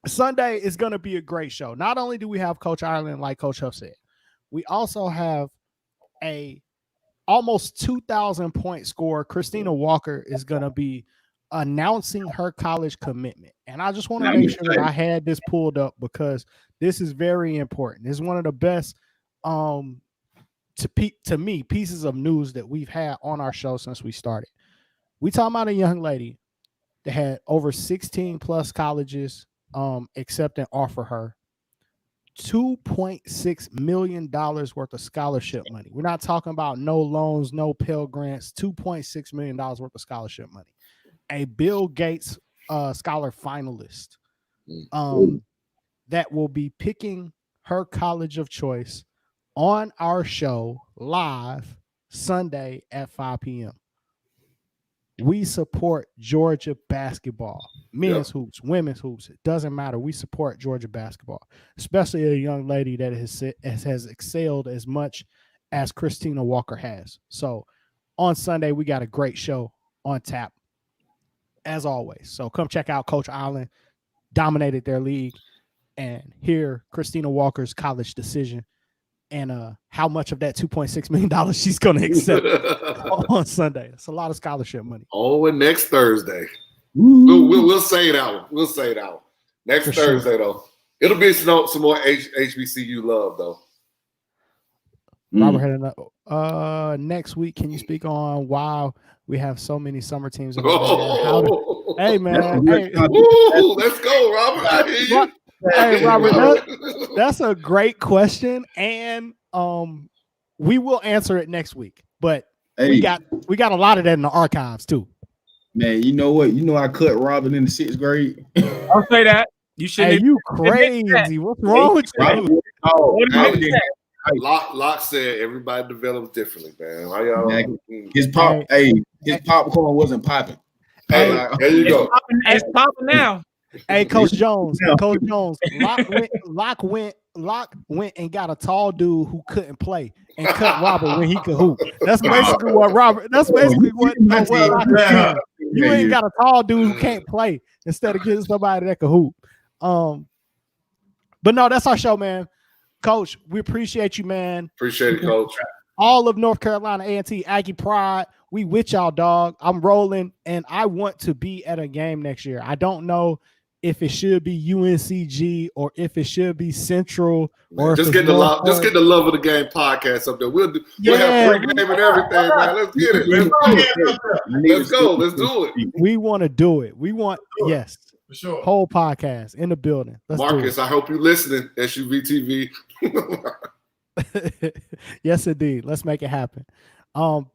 Sunday is going to be a great show. Not only do we have Coach Ireland, like Coach Huff said, we also have a almost 2,000 point scorer. Christina Walker is going to be announcing her college commitment. And I just want to make sure that I had this pulled up because this is very important. This is one of the best, to me, pieces of news that we've had on our show since we started. We talking about a young lady that had over 16 plus colleges accept and offer her $2.6 million worth of scholarship money. We're not talking about no loans, no Pell Grants, $2.6 million worth of scholarship money. A Bill Gates scholar finalist that will be picking her college of choice on our show live Sunday at 5 p.m. We support Georgia basketball, men's hoops, women's hoops. It doesn't matter. We support Georgia basketball, especially a young lady that has excelled as much as Christina Walker has. So on Sunday, we got a great show on tap, as always. So come check out Coach Ireland, dominated their league, and hear Christina Walker's college decision and how much of that $2.6 million she's going to accept on Sunday. It's a lot of scholarship money. Oh, and next Thursday. We'll say that one. We'll say that one. Next For Thursday, though. It'll be some more HBCU love, though. Robert had enough. Next week, can you speak on why we have so many summer teams? Hey, man. Hey. Let's go, Robert. I hear you. Hey, Robert, that's a great question, and we will answer it next week. But we got a lot of that in the archives too. Man, you know what? You know I cut Robin in the 6th grade. I'll say that. You shouldn't. Hey, you crazy? What's wrong with you? Locke said everybody develops differently, man. His popcorn wasn't popping. Hey, there you go. It's popping now. Hey, Coach Jones. Locke went and got a tall dude who couldn't play and cut Robert when he could hoop. That's basically what Robert. That's basically what Locke did. You ain't got a tall dude who can't play instead of getting somebody that can hoop. But no, that's our show, man. Coach, we appreciate you, man. Appreciate it, Coach. All of North Carolina A&T Aggie Pride. We with y'all, dog. I'm rolling, and I want to be at a game next year. I don't know if it should be UNCG or if it should be Central. Or just get the love. Just get the love of the game podcast up there. We'll have pregame and everything, man. Let's get it. Let's go. Let's do it. We want to do it. We want yes. For sure. Whole podcast in the building. Marcus, I hope you're listening. SUV TV. Yes, indeed. Let's make it happen.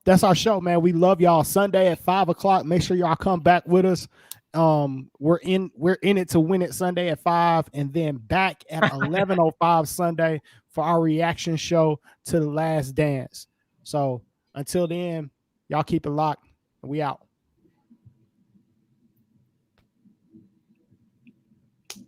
That's our show, man. We love y'all. Sunday at 5:00. Make sure y'all come back with us. We're in it to win it Sunday at 5, and then back at 11:05 Sunday for our reaction show to The Last Dance. So Until then, y'all keep it locked. We out.